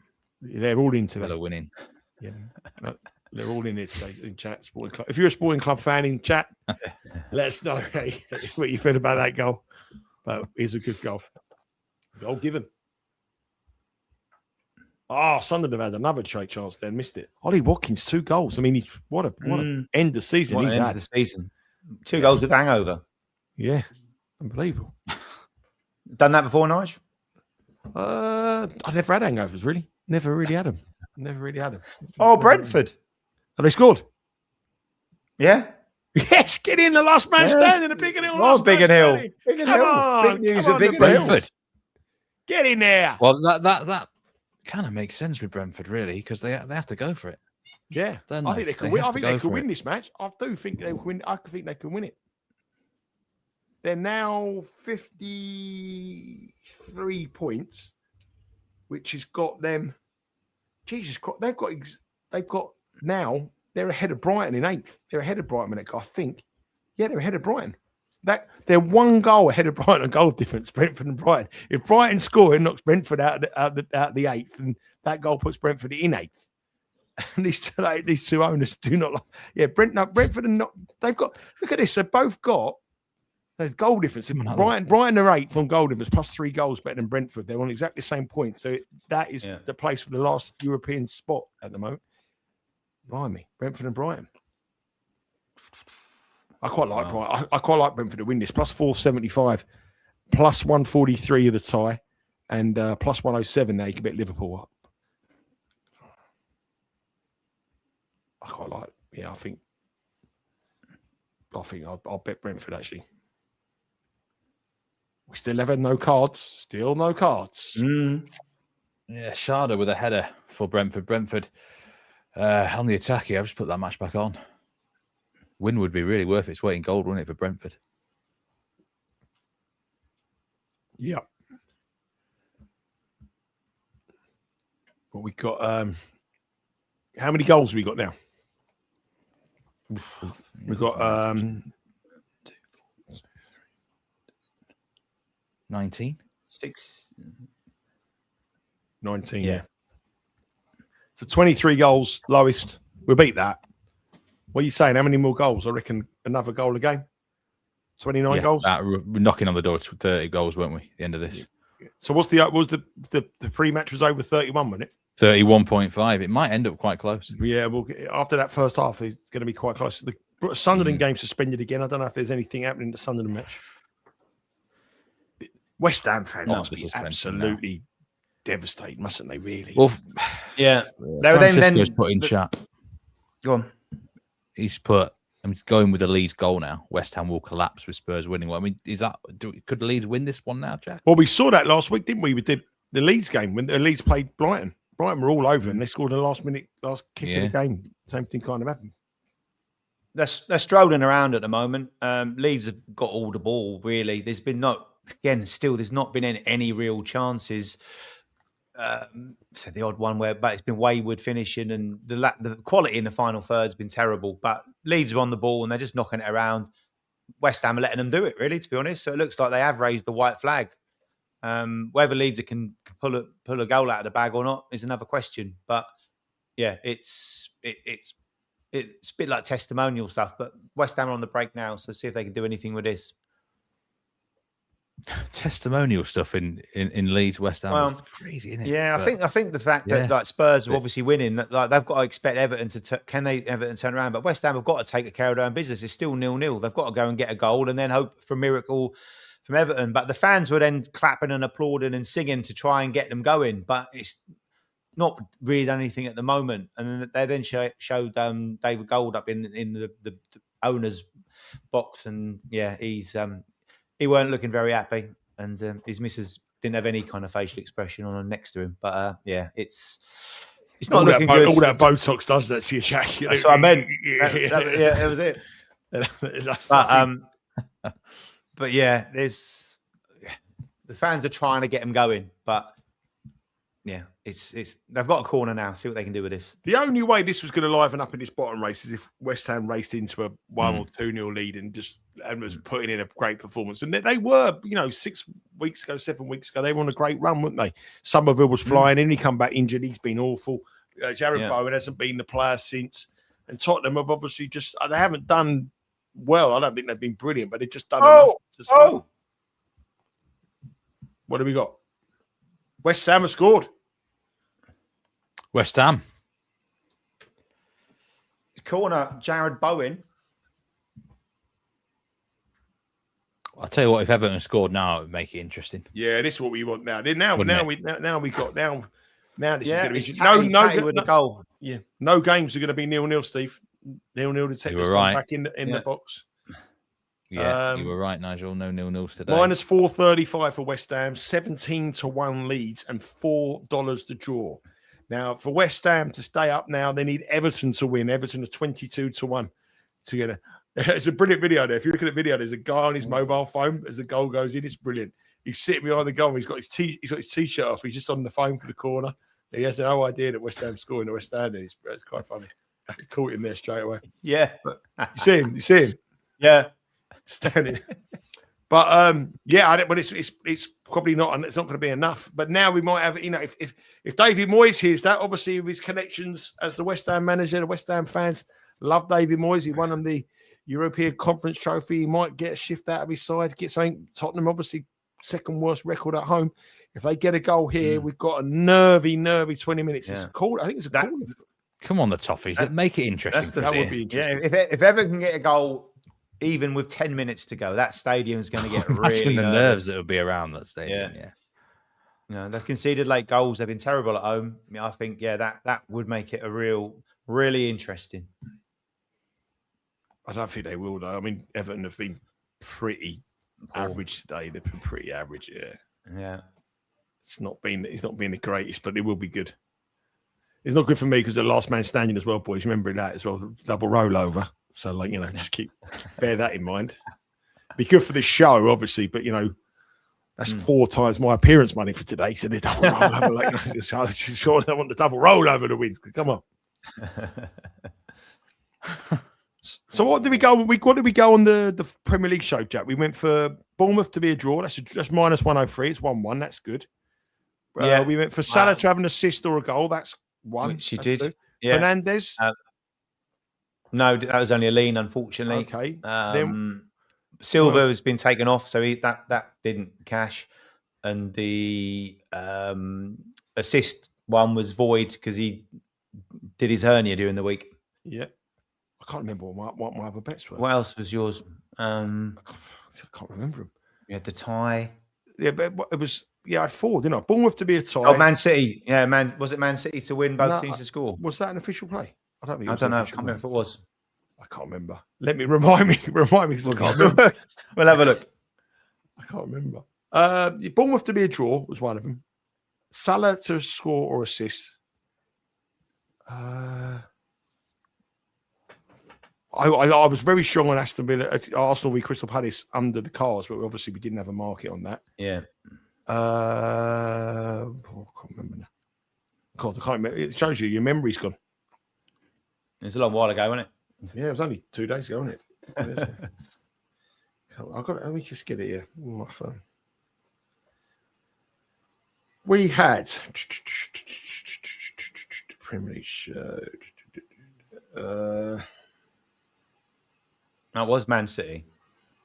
They're all into that. Villa winning. Yeah, they're all in it today in chat. Sporting Club. If you're a Sporting Club fan in chat, let us know what you feel about that goal. But it's a good goal. Goal given. Oh, Sunderland had another trade chance then, missed it. Ollie Watkins, 2 goals. I mean, what a end of season he's had. The season. 2 goals with hangover. Yeah, unbelievable. Done that before, Nigel? I never had hangovers, really. Never really had them. Oh, Brentford. Have they scored? Yeah. Yes, get in the last man standing. The Biggin Hill. Oh, Biggin Hill. Biggin Hill. Big news of Biggin Hill. Get in there. Well, that kind of makes sense with Brentford, really, because they have to go for it. Yeah, I think they can win. I think they can win this match. I do think they win. I think they can win it. They're now 53 points, which has got them. Jesus Christ, they've got now. They're ahead of Brighton in 8th. They're ahead of Brighton, I think. Yeah, they're ahead of Brighton. They're 1 goal ahead of Brighton on goal difference. Brentford and Brighton. If Brighton score, it knocks Brentford out the 8th, and that goal puts Brentford in 8th. And these two owners do not like. Yeah, Brentford and not. They've got. Look at this. They've both got. There's goal difference. Brighton are 8th on goal difference, plus 3 goals better than Brentford. They're on exactly the same point. So that is the place for the last European spot at the moment. Blimey, Brentford and Brighton. I quite like Brighton. I quite like Brentford to win this. Plus 475, plus 143 of the tie, and plus 107 now. You can bet Liverpool up. I quite like. Yeah, I think I'll bet Brentford actually. We still have no cards. Still no cards. Yeah, Sharda with a header for Brentford. Brentford on the attack here. I've just put that match back on. Win would be really worth its weight in gold, wouldn't it, for Brentford? Yeah. But we got how many goals have we got now? We've got 19. 19, yeah. So 23 goals, lowest. We'll beat that. What are you saying? How many more goals? I reckon another goal a game. 29 goals. We're knocking on the door to 30 goals, weren't we? At the end of this. Yeah. So what's the pre-match was over 31, wasn't it? 31.5. It might end up quite close. Yeah, well, after that first half, it's going to be quite close. The Sunderland game suspended again. I don't know if there's anything happening in the Sunderland match. West Ham fans must be absolutely devastated, mustn't they? Really? Well, yeah. Francisco's put in chat. Go on. He's put. I'm going with the Leeds goal now. West Ham will collapse with Spurs winning. Well, I mean, could Leeds win this one now, Jack? Well, we saw that last week, didn't we? We did the Leeds game when the Leeds played Brighton. Brighton were all over them. They scored in the last kick of the game. Same thing kind of happened. They're strolling around at the moment. Leeds have got all the ball, really. There's been again, still, there's not been any real chances. So the odd one but it's been wayward finishing, and the quality in the final third has been terrible. But Leeds are on the ball and they're just knocking it around. West Ham are letting them do it, really, to be honest. So it looks like they have raised the white flag. Whether Leeds can pull a goal out of the bag or not is another question. But yeah, it's a bit like testimonial stuff. But West Ham are on the break now, so see if they can do anything with this. Testimonial stuff in Leeds, West Ham is crazy, isn't it? Yeah, I think the fact that like Spurs are obviously winning, like they've got to expect Everton to Everton turn around, but West Ham have got to take care of their own business. It's still 0-0. They've got to go and get a goal and then hope for a miracle from Everton. But the fans were then clapping and applauding and singing to try and get them going, but it's not really done anything at the moment. And they then showed David Gold up in the owner's box, and yeah, he weren't looking very happy, and his missus didn't have any kind of facial expression on her next to him. But yeah, it's not all looking good. All that Botox does that to you, Jack. That's what I meant. Yeah, that was it. But yeah, the fans are trying to get him going, but yeah, it's they've got a corner now. See what they can do with this. The only way this was going to liven up in this bottom race is if West Ham raced into a 1 or 2-0 lead and was putting in a great performance. And they were, 6 weeks ago, 7 weeks ago, they were on a great run, weren't they? Somerville was flying in. He come back injured. He's been awful. Jared Bowen hasn't been the player since. And Tottenham have obviously they haven't done well. I don't think they've been brilliant, but they've just done enough to survive. What have we got? West Ham have scored. West Ham. Corner, Jared Bowen. I'll tell you what, if Everton scored now, it would make it interesting. Yeah, this is what we want now. Now this is going to be no goal. Yeah, no games are going to be 0-0, Steve. 0-0 to take this one back in the box. Yeah, you were right, Nigel. No 0-0s today. Minus 435 for West Ham, 17-1 Leeds, and $4 to draw. Now, for West Ham to stay up now, they need Everton to win. Everton are 22-1 to get It's a brilliant video there. If you look at the video, there's a guy on his mobile phone as the goal goes in. It's brilliant. He's sitting behind the goal. He's got his t-shirt off. He's just on the phone for the corner. He has no idea that West Ham's scoring the West Ham. It's quite funny. I caught him there straight away. Yeah. But you see him? Yeah. Standing. But but it's probably not. It's not going to be enough. But now we might have. If David Moyes hears that, obviously with his connections as the West Ham manager, the West Ham fans love David Moyes. He won them the European Conference Trophy. He might get a shift out of his side. Get something. Tottenham obviously second worst record at home. If they get a goal here, we've got a nervy 20 minutes. Yeah. It's cool. I think it's a cool. Come on, the Toffees. Make it interesting. That would be interesting. Yeah, if Everton can get a goal. Even with 10 minutes to go, that stadium's going to get really the nerves that will be around that stadium. Yeah. They've conceded late goals. They've been terrible at home. I mean, I think, that would make it really interesting. I don't think they will, though. I mean, Everton have been pretty average today. They've been pretty average, Yeah. It's not been the greatest, but it will be good. It's not good for me because the last man standing as well, boys. Remember that as well, the double rollover. So, just bear that in mind. Be good for this show, obviously, but, that's 4 times my appearance money for today. So the double rollover, I'm sure I want the double rollover to win. Come on. So what did we go? What did we go on the Premier League show, Jack? We went for Bournemouth to be a draw. That's minus 103. It's 1-1. That's good. We went for Salah to have an assist or a goal. That's 1. She did. Good. Yeah. Fernandes. No, that was only a lean, unfortunately. Okay. Silva has been taken off, so that didn't cash. And the assist one was void because he did his hernia during the week. Yeah. I can't remember what my other bets were. What else was yours? I can't remember them. You had the tie. Yeah, but it was... Yeah, I had 4, didn't I? Bournemouth to be a tie. Oh, Man City. Yeah, was it Man City to win, both teams to score? Was that an official play? I don't know. I can't remember if it was. I can't remember. Let me remind me because I can't remember. We'll have a look. I can't remember. Bournemouth to be a draw was one of them. Salah to score or assist. I I was very strong on Aston Villa, Arsenal v Crystal Palace under the cards, but obviously we didn't have a market on that. Yeah. I can't remember now. God, I can't remember. It shows you your memory's gone. It's a long while ago, wasn't it? Yeah, it was only 2 days ago, wasn't it? So I've got. Let me just get it here on my phone. We had Premier League show. That was Man City.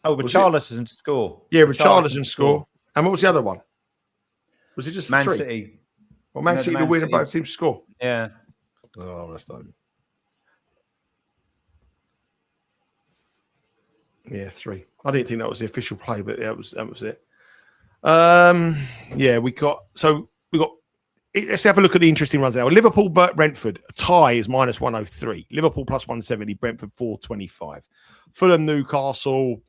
Oh, Richarlison score. Yeah, Richarlison score. And what was the other one? Was it just Man three? City? Well, Man City to win and both teams score. Yeah. Oh, that's not. Yeah, 3. I didn't think that was the official play, but that was it. Yeah, we got. Let's have a look at the interesting runs now. Liverpool, Brentford, a tie is -103. Liverpool +170, Brentford 425. Fulham, Newcastle,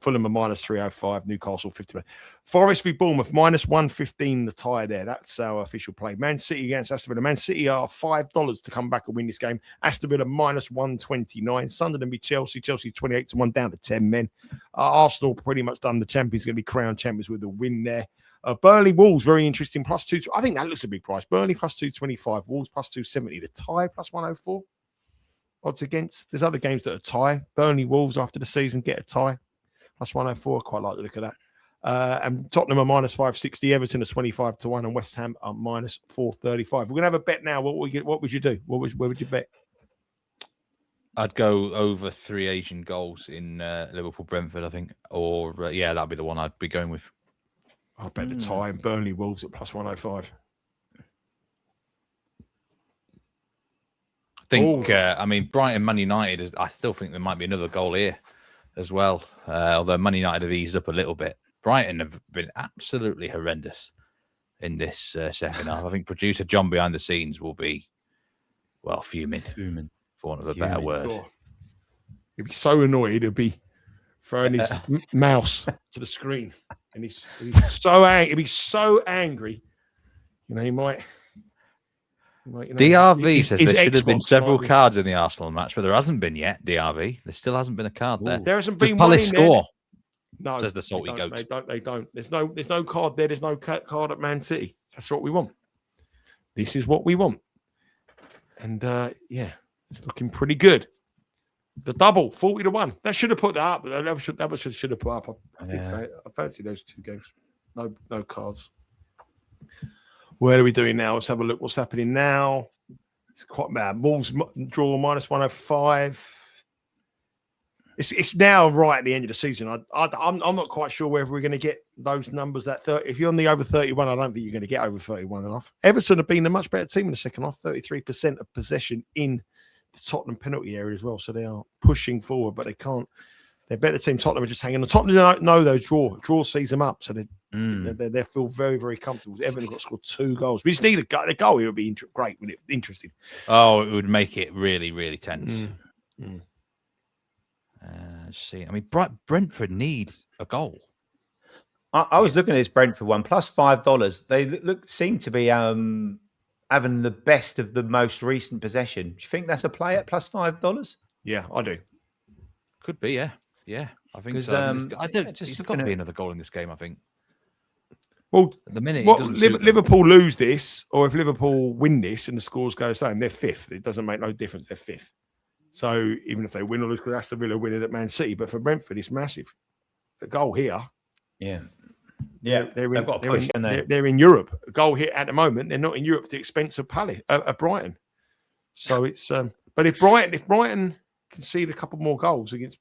Fulham are -305, Newcastle 50. Forest v Bournemouth -115. The tie there. That's our official play. Man City against Aston Villa. Man City are $5 to come back and win this game. Aston Villa -129. Sunderland v Chelsea. Chelsea 28-1 down to 10 men. Arsenal pretty much done. The champions going to be crowned champions with a win there. Burnley Wolves, very interesting. +2. I think that looks a big price. Burnley +225, Wolves +270. The tie +104. Odds against. There's other games that are tie. Burnley Wolves after the season get a tie. +104. I quite like the look of that. And Tottenham are -560. Everton are 25-1, and West Ham are -435. We're gonna have a bet now. What would you do? Where would you bet? I'd go over 3 Asian goals in Liverpool Brentford, I think. Or that'd be the one I'd be going with. I bet the tie and Burnley Wolves at +105. I think, Brighton, Man United, I still think there might be another goal here as well. Although Man United have eased up a little bit. Brighton have been absolutely horrendous in this second half. I think producer John behind the scenes will be, fuming, for want of a better word. Oh. He'd be so annoyed. He'd be throwing his mouse to the screen. And he's so angry. He'd be so angry. He might. DRV says there should have been several cards in the Arsenal match, but there hasn't been yet. DRV, there still hasn't been a card there. There hasn't been Palace score. No, says the salty goat. They don't. There's no card there. There's no card at Man City. That's what we want. This is what we want. And it's looking pretty good. The double, 40-1. That should have put that up. That should have put up. I fancy those 2 games. No cards. Where are we doing now? Let's have a look. What's happening now? It's quite bad. Wolves draw -105. It's now right at the end of the season. I'm not quite sure whether we're going to get those numbers. If you're on the over 31, I don't think you're going to get over 31 enough. Everton have been a much better team in the second half. 33% of possession in the Tottenham penalty area as well. So they are pushing forward, but they can't. They're better team. Tottenham are just hanging on. Tottenham don't know those draw sees them up. So they feel very, very comfortable. Everton got scored 2 goals. We just need a goal. It would be great. Interesting. Oh, it would make it really, really tense. See, Brentford need a goal. I was looking at this Brentford one +$5. They seem to be having the best of the most recent possession. Do you think that's a play at +$5? Yeah, I do. Could be, yeah. I think so. There's got to be another goal in this game, I think. Well, at the minute, Liverpool lose this, or if Liverpool win this and the scores go the same, they're 5th. It doesn't make no difference. They're 5th. So even if they win or lose, because Aston Villa win it at Man City, but for Brentford, it's massive. The goal here. Yeah. They've got a push, they're in Europe. A goal here at the moment. They're not in Europe at the expense of Brighton. So it's but if Brighton concede a couple more goals against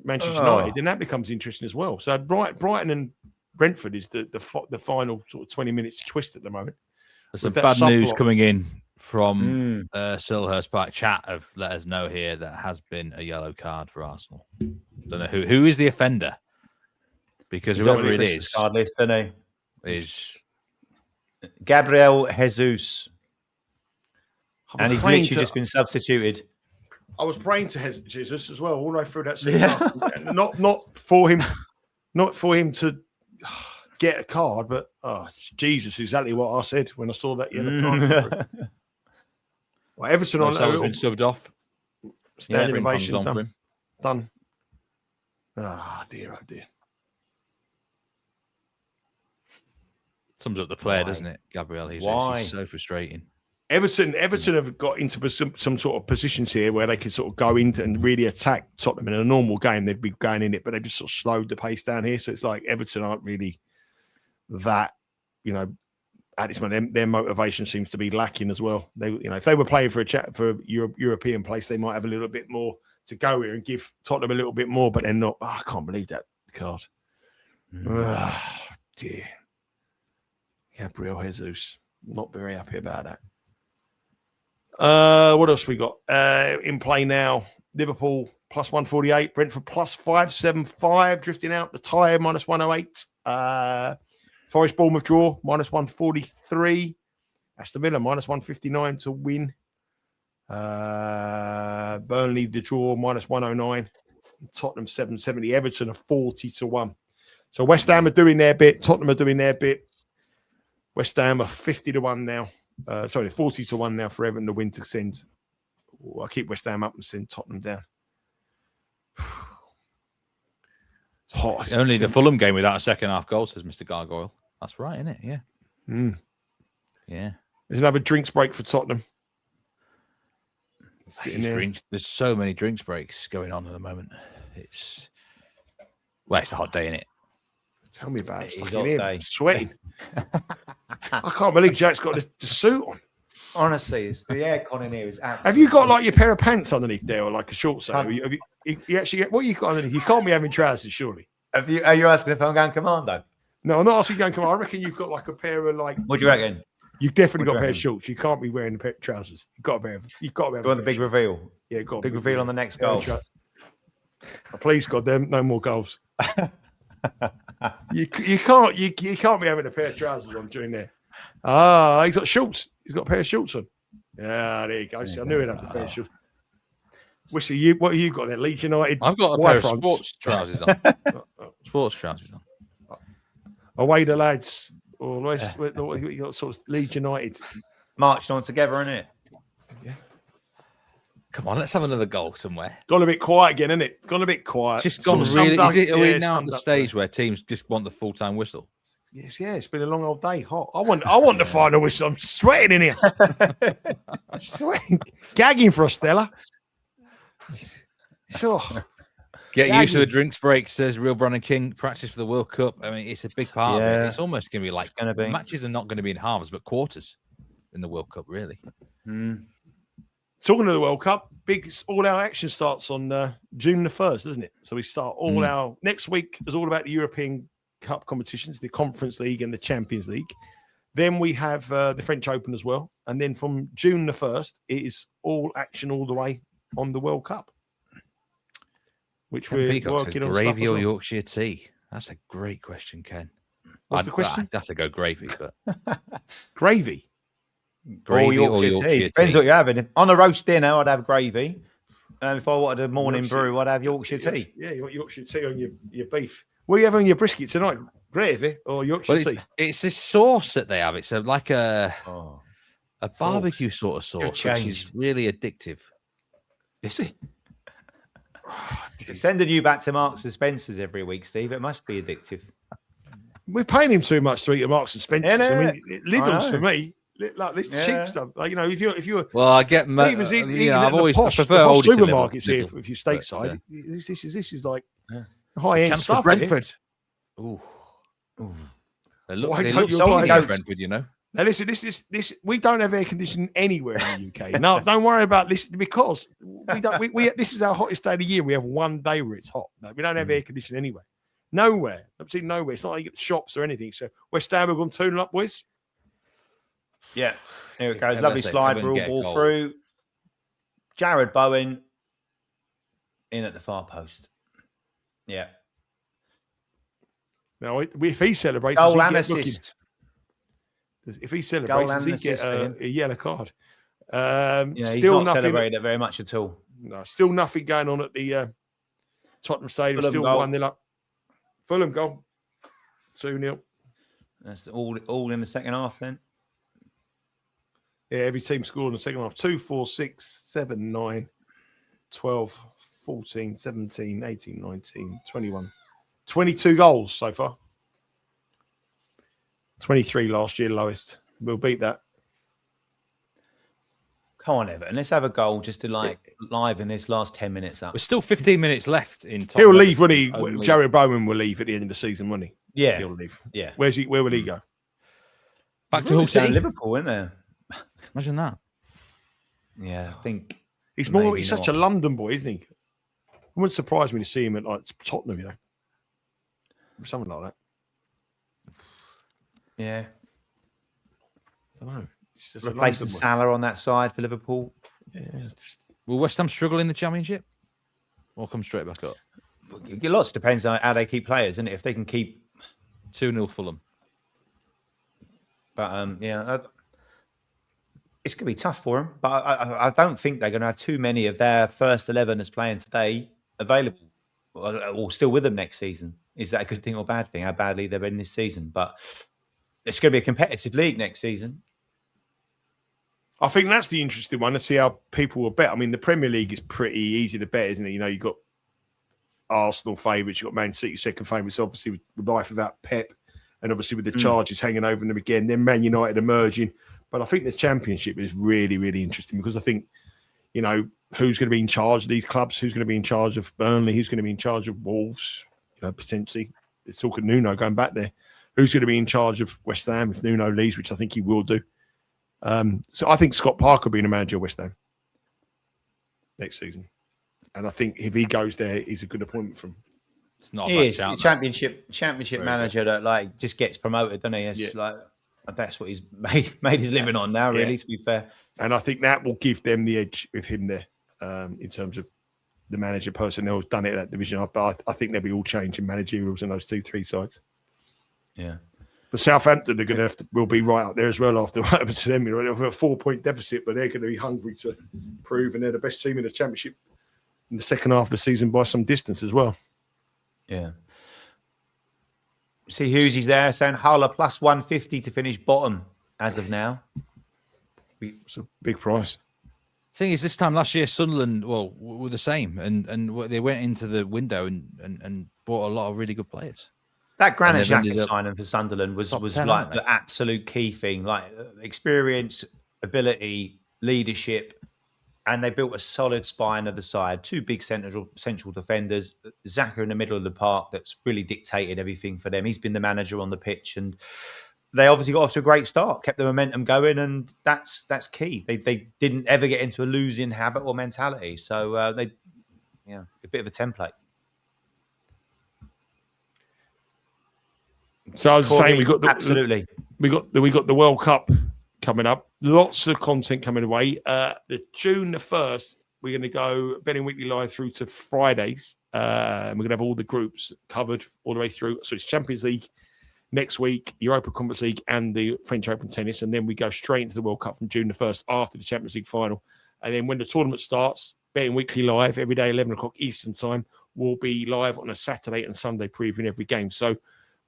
Manchester United, then that becomes interesting as well. So Brighton and Brentford is the final sort of 20 minutes twist at the moment. There's some bad news coming in from Selhurst Park chat have let us know here that has been a yellow card for Arsenal. Don't know who is the offender, because whoever it is, card list, isn't he? Is Gabriel Jesus, and he's literally just been substituted. I was praying to Jesus as well all the way through that season. Not for him to get a card, but Jesus, exactly what I said when I saw that yellow card. Well, Everton Mo on a Salah's little been subbed off. standing Frimpong's ovation on for done. him. Done. Ah, dear, oh dear. Sums up the player, Why? doesn't it, Gabriel? He's Why? so frustrating. Everton have got into some sort of positions here where they could sort of go into and really attack Tottenham. In a normal game, they'd be going in it, but they've just sort of slowed the pace down here. So it's like Everton aren't really that, at this moment, their motivation seems to be lacking as well. They, if they were playing for a European place, they might have a little bit more to go here and give Tottenham a little bit more, but they're not. Oh, I can't believe that card. Dear. Gabriel Jesus. Not very happy about that. What else we got in play now? Liverpool plus 148, Brentford plus 575, drifting out. The tie minus 108. Forest Bournemouth draw minus 143. Aston Villa minus 159 to win. Burnley the draw minus 109. Tottenham 770. Everton are 40 to 1. So West Ham are doing their bit. Tottenham are doing their bit. West Ham are 50 to 1 now. 40 to 1 now for Everton to win to send. I'll keep West Ham up and send Tottenham down. It's hot. Only the Fulham game without a second half goal, says Mr. Gargoyle. That's right, isn't it? Yeah. Yeah. There's another drinks break for Tottenham. There's so many drinks breaks going on at the moment. It's a hot day, isn't it? Tell me about it. It's Stuck in hot here, day. sweating. I can't believe Jack's got the suit on. Honestly, it's the aircon in here is absolutely. Have you got like your pair of pants underneath there, or like a short set? Have you actually? What you got underneath? You can't be having trousers, surely. Are you asking if I'm going commando? No, I'm not asking you going come on. I reckon you've got like a pair of like. What do you reckon? You've definitely What got a do you pair of reckon? shorts. You can't be wearing a pair of trousers. You've got to have. You've got to have. Do you want the big reveal? Yeah, got Big reveal on the next goal. Please, God, them no more goals. you can't be having a pair of trousers on during there. Ah, he's got shorts. He's got a pair of shorts on. Yeah, there you go. See, I knew he'd have the pair of shorts. Wissy, what have you got there? Leeds United. I've got a pair of sports trousers on. Sports trousers on. Away the lads. Or what you got sort of Leeds United. Marching on together, innit? Yeah. Come on, let's have another goal somewhere. Gone a bit quiet again, isn't it? Gone a bit quiet. Just gone really. Are we now at the stage where teams just want the full-time whistle? Yes, yeah. It's been a long old day. Hot. I want the final whistle. I'm sweating in here. I'm sweating. Gagging for us, Stella. Sure. Get used to the drinks break, says Real Brandon King. Practice for the World Cup. I mean, it's a big part of it. It's almost going to be like matches are not going to be in halves, but quarters in the World Cup, really. Talking of the World Cup, big all-out action starts on June the 1st, doesn't it? So we start all our next week is all about the European Cup competitions, the Conference League and the Champions League. Then we have the French Open as well. And then from June the 1st, it is all action all the way on the World Cup. Which we're working on. Gravy or Yorkshire tea? That's a great question, Ken. What's the question? I'd have to go gravy, but gravy. Gravy or Yorkshire tea. Depends what you're having. On a roast dinner, I'd have gravy. If I wanted a morning brew, I'd have Yorkshire tea. Yeah, you want Yorkshire tea on your beef. What are you having on your brisket tonight? Gravy or Yorkshire tea? It's this sauce that they have. It's like a barbecue sort of sauce, which is really addictive. Is it? Sending you back to Marks and Spencer's every week, Steve. It must be addictive. We're paying him too much to eat at Marks and Spencer's. I mean, Lidl's for me. Like this cheap stuff. Like, if you're well, I get I've always prefer old supermarkets here if you're stateside. This is like high end stuff. For Brentford. Ooh. They look so good, Brentford, you know. Now listen, this we don't have air conditioning anywhere in the UK. No, don't worry about this because we don't. We this is our hottest day of the year. We have one day where it's hot. No, we don't have air conditioning anywhere. Nowhere. Absolutely nowhere. It's not like you get the shops or anything. So West Ham have gone 2-0 up, boys. Yeah. Here it goes. Lovely slide rule ball through. Jared Bowen in at the far post. Yeah. Now, if he celebrates, goal and assist. If he celebrates, does he get a yellow card? He's not celebrated it very much at all. No, still nothing going on at the Tottenham Stadium. Fulham still goal. 1-0 up. Fulham goal. 2-0. That's all in the second half then. Yeah, every team scored in the second half. 2, 4, 6, 7, 9, 12, 14, 17, 18, 19, 21. 22 goals so far. 23 last year, lowest. We'll beat that. Come on, Everton. Let's have a goal just to liven this last 10 minutes up. There's still 15 minutes left in time. He'll leave when Jared Bowen will leave at the end of the season, won't he? Yeah. He'll leave. Yeah. Where will he go? Back to Hull City. Liverpool, isn't there? Imagine that. Yeah, I think he's such a London boy, isn't he? It wouldn't surprise me to see him at like Tottenham, you know. Something like that. Yeah. I don't know. It's just replacing Salah on that side for Liverpool. Yeah. Will West Ham struggle in the Championship or come straight back up? Lots depends on how they keep players, isn't it? If they can keep 2-0 Fulham. But it's going to be tough for them. But I don't think they're going to have too many of their first 11 as playing today available or still with them next season. Is that a good thing or bad thing? How badly they've been this season? But it's going to be a competitive league next season. I think that's the interesting one to see how people will bet. I mean, the Premier League is pretty easy to bet, isn't it? You know, you've got Arsenal favourites, you've got Man City second favourites, obviously with life without Pep, and obviously with the charges hanging over them again. Then Man United emerging. But I think the Championship is really, really interesting because I think, you know, who's going to be in charge of these clubs? Who's going to be in charge of Burnley? Who's going to be in charge of Wolves? You know, potentially. It's talking Nuno going back there. Who's going to be in charge of West Ham if Nuno leaves, which I think he will do. So I think Scott Parker being a manager of West Ham next season. And I think if he goes there, he's a good appointment for him. It's not he is the championship manager that like just gets promoted, doesn't he? It's like that's what he's made his living on now, really, to be fair. And I think that will give them the edge with him there in terms of the manager personnel has done it at that division. But I think there'll be all change in managerials in those 2-3 sides. Yeah. But Southampton are going to will be right up there as well after what happened to them. You know, they have a 4-point deficit, but they're going to be hungry to prove, and they're the best team in the Championship in the second half of the season by some distance as well. Yeah. See Hughes there saying Hull plus 150 to finish bottom as of now. It's a big price. Thing is, this time last year, Sunderland were the same, and they went into the window and bought a lot of really good players. That Granit Xhaka signing for Sunderland was 10, like the absolute key thing, like experience, ability, leadership, and they built a solid spine of the side. 2 big central defenders, Xhaka in the middle of the park that's really dictated everything for them. He's been the manager on the pitch, and they obviously got off to a great start, kept the momentum going, and that's key. They didn't ever get into a losing habit or mentality, so a bit of a template. So I was saying we got the World Cup coming up. Lots of content coming away. The June the 1st, we're going to go Betting Weekly Live through to Fridays. And we're going to have all the groups covered all the way through. So it's Champions League next week, Europa Conference League, and the French Open tennis. And then we go straight into the World Cup from June the 1st after the Champions League final. And then when the tournament starts, Betting Weekly Live every day, 11 o'clock Eastern time, will be live on a Saturday and Sunday previewing every game. So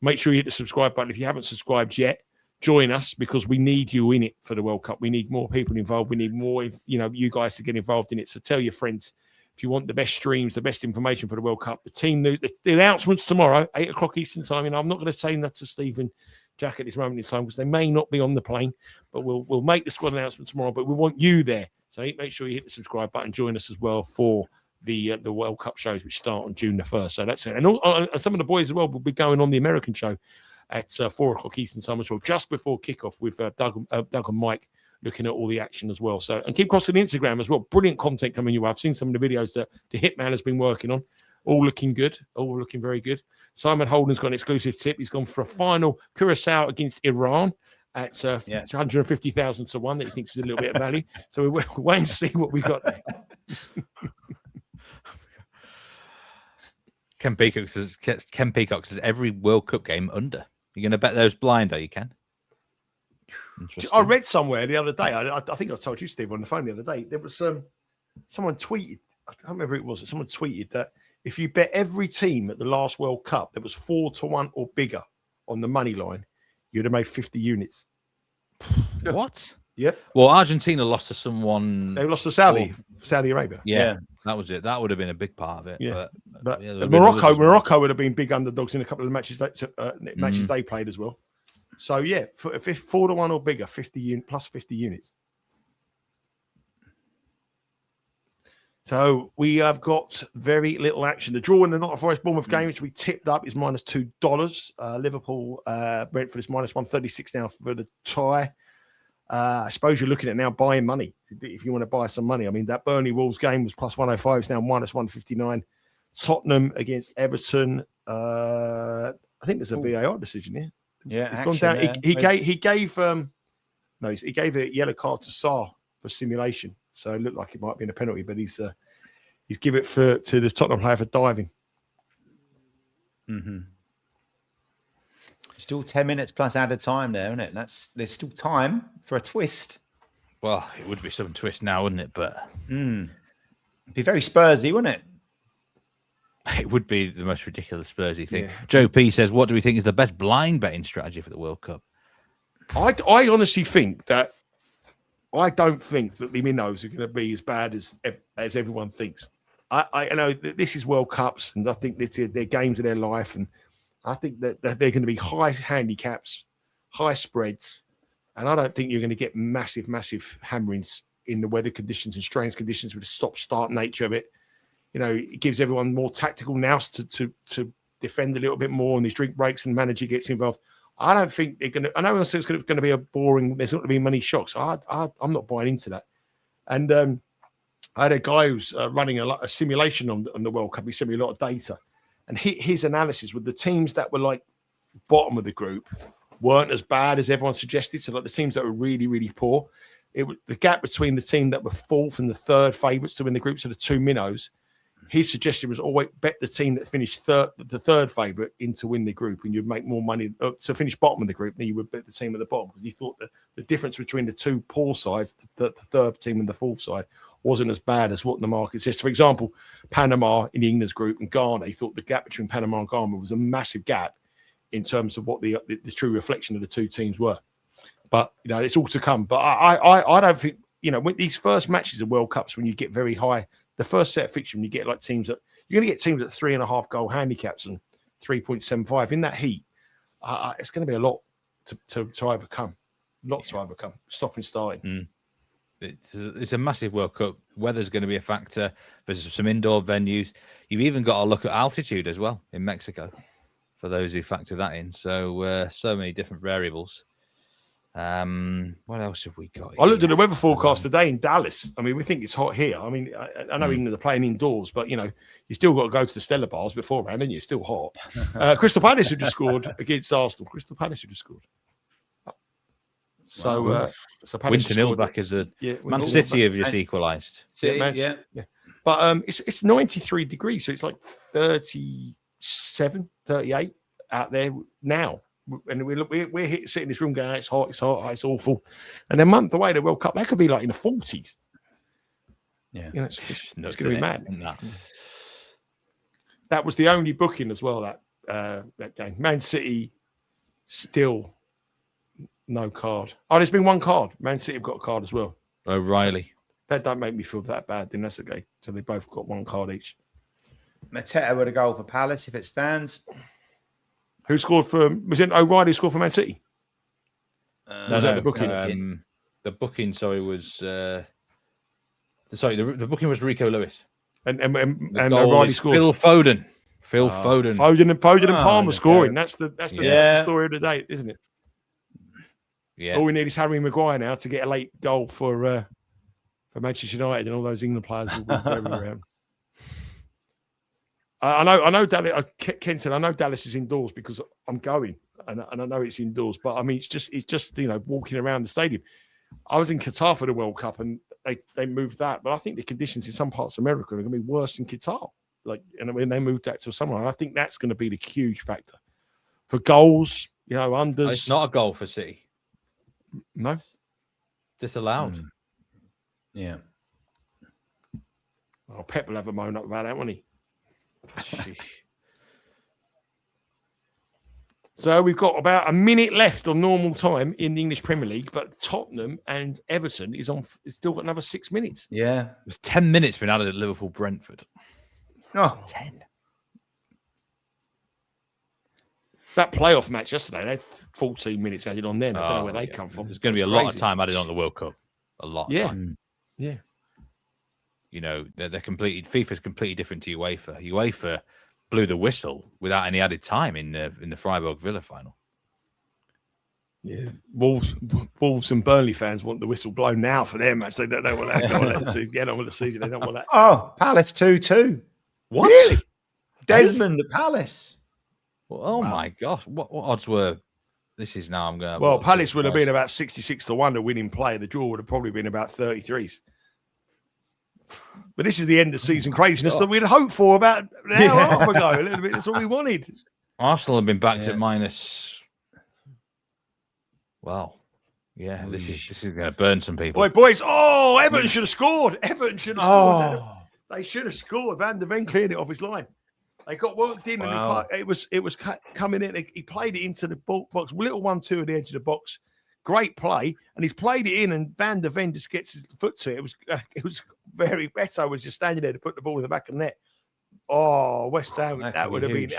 make sure you hit the subscribe button. If you haven't subscribed yet, join us because we need you in it for the World Cup. We need more people involved. We need more, you guys to get involved in it. So tell your friends if you want the best streams, the best information for the World Cup. The announcements tomorrow, 8 o'clock Eastern time. I'm not going to say that to Steve and Jack at this moment in time because they may not be on the plane, but we'll make the squad announcement tomorrow. But we want you there. So make sure you hit the subscribe button. Join us as well for the World Cup shows, which start on June the 1st. So that's it. And some of the boys as well will be going on the American show at 4 o'clock Eastern time as well, just before kickoff with Doug and Mike looking at all the action as well. So, and keep crossing Instagram as well. Brilliant content coming your way. I've seen some of the videos that the Hitman has been working on. All looking good. All looking very good. Simon Holden's got an exclusive tip. He's gone for a final Curacao against Iran at 150,000 to 1 that he thinks is a little bit of value. So we'll wait and see what we got there. Ken Peacock says every World Cup game under. You're going to bet those blind, are you, Ken? I read somewhere the other day, I think I told you, Steve, on the phone the other day, there was someone tweeted, I can't remember who it was, but someone tweeted that if you bet every team at the last World Cup that was 4-1 or bigger on the money line, you'd have made 50 units. What? Yep. Well, Argentina lost to someone. They lost to Saudi Arabia. Yeah, that was it. That would have been a big part of it. Yeah. But there would have been others as well. Morocco would have been big underdogs in a couple of the matches they played as well. So yeah, 4-1 or bigger, plus 50 units. So we have got very little action. The draw in the Nottingham Forest Bournemouth game, which we tipped up, is -$2. Liverpool Brentford is -136 now for the tie. I suppose you're looking at now buying money if you want to buy some money. I mean, that Burnley Wolves game was +105, it's now -159. Tottenham against Everton. I think there's a VAR decision here. Yeah, it's gone down. He gave a yellow card to Sarr for simulation, so it looked like it might have been a penalty, but he's give it to the Tottenham player for diving. Mm-hmm. Still 10 minutes plus added time there, isn't it? There's still time for a twist. Well, it would be some twist now, wouldn't it? But it'd be very Spursy, wouldn't it? It would be the most ridiculous Spursy thing. Yeah. Joe P says, "What do we think is the best blind betting strategy for the World Cup?" I honestly think that I don't think that the minnows are going to be as bad as everyone thinks. I know that this is World Cups, and I think this is their games of their life, and I think that they're going to be high handicaps, high spreads, and I don't think you're going to get massive hammerings in the weather conditions and strange conditions with the stop-start nature of it. You know, it gives everyone more tactical nous to defend a little bit more, and these drink breaks and manager gets involved. I don't think they're going to. I know it's going to be a boring. There's not going to be many shocks. I'm not buying into that. And I had a guy who's running a simulation on the World Cup. He sent me a lot of data. And his analysis with the teams that were like bottom of the group weren't as bad as everyone suggested. So like the teams that were really, really poor, it was the gap between the team that were fourth and the third favourites to win the group, so the two minnows. His suggestion was always bet the team that finished the third favourite in to win the group, and you'd make more money to finish bottom of the group than you would bet the team at the bottom, because he thought that the difference between the two poor sides, the third team and the fourth side, wasn't as bad as what the market says. For example, Panama in England's group and Ghana, he thought the gap between Panama and Ghana was a massive gap in terms of what the true reflection of the two teams were. But, you know, it's all to come. But I don't think, you know, with these first matches of World Cups, when you get very high, the first set of fixture, when you get like teams that, you're going to get teams at 3.5 goal handicaps and 3.75 in that heat. It's going to be a lot to overcome. To overcome. Stopping, starting. It's a massive World Cup. Weather's going to be a factor. There's some indoor venues. You've even got to look at altitude as well in Mexico, for those who factor that in. So, so many different variables. What else have we got? I looked at the weather forecast today in Dallas. I mean, we think it's hot here. I mean, I know England are playing indoors, but, you know, you still got to go to the Stella Bars beforehand, and you're still hot. Crystal Palace have just scored against Arsenal. Crystal Palace have just scored. So, Winton Hillback is Man City have just equalised. Yeah. But it's 93 degrees, so it's like 37, 38 out there now. And we're sitting in this room going, it's hot, it's awful. And then a month away, the World Cup, that could be like in the 40s. Yeah. You know, it's going to be mad. No. That was the only booking as well, that game. Man City, still no card. Oh, there's been one card. Man City have got a card as well. O'Reilly. That don't make me feel that bad. Then that's okay. So they both got one card each. Mateta with a goal for Palace if it stands. Who scored for? Was it O'Reilly scored for Man City? No, the booking. The booking, was. The booking was Rico Lewis, and O'Reilly scored. Phil Foden. Foden. Foden and Palmer scoring. That's the story of the day, isn't it? Yeah. All we need is Harry Maguire now to get a late goal for Manchester United, and all those England players will be very around. I know Dallas. Kenton, I know Dallas is indoors because I'm going, and I know it's indoors. But I mean, it's just you know, walking around the stadium. I was in Qatar for the World Cup, and they moved that. But I think the conditions in some parts of America are going to be worse than Qatar. And when they moved that to somewhere, and I think that's going to be the huge factor for goals. You know, unders. It's not a goal for City. No, disallowed. Yeah. Oh, Pep will have a moan up about that, won't he? So we've got about a minute left on normal time in the English Premier League, but Tottenham and Everton is still got another 6 minutes. Yeah. There's 10 minutes been added at Liverpool Brentford. Oh, 10. That playoff match yesterday, they had 14 minutes added on then. I don't know where they come from. There's going to be a lot of time added on the World Cup. A lot. Yeah. Of time. Yeah. You know, they're completely, FIFA's completely different to UEFA. UEFA blew the whistle without any added time in the Freiburg Villa final. Yeah, Wolves and Burnley fans want the whistle blown now for their match. They don't want that. Get on with the season. They don't want that. Oh, Palace 2-2. What? Really? Desmond at Palace. Well, oh my gosh, what odds were? This is now I'm going. Well, Palace would have been about 66-1 to winning play. The draw would have probably been about 33s. But this is the end of season craziness that we'd hoped for about an hour and a half ago. A little bit. That's all we wanted. Arsenal have been backed at minus. Well, yeah, this is going to burn some people. Boys! Oh, Everton should have scored. Everton should have scored. They should have scored. Van der Ven cleared it off his line. They got worked in, and it was coming in. He played it into the box, little 1-2 at the edge of the box. Great play, and he's played it in, and Van der Ven just gets his foot to it. It was very. Beto was just standing there to put the ball in the back of the net. Oh, West Ham! That would have been.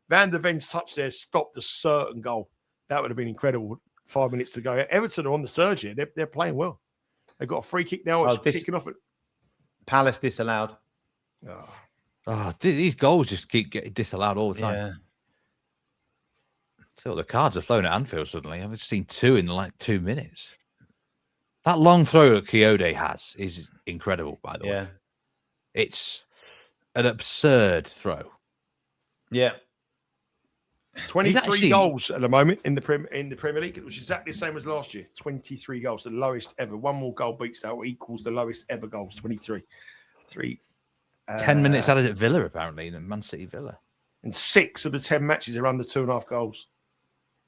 Van der Ven's touch there stopped a certain goal. That would have been incredible. 5 minutes to go. Everton are on the surge here. They're playing well. They've got a free kick now. It's kicking off. Palace disallowed. These goals just keep getting disallowed all the time. Yeah. So the cards are flown at Anfield suddenly. I've seen 2 in like 2 minutes. That long throw that Kyoto has is incredible, by the way. It's an absurd throw. Yeah. 23 goals at the moment in the Premier League, which is exactly the same as last year. 23 goals, the lowest ever. One more goal beats that or equals the lowest ever goals. 23. 10 minutes added at Villa, apparently, in Man City Villa. And 6 of the 10 matches are under 2.5 goals.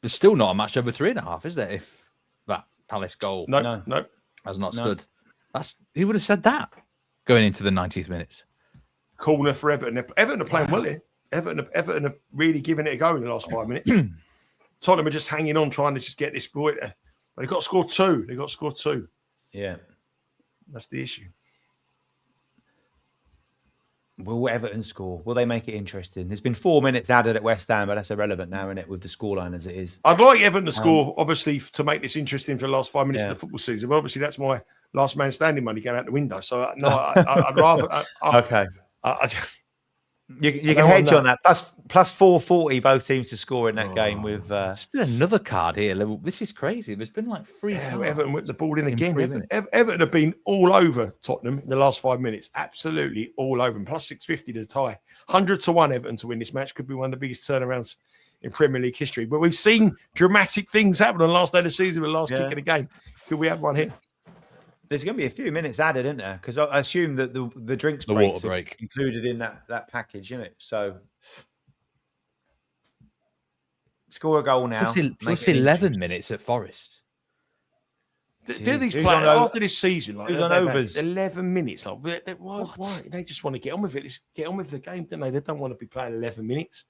There's still not a match over 3.5, is there? If that Palace goal no. has not stood. Who would have said that going into the 90th minutes? Corner for Everton. Everton are playing well here. Everton are really giving it a go in the last 5 minutes. Tottenham are just hanging on, trying to just get this boy. But they've got to score 2. They've got to score 2. Yeah. That's the issue. Will Everton score? Will they make it interesting? There's been 4 minutes added at West Ham, but that's irrelevant now, isn't it, with the scoreline as it is? I'd like Everton to score, obviously, to make this interesting for the last 5 minutes of the football season. But obviously, that's my last man standing money going out the window. So, I'd rather... okay. You can hedge on that. Plus 440 both teams to score in that game with... There's been another card here. This is crazy. There's been like 3 cards. Everton whipped the ball in again. Everton have been all over Tottenham in the last 5 minutes. Absolutely all over them. Plus 650 to tie. 100-1 Everton to win this match. Could be one of the biggest turnarounds in Premier League history. But we've seen dramatic things happen on the last day of the season with the last kick of the game. Could we have one here? There's going to be a few minutes added, isn't there? Because I assume that the drinks breaks are included in that package, isn't it? So score a goal now. Plus 11 minutes at Forest. Do these players after this season? Like overs? 11 minutes. Like, why? They just want to get on with it. Just get on with the game, don't they? They don't want to be playing 11 minutes.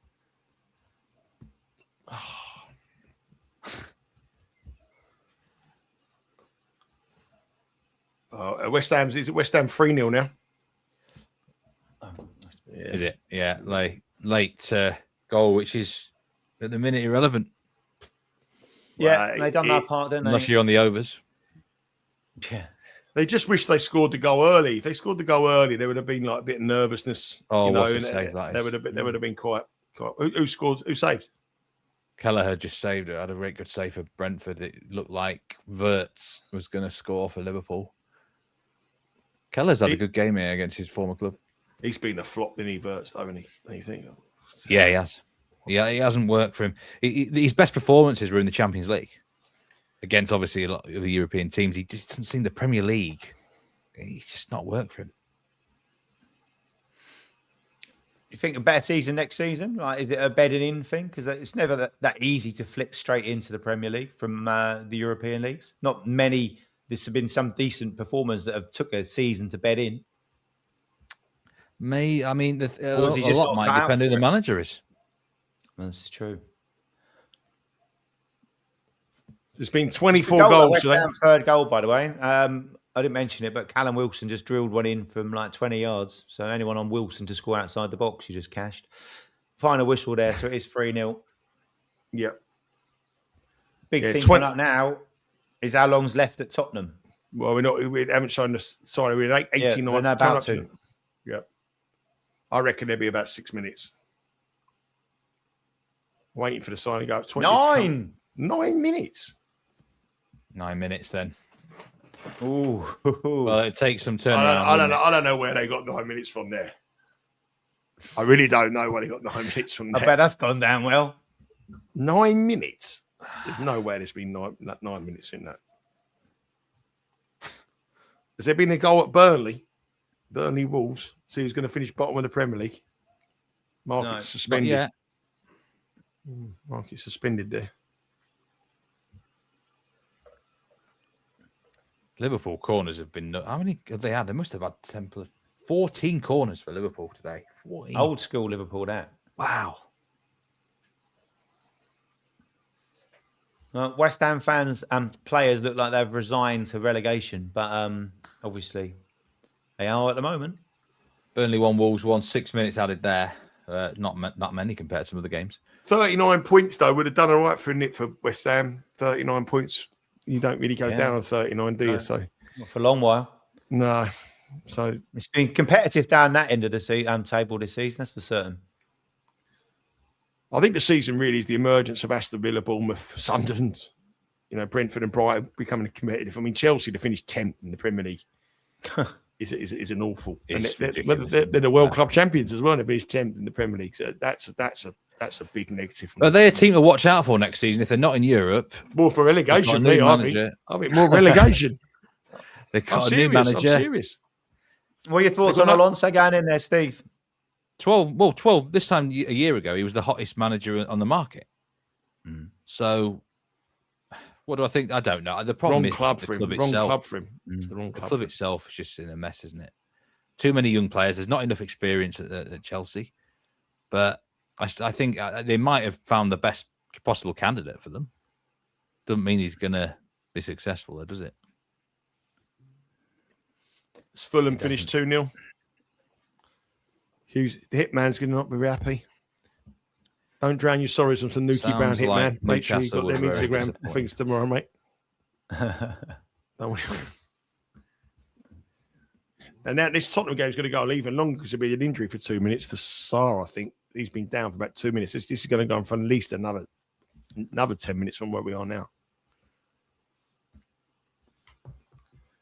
West Ham 3-0 now. Is it? Yeah, late goal, which is at the minute irrelevant. Yeah, they done that part, didn't they? Unless you're on the overs. Yeah. They just wish they scored the goal early. If they scored the goal early, there would have been like a bit of nervousness. What a save that is. There would have been quite. Who scored? Who saved? Kelleher just saved it. Had a very good save for Brentford. It looked like Wirtz was going to score for Liverpool. Kelleher's had a good game here against his former club. He's been a flop, didn't he, Wirtz, though, don't you think? Yeah, he has. Yeah, he hasn't worked for him. His best performances were in the Champions League against, obviously, a lot of the European teams. He just doesn't seem the Premier League. He's just not worked for him. You think a better season next season? Like, is it a bedding in thing? Because it's never that easy to flick straight into the Premier League from the European leagues. Not many. There's been some decent performers that have took a season to bed in. A lot might depend who the manager is. That's true. There's been 24 goals West today. Ham third goal, by the way. I didn't mention it, but Callum Wilson just drilled one in from like 20 yards. So anyone on Wilson to score outside the box, you just cashed. Final whistle there, so it is 3-0. Yeah. Big thing coming up now is how long's left at Tottenham. Well, we haven't shown us. Sorry, we're at 89. They're about to. Yeah. I reckon there'll be about 6 minutes. Waiting for the sign to go. 9 minutes. 9 minutes then. Ooh. Well, it takes some turnaround. I don't know where they got 9 minutes from there. I really don't know where they got 9 minutes from there. I bet that's gone down well. 9 minutes. There's no way there's been 9 minutes in that. Has there been a goal at Burnley? Burnley Wolves. See who's going to finish bottom of the Premier League. Market's suspended. Yeah. Market's suspended there. Liverpool corners have been. How many have they had? They must have had 14 corners for Liverpool today. 14. Old school Liverpool, that. Wow. West Ham fans and players look like they've resigned to relegation, but obviously they are at the moment. Burnley 1, Wolves 1, 6 minutes added there. Not many compared to some other games. 39 points, though, would have done all right for Nick for West Ham. 39 points. You don't really go down on 39, do you? So not for a long while. No. So it's been competitive down that end of the table this season, that's for certain. I think the season really is the emergence of Aston Villa, Bournemouth, Sunderland, Brentford and Brighton becoming competitive. I mean, Chelsea to finish 10th in the Premier League is an awful. And they're the World Club champions as well. They finished 10th in the Premier League. So that's a big negative. Are they a team to watch out for next season if they're not in Europe? More for relegation, I think more relegation. They got a new manager. I'm serious. What are your thoughts on Alonso going in there, Steve? 12. This time a year ago, he was the hottest manager on the market. So, what do I think? I don't know. The problem is the club itself. It's the wrong club. The club itself is just in a mess, isn't it? Too many young players. There's not enough experience at Chelsea. But I think they might have found the best possible candidate for them. Doesn't mean he's going to be successful, though, does it? Fulham finished 2-0. Hughes, the Hitman's going to not be happy. Don't drown your sorrows on some Nuki Brown Hitman. Like Make sure you've got them Newcastle Instagram things tomorrow, mate. And now this Tottenham game is going to go even longer because there'll be an injury for 2 minutes. The Sarr, I think, he's been down for about 2 minutes. This is going to go on for at least another 10 minutes from where we are now.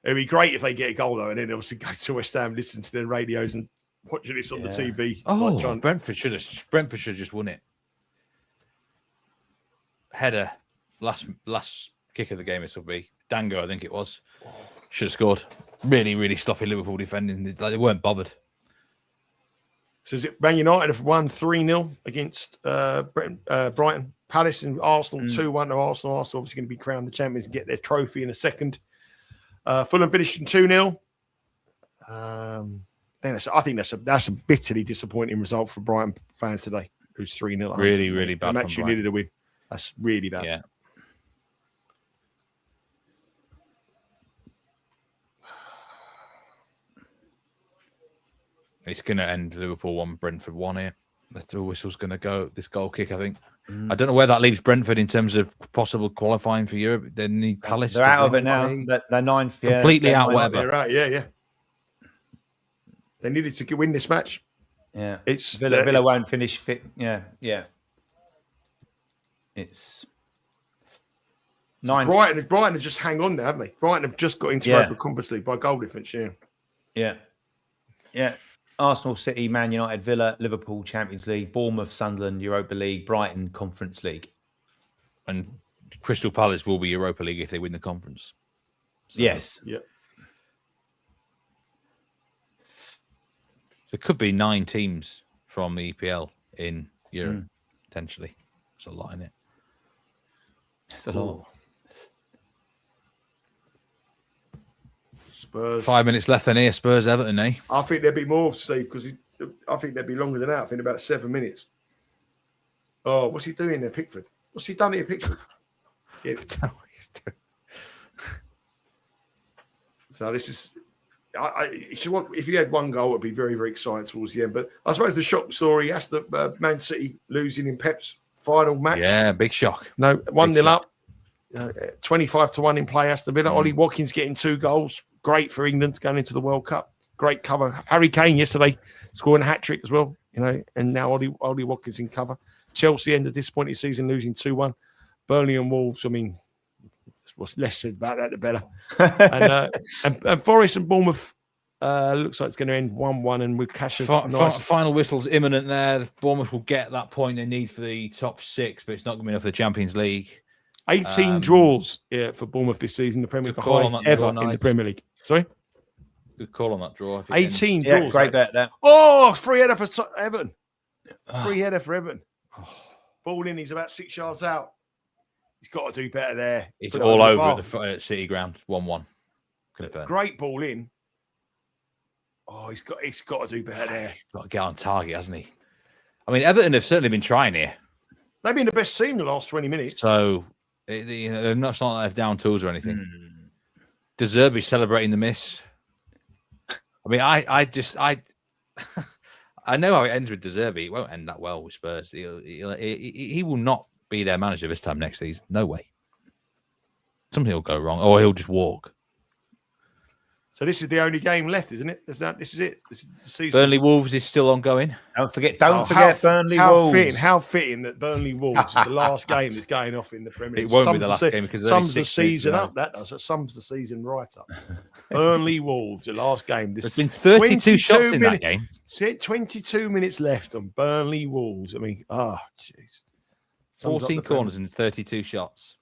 It'd be great if they get a goal, though, and then obviously go to West Ham, listen to their radios and watching this on the TV. Oh, Brentford should have just won it. Header, last kick of the game. This will be Dango, I think it was. Should have scored. Really, really sloppy Liverpool defending. Like, they weren't bothered. So is it Man United have won 3-0 against Brighton. Palace and Arsenal 2-1 to Arsenal. Arsenal obviously going to be crowned the champions and get their trophy in a second. Fulham finishing 2-0. I think that's a bitterly disappointing result for Brighton fans today, who's 3-0. Really, really bad. They actually needed a win. That's really bad. Yeah. It's going to end Liverpool 1, Brentford 1 here. The through whistle's going to go. This goal kick, I think. I don't know where that leaves Brentford in terms of possible qualifying for Europe. They need Palace. They're out of it now. They're ninth. Completely out, whatever. They're right, yeah. They needed to win this match. Yeah. Villa won't finish fit. Yeah. It's so Brighton have just hang on there, haven't they? Brighton have just got into Europa Conference League by goal difference, Yeah. Arsenal, City, Man United, Villa, Liverpool, Champions League, Bournemouth, Sunderland, Europa League, Brighton, Conference League. And Crystal Palace will be Europa League if they win the conference. So, yes. Yeah. There could be 9 teams from the EPL in Europe, potentially. It's a lot in it. It's a lot. Spurs. 5 minutes left then here. Spurs, Everton, eh? I think there'd be more, Steve, because I think there'd be longer than that. I think about 7 minutes. Oh, what's he doing there, Pickford? What's he done here, Pickford? So this is, if you had one goal, it'd be very, very exciting towards the end. But I suppose the shock story, that's the Man City losing in Pep's final match. Yeah, big shock. No, 1-0 up, 25-1 in play. Aston Villa. Ollie Watkins getting 2 goals. Great for England going into the World Cup. Great cover. Harry Kane yesterday scoring a hat-trick as well, and now Ollie Watkins in cover. Chelsea ended a disappointing season losing 2-1. Burnley and Wolves, I mean, what's less said about that, the better. and Forest and Bournemouth looks like it's going to end 1-1, and with Cash. Final whistle's imminent there. Bournemouth will get that point they need for the top 6, but it's not going to be enough for the Champions League. 18 draws for Bournemouth this season. The Premier League, the highest ever in the Premier League. Sorry? Good call on that draw. 18 draws. Yeah, great bet there. Oh, free header for Everton. Free header for Everton. Ball in, he's about 6 yards out. He's got to do better there. It's all over at the City ground. 1-1. Great ball in. Oh, he's got to do better there. He's got to get on target, hasn't he? I mean, Everton have certainly been trying here. They've been the best team the last 20 minutes. So, they're not, it's not like they've down tools or anything. De Zerbi celebrating the miss. I mean, I know how it ends with De Zerbi. It won't end that well with Spurs. He will not be their manager this time next season. No way. Something will go wrong, or he'll just walk. So this is the only game left, isn't it? This is it. This is the season. Burnley Wolves is still ongoing. Don't forget Burnley Wolves. How fitting that Burnley Wolves is the last game that's going off in the Premier League. It won't be the last game because sums the season up. That does. It sums the season right up. Burnley Wolves, the last game. There's been 32 shots in that game. 22 minutes left on Burnley Wolves. I mean, jeez. 14 corners and 32 shots.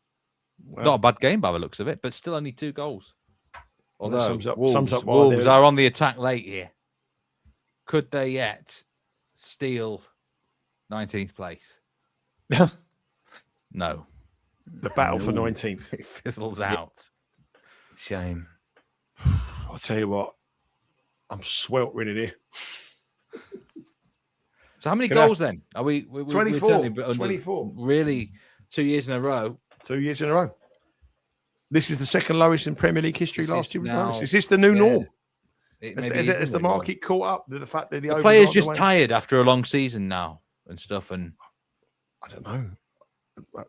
Well, not a bad game by the looks of it, but still only 2 goals. Although Wolves are on the attack late here. Could they yet steal 19th place? No. The battle for 19th. It fizzles out. Shame. I'll tell you what. I'm sweltering in here. So how many goals then? Are we 24. 24. Really? 2 years in a row? 2 years in a row. This is the second lowest in Premier League history. Last year was lowest. Is this the new norm? Has the market caught up to the fact that the players just tired after a long season now and stuff? And I don't know.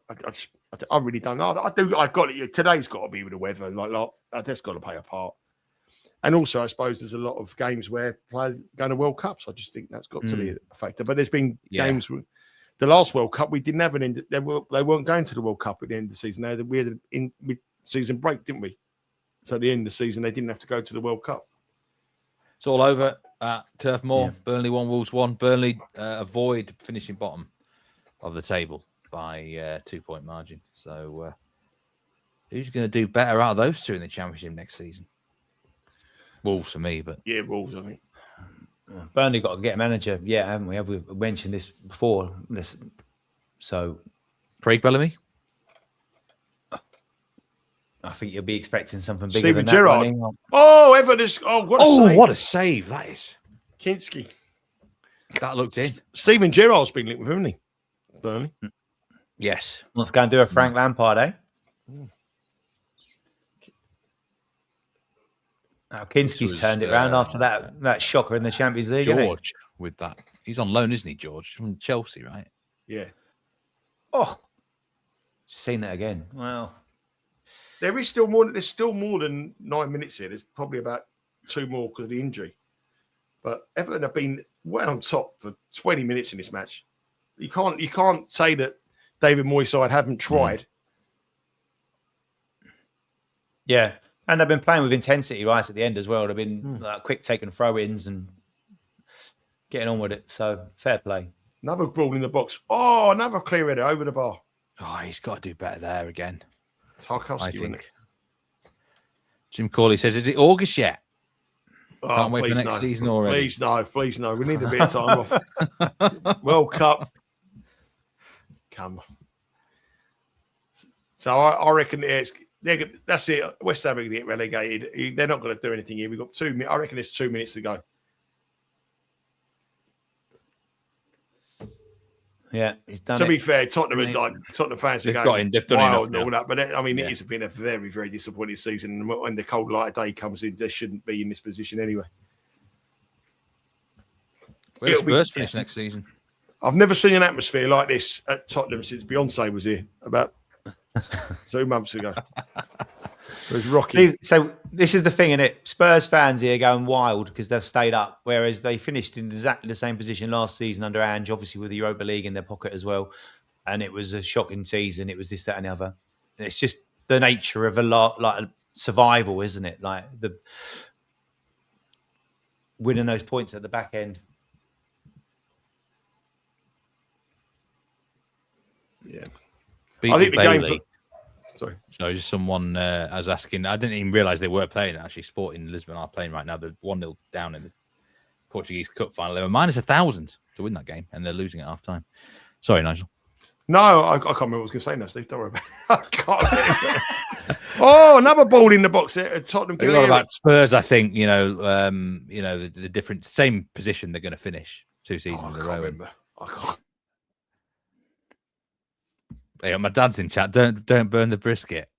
I really don't know. I've got it. Today's got to be with the weather. That's got to play a part. And also, I suppose there's a lot of games where players going to World Cups. I just think that's got to be a factor. But there's been games. The last World Cup, we didn't have an end. They weren't going to the World Cup at the end of the season. We had an mid-season break, didn't we? So at the end of the season, they didn't have to go to the World Cup. It's all over at Turf Moor. Yeah. Burnley 1, Wolves 1. Burnley avoid finishing bottom of the table by 2-point margin. So who's going to do better out of those two in the Championship next season? Wolves for me, but Wolves, I think. Burnley got to get a manager, haven't we? We've mentioned this before. So, Craig Bellamy. I think you'll be expecting something bigger Steven than Gerrard. That. Oh, Everton! What a save that is! Kinski. That looked in. Steven Gerrard's been linked with him, hasn't he? Burnley. Yes. Let's go and do a Frank Lampard, eh? Now, Kinski's turned it around after that shocker in the Champions League. George with that. He's on loan, isn't he, George? From Chelsea, right? Yeah. Oh, seen that again. Well, there's still more than 9 minutes here. There's probably about 2 more because of the injury. But Everton have been well on top for 20 minutes in this match. You can't say that David Moyes' side haven't tried. Yeah. And they've been playing with intensity right at the end as well. They've been quick taking throw-ins and getting on with it. So, fair play. Another ball in the box. Oh, another clear header over the bar. Oh, he's got to do better there again. Tarkowski, I think. Jim Corley says, is it August yet? Oh, can't wait for next season already. Please no. We need a bit of time off. World Cup. Come on. So, I reckon that's it. West Ham are going to get relegated. They're not going to do anything here. We've got 2 minutes. I reckon there's 2 minutes to go. Yeah, he's done To it. be fair, Tottenham fans are They've got going him. They've done wild and enough all now. that. But I mean, Yeah. it has been a very, very disappointing season. And when the cold light of day comes in, they shouldn't be in this position anyway. Where does Spurs finish next season? I've never seen an atmosphere like this at Tottenham since Beyonce was here about 2 months ago. It was rocking. So this is the thing, isn't it? Spurs fans here going wild because they've stayed up, whereas they finished in exactly the same position last season under Ange, obviously with the Europa League in their pocket as well. And it was a shocking season. It was this, that, and the other. And it's just the nature of a lot like survival, isn't it? Like the winning those points at the back end. Yeah. I think the Bailey. game. Sorry. So just someone I was asking. I didn't even realise they were playing. Actually, Sporting Lisbon are playing right now. They're 1-0 down in the Portuguese Cup final. They were -1,000 to win that game, and they're losing at half time. Sorry, Nigel. No, I can't remember what I was going to say now, Steve. Don't worry about it. I can't remember. Oh, another ball in the box there at Tottenham. A lot about Spurs, I think. The different same position they're going to finish 2 seasons in a row. I can't remember. I can't. Hey, my dad's in chat. Don't burn the brisket.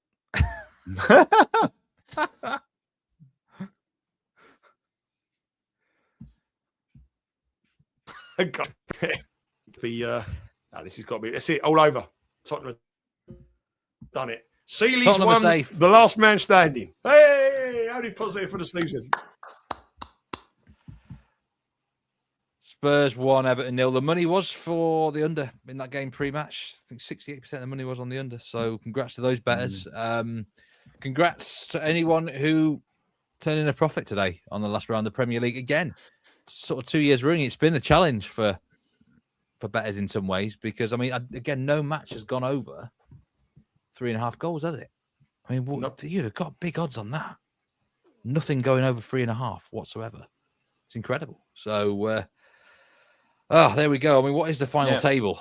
This has got to be. That's it. All over. Tottenham done it. Seeley's Tottenham won. safe. The last man standing. Hey, only positive for the season. Spurs 1, Everton 0. The money was for the under in that game pre-match. I think 68% of the money was on the under. So congrats to those bettors. Congrats to anyone who turned in a profit today on the last round of the Premier League. Again, sort of 2 years running. It's been a challenge for bettors in some ways because, I mean, again, no match has gone over 3.5 goals, has it? I mean, you'd have got big odds on that. Nothing going over 3.5 whatsoever. It's incredible. So, there we go. I mean, what is the final table?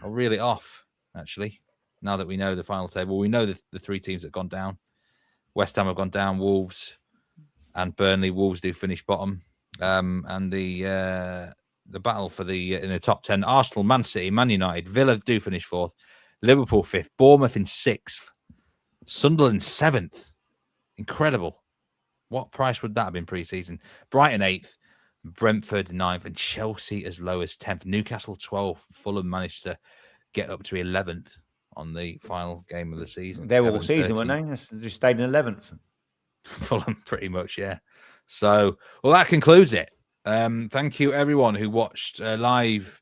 I'll reel it off, actually, now that we know the final table. We know the 3 teams that have gone down. West Ham have gone down, Wolves and Burnley. Wolves do finish bottom. And the battle for in the top 10, Arsenal, Man City, Man United, Villa do finish 4th, Liverpool 5th, Bournemouth in 6th, Sunderland 7th. Incredible. What price would that have been pre-season? Brighton 8th, Brentford 9th, and Chelsea as low as 10th. Newcastle 12th. Fulham managed to get up to 11th on the final game of the season. They were all season, weren't they? They just stayed in 11th. Fulham, pretty much, yeah. So, well, that concludes it. Thank you, everyone who watched live,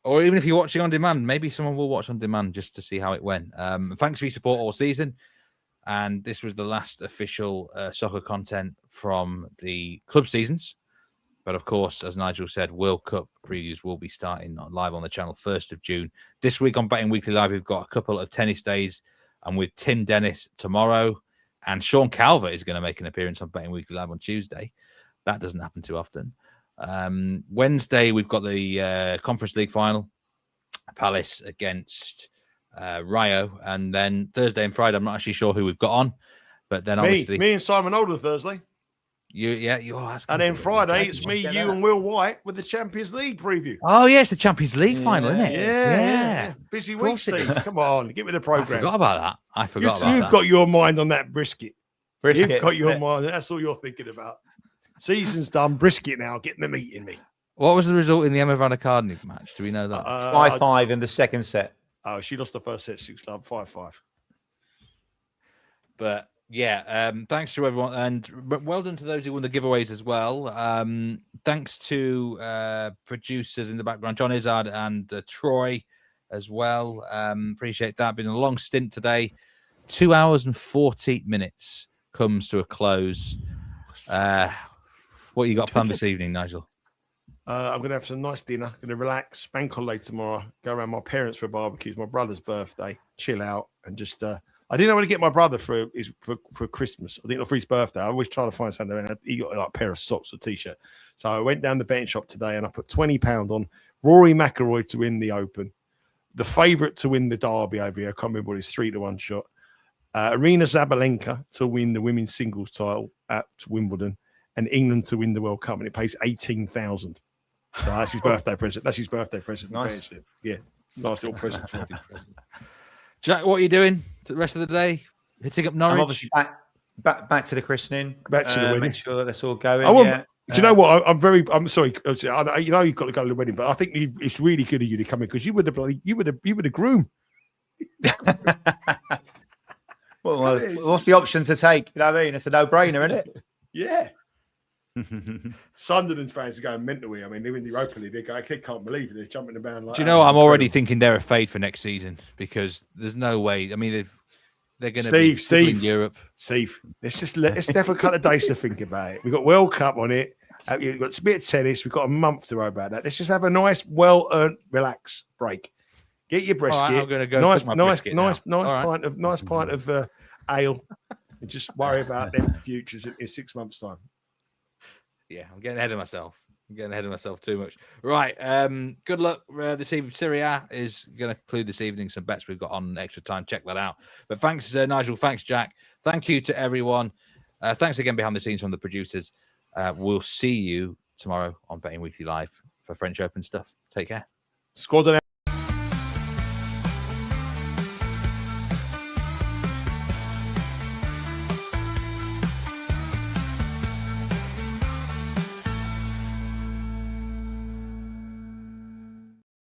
or even if you're watching on demand. Maybe someone will watch on demand just to see how it went. Thanks for your support all season. And this was the last official soccer content from the club seasons. But of course, as Nigel said, World Cup previews will be starting live on the channel 1st of June. This week on Betting Weekly Live, we've got a couple of tennis days, and with Tim Dennis tomorrow, and Sean Calvert is going to make an appearance on Betting Weekly Live on Tuesday. That doesn't happen too often. Wednesday, we've got the Conference League final, Palace against Rio, and then Thursday and Friday, I'm not actually sure who we've got on, but then obviously me and Simon Older Thursday. And then Friday, it's me, you, and Will White with the Champions League preview. Oh, yeah, it's the Champions League final, isn't it? Yeah. Busy week, Steve. Come on, get with the program. I forgot about that. You've got your mind on that brisket. You've got your mind. That's all you're thinking about. Season's done. Brisket now. Getting the meat in me. What was the result in the Emma Raducanu match? Do we know that? It's 5-5 in the second set. Oh, she lost the first set 6-love, 5-5. But yeah, thanks to everyone, and well done to those who won the giveaways as well. Thanks to producers in the background, John Izzard and Troy as well. Appreciate that. Been a long stint today. 2 hours and 40 minutes comes to a close. What you got planned this evening, Nigel? I'm going to have some nice dinner. Going to relax. Bank holiday tomorrow. Go around my parents for a barbecue. It's my brother's birthday. Chill out and just. I didn't know where to get my brother for Christmas. I didn't know for his birthday. I always try to find something. And he got like a pair of socks or t-shirt. So I went down the betting shop today and I put £20 on Rory McIlroy to win the Open, the favourite to win the Derby over here. I can't remember what his 3-1 shot. Arina Zabalenka to win the women's singles title at Wimbledon, and England to win the World Cup, and it pays 18,000. So that's his birthday present. That's his birthday present. Nice. Yeah, nice little present for him. Jack, what are you doing the rest of the day? Hitting up Norwich? I'm obviously back to the christening. Back to the wedding. Make sure that that's all going. Do you know what? I'm sorry. You know you've got to go to the wedding, but I think it's really good of you to come in because you were the groom. Well, what's the option to take? You know what I mean? It's a no-brainer, isn't it? Yeah. Sunderland fans are going mental here. I mean, they're in the Europa League. They can't believe it. They're jumping about like. Do you know? I'm already thinking they're a fade for next season because there's no way. I mean, they're going to be in Europe. Steve, let's have a couple of days to think about it. We've got World Cup on it. We've got a bit of tennis. We've got a month to worry about that. Let's just have a nice, well-earned, relaxed break. Get your brisket. Right, I'm going to go nice pint of ale, and just worry about their futures in 6 months' time. Yeah, I'm getting ahead of myself. I'm getting ahead of myself too much. Right. Good luck this evening. Serie A is going to include this evening some bets we've got on extra time. Check that out. But thanks, Nigel. Thanks, Jack. Thank you to everyone. Thanks again behind the scenes from the producers. We'll see you tomorrow on Betting Weekly Live for French Open stuff. Take care. Squad